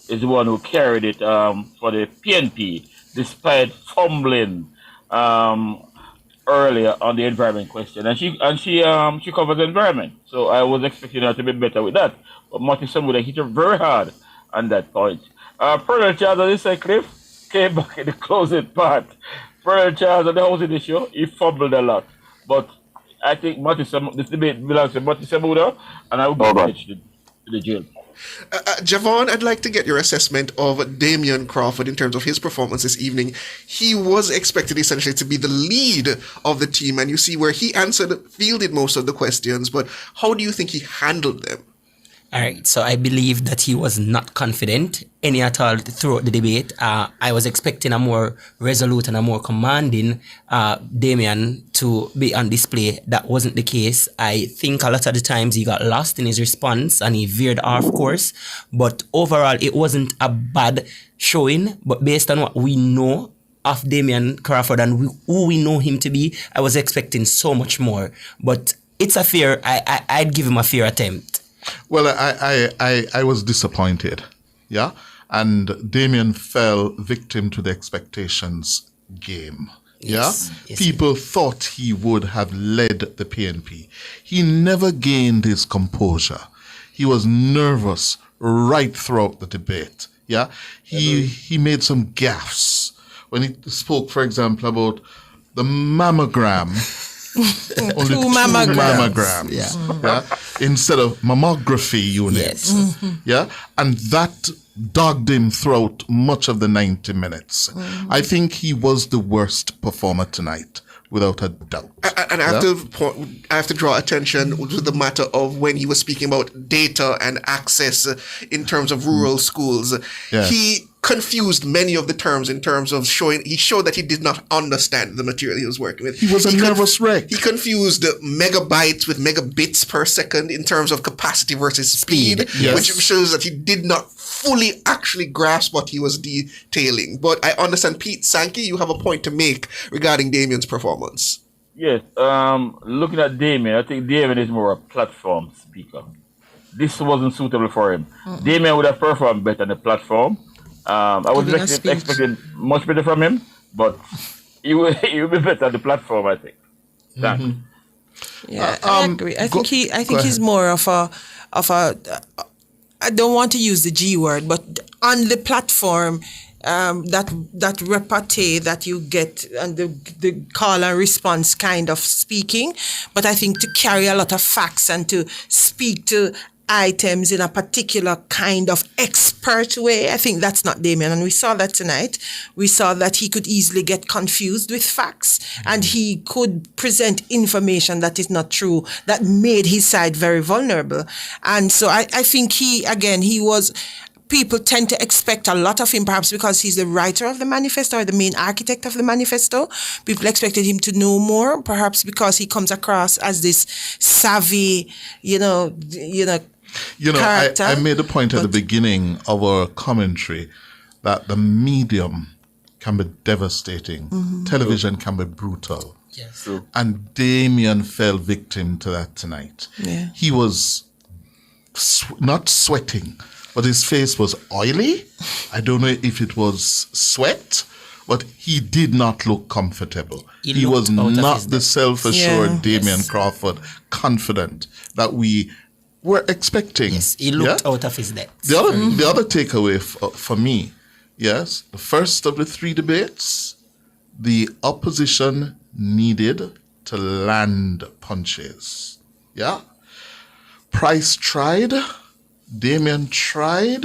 is the one who carried it for the PNP, despite fumbling earlier on the environment question, and she covers the environment. So I was expecting her to be better with that. But Martin Samuda hit her very hard on that point. Pernell Charles, as I said, Cliff, came back in the closing part. Pernell Charles on the housing issue, he fumbled a lot. But I think this debate belongs to Martin Samuda, and I will give it to the jail. Javon, I'd like to get your assessment of Damien Crawford in terms of his performance this evening. He was expected essentially to be the lead of the team, and you see where he fielded most of the questions, but how do you think he handled them? All right, so I believe that he was not confident any at all throughout the debate. I was expecting a more resolute and a more commanding Damien to be on display. That wasn't the case. I think a lot of the times he got lost in his response and he veered off course. But overall, it wasn't a bad showing. But based on what we know of Damien Crawford and who we know him to be, I was expecting so much more. But it's a fair, I'd give him a fair attempt. Well, I was disappointed, yeah? And Damien fell victim to the expectations game, yeah? Yes, people thought he would have led the PNP. He never gained his composure. He was nervous right throughout the debate, yeah? He made some gaffes when he spoke, for example, about the mammogram. Only two mammograms. Yeah. Instead of mammography units. Yeah. And that dogged him throughout much of the 90 minutes. I think he was the worst performer tonight, without a doubt. And I have to draw attention to the matter of when he was speaking about data and access in terms of rural schools. Yes. He confused many of the terms in terms of he showed that he did not understand the material he was working with. He was a nervous wreck. He confused megabytes with megabits per second in terms of capacity versus speed, yes. which shows that he did not fully actually grasp what he was detailing. But I understand, Pete Sankey, you have a point to make regarding Damien's performance. Yes, looking at Damien, I think Damien is more a platform speaker. This wasn't suitable for him. Damien would have performed better on the platform. I was expecting much better from him, but he will be better on the platform, I think. Thanks. Yeah, I agree. I think he's more of a I don't want to use the G word, but on the platform, that repartee that you get and the call and response kind of speaking, but I think to carry a lot of facts and to speak to items in a particular kind of expert way, I think that's not Damien, and we saw that tonight. We saw that he could easily get confused with facts, and he could present information that is not true, that made his side very vulnerable. And so I think people tend to expect a lot of him, perhaps because he's the writer of the manifesto or the main architect of the manifesto. People expected him to know more, perhaps because he comes across as this savvy, character. I made a point at the beginning of our commentary that the medium can be devastating. Mm-hmm. Television can be brutal. Yes. And Damien fell victim to that tonight. Yeah. He was not sweating, but his face was oily. I don't know if it was sweat, but he did not look comfortable. He was not the self-assured Damien Crawford, confident that we were expecting. Yes, he looked out of his depth. The other takeaway for me, yes, the first of the three debates, the opposition needed to land punches. Yeah? Price tried, Damien tried,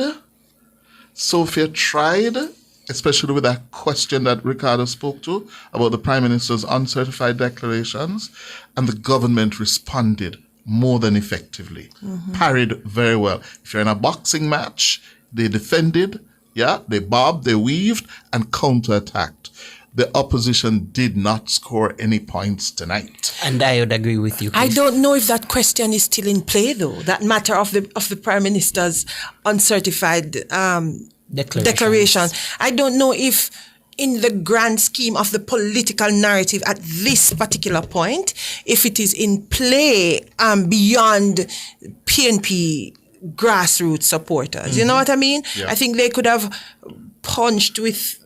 Sophia tried, especially with that question that Ricardo spoke to about the Prime Minister's uncertified declarations, and the government responded more than effectively, parried very well. If you're in a boxing match, they defended, they bobbed, they weaved, and counterattacked. The opposition did not score any points tonight. And I would agree with you, Chris. I don't know if that question is still in play, though. That matter of the Prime Minister's uncertified declaration. I don't know if, in the grand scheme of the political narrative at this particular point, if it is in play beyond PNP grassroots supporters. You know what I mean? Yeah. I think they could have punched with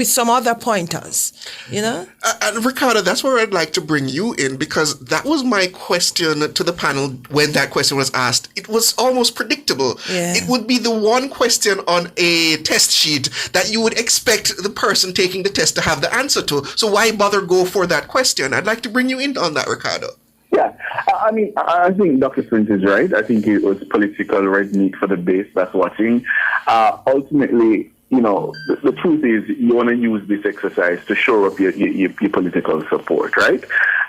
some other pointers, And Ricardo, that's where I'd like to bring you in, because that was my question to the panel when that question was asked. It was almost predictable. Yeah. It would be the one question on a test sheet that you would expect the person taking the test to have the answer to. So why bother go for that question? I'd like to bring you in on that, Ricardo. Yeah, I mean, I think Dr. Sprint is right. I think it was political red meat for the base that's watching. Ultimately, the truth is you want to use this exercise to shore up your political support, right?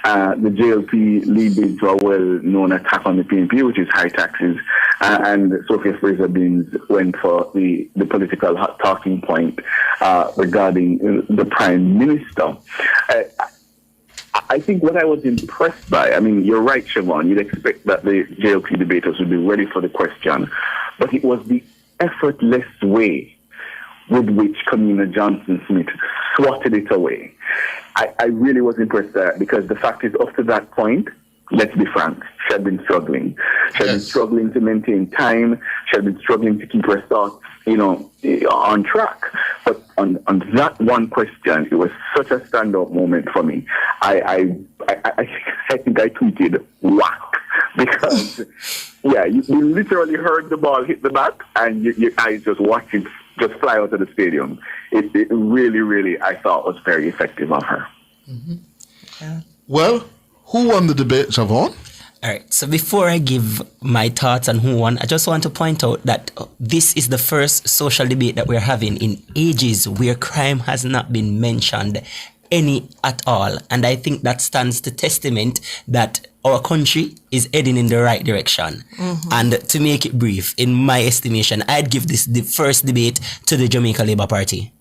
The JLP lead bid to a well-known attack on the PNP, which is high taxes, and Sophia Fraser-Binns went for the political talking point regarding the Prime Minister. I think what I was impressed by, you're right, Siobhan, you'd expect that the JLP debaters would be ready for the question, but it was the effortless way with which Kamina Johnson-Smith swatted it away. I really was impressed there, because the fact is, up to that point, let's be frank, she had been struggling. She had been struggling to maintain time. She had been struggling to keep her thoughts, on track. But on that one question, it was such a standout moment for me. I think I tweeted whack, because you literally heard the ball hit the bat, and your eyes just watched it just fly out of the stadium. It really, really, I thought, was very effective of her. Mm-hmm. Yeah. Well, who won the debate, Siobhan? All right, so before I give my thoughts on who won, I just want to point out that this is the first social debate that we're having in ages where crime has not been mentioned any at all. And I think that stands to testament that our country is heading in the right direction. And to make it brief, in my estimation, I'd give this the first debate to the Jamaica Labour Party.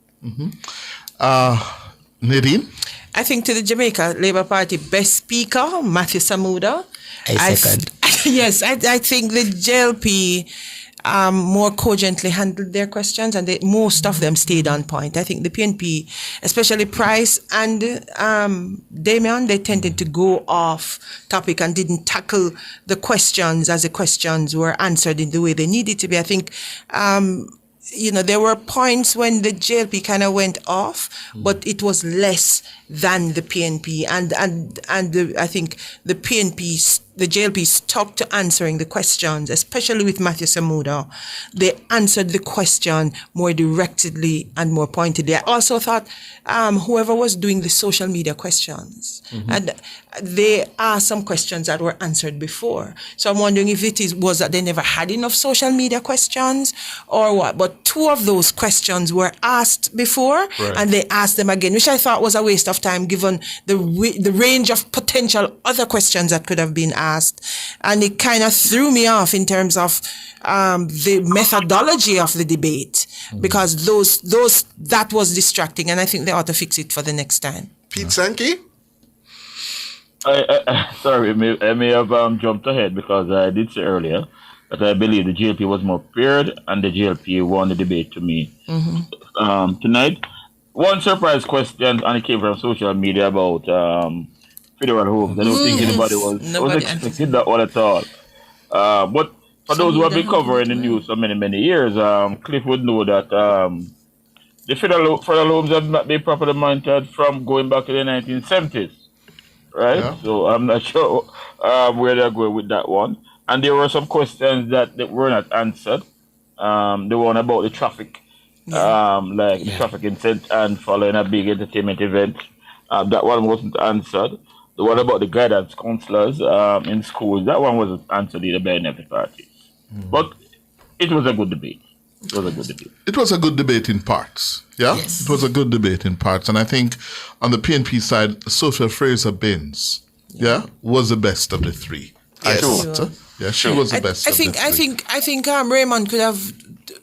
Nadine? I think to the Jamaica Labour Party best speaker, Matthew Samuda. I second. Yes, I think the JLP more cogently handled their questions, and most of them stayed on point. I think the PNP, especially Price and Damian, they tended to go off topic and didn't tackle the questions as the questions were answered in the way they needed to be. I think there were points when the JLP kind of went off, but it was less than the PNP, and I think the PNP, the JLP stuck to answering the questions, especially with Matthew Samuda. They answered the question more directly and more pointedly. I also thought whoever was doing the social media questions, and they asked some questions that were answered before. So I'm wondering if was that they never had enough social media questions or what. But two of those questions were asked before, and they asked them again, which I thought was a waste of time given the range of potential other questions that could have been asked. And it kind of threw me off in terms of the methodology of the debate, because that was distracting, and I think they ought to fix it for the next time. Pete Sankey? Sorry, I may have jumped ahead because I did say earlier that I believe the GLP was more prepared and the GLP won the debate to me tonight. One surprise question, and it came from social media about federal homes. I don't think anybody was expecting that one at all. But for those who have been covering the news for many, many years, Cliff would know that the federal homes have not been properly monitored from going back to the 1970s. Right? Yeah. So I'm not sure where they're going with that one. And there were some questions that were not answered. The one about the traffic, the traffic incident and following a big entertainment event. That one wasn't answered. The one about the guidance counselors in schools, that one wasn't answered either by any of the parties. But it was a good debate. It was a good debate in parts. Yeah? Yes. It was a good debate in parts. And I think on the PNP side, Sophia Fraser-Binns, was the best of the three. Yes. I thought. Yeah, she was the best of the three. I think Raymond could have,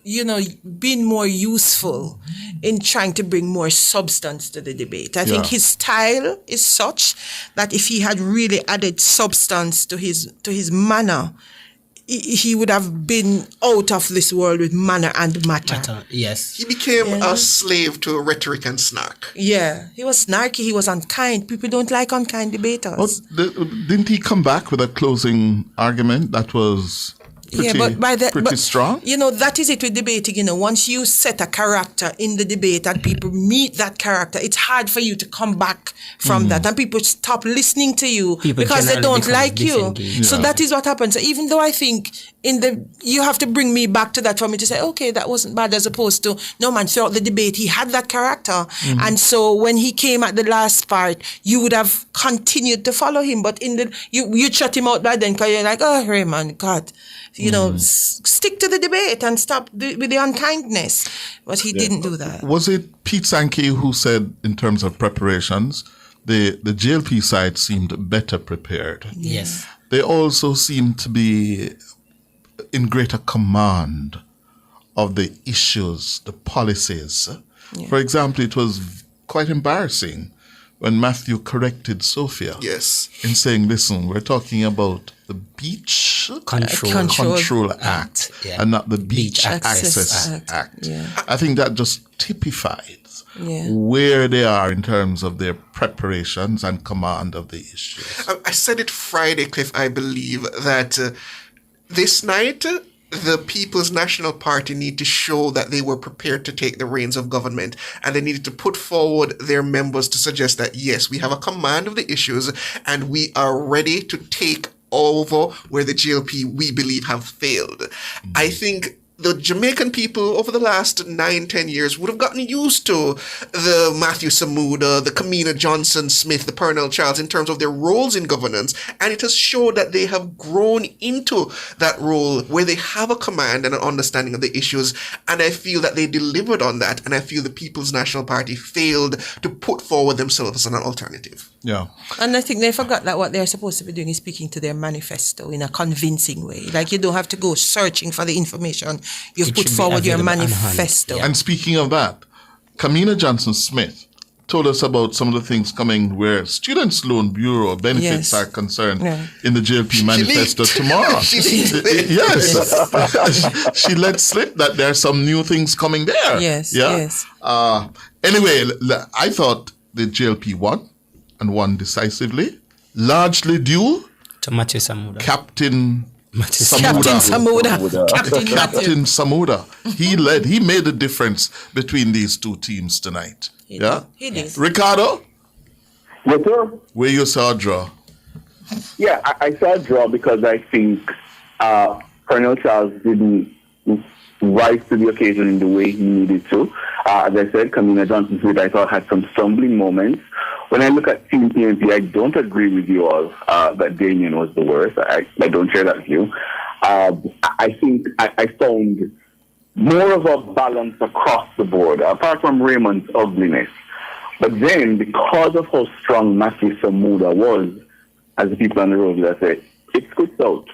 been more useful in trying to bring more substance to the debate. I think his style is such that if he had really added substance to his manner, he would have been out of this world with manner and matter. Yes. He became a slave to rhetoric and snark. Yeah. He was snarky. He was unkind. People don't like unkind debaters. Didn't he come back with a closing argument that was pretty strong? That is it with debating. Once you set a character in the debate and people meet that character, it's hard for you to come back from that. And people stop listening to you because they don't like you. Yeah. So that is what happens. So even though I think you have to bring me back to that for me to say, okay, that wasn't bad, as opposed to, no man, throughout the debate, he had that character. And so when he came at the last part, you would have continued to follow him. But you shut him out by then because you're like, oh, Raymond, God. Stick to the debate and stop with the unkindness. But he didn't do that. Was it Pete Sankey who said, in terms of preparations, the JLP side seemed better prepared? Yes. They also seemed to be in greater command of the issues, the policies. Yeah. For example, it was quite embarrassing when Matthew corrected Sophia. Yes. In saying, listen, we're talking about the Beach Control Act and not the Beach Access Act. Yeah. I think that just typifies where they are in terms of their preparations and command of the issues. I said it Friday, Cliff, I believe, that this night the People's National Party need to show that they were prepared to take the reins of government, and they needed to put forward their members to suggest that, yes, we have a command of the issues and we are ready to take over where the GLP, we believe, have failed. I think the Jamaican people over the last 9-10 years would have gotten used to the Matthew Samuda, the Kamina Johnson Smith, the Pernell Childs in terms of their roles in governance. And it has showed that they have grown into that role where they have a command and an understanding of the issues. And I feel that they delivered on that. And I feel the People's National Party failed to put forward themselves as an alternative. Yeah. And I think they forgot that what they're supposed to be doing is speaking to their manifesto in a convincing way. Like you don't have to go searching for the information. You've put forward your manifesto. And speaking of that, Kamina Johnson-Smith told us about some of the things coming where Students' Loan Bureau benefits are concerned in the JLP manifesto tomorrow. Yes. She let slip that there are some new things coming there. Yes. Anyway, I thought the JLP won and won decisively, largely due to Matthew Samuda. Captain Samuda. He made a difference between these two teams tonight. He did. Ricardo? Yes, sir. Where you saw a draw? Yeah, I saw a draw because I think Colonel Charles didn't rise to the occasion in the way he needed to. As I said, Kamina Johnson-Smith, I thought, had some stumbling moments. When I look at Team PNP, I don't agree with you all that Damien was the worst. I don't share that view. I think I found more of a balance across the board, apart from Raymond's ugliness. But then, because of how strong Matthew Samuda was, as the people on the road would say, it scoots out.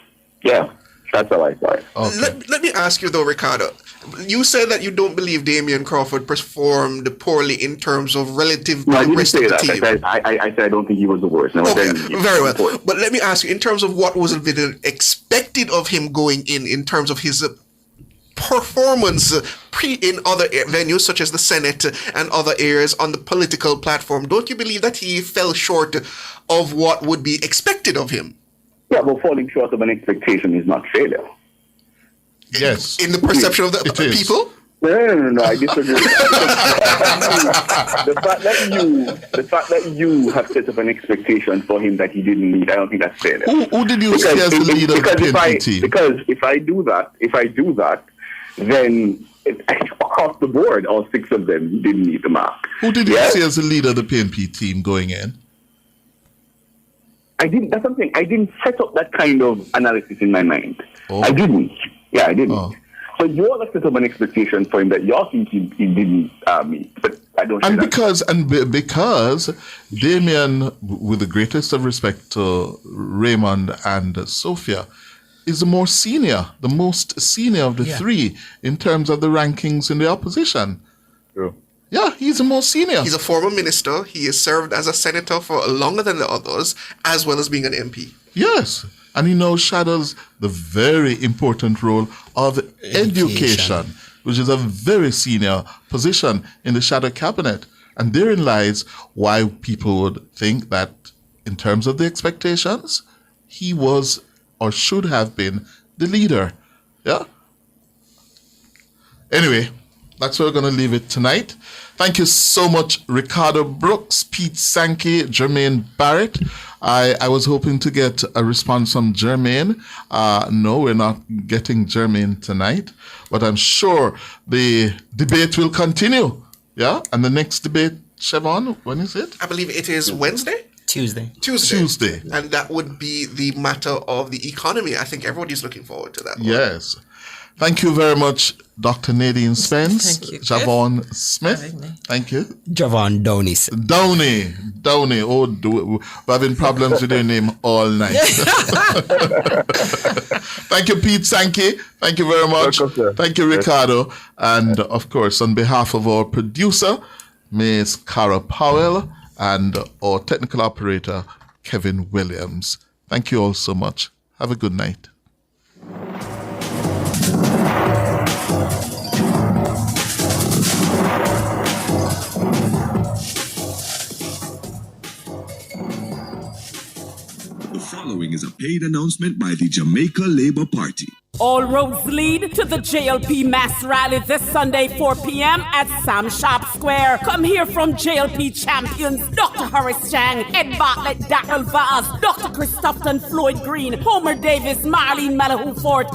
Yeah, that's how I saw it. Okay. Let me ask you though, Ricardo. You said that you don't believe Damian Crawford performed poorly in terms of relative No, I didn't rest say of the that. team. I said I don't think he was the worst. No, Okay, very well. But let me ask you, in terms of what was expected of him going in terms of his performance in other venues such as the Senate and other areas on the political platform, don't you believe that he fell short of what would be expected of him? Yeah, but falling short of an expectation is not failure. Yes. In the perception of the people? No, I disagree. The fact that you have set up an expectation for him that he didn't meet, I don't think that's failure. Who did you see as the leader of the PNP team? Because if I do that, then across the board, all six of them didn't meet the mark. Who did you see as the leader of the PNP team going in? That's something. I didn't set up that kind of analysis in my mind. Oh. I didn't. Yeah, I didn't. Oh. So you all set up an expectation for him that you all think he didn't meet, but I don't. Because Damien, with the greatest of respect to Raymond and Sophia, is the most senior of the three in terms of the rankings in the opposition. True. Yeah, he's the most senior. He's a former minister. He has served as a senator for longer than the others, as well as being an MP. Yes, and he now shadows the very important role of education, which is a very senior position in the shadow cabinet. And therein lies why people would think that in terms of the expectations, he was or should have been the leader. Yeah? Anyway, that's where we're going to leave it tonight. Thank you so much, Ricardo Brooks, Pete Sankey, Jermaine Barrett. I was hoping to get a response from Jermaine. No, we're not getting Jermaine tonight, but I'm sure the debate will continue. Yeah? And the next debate, Siobhan, when is it? I believe it is Wednesday? Tuesday. And that would be the matter of the economy. I think everybody's looking forward to that one. Yes. Thank you very much, Dr. Nadine Spence. Thank you, Javon Smith. Thank you. Javon Downey. Downey. Oh, we're having problems with your name all night. Thank you, Pete Sankey. Thank you very much. Welcome, thank you, Ricardo. And, of course, on behalf of our producer, Ms. Cara Powell, and our technical operator, Kevin Williams. Thank you all so much. Have a good night. The following is a paid announcement by the Jamaica Labour Party. All roads lead to the JLP mass rally this Sunday, 4 p.m. at Sam Sharp Square. Come hear from JLP champions Dr. Horace Chang, Ed Bartlett, Darrell Vaz, Dr. Christopherson, Floyd Green, Homer Davis, Marlene Malahou Ford.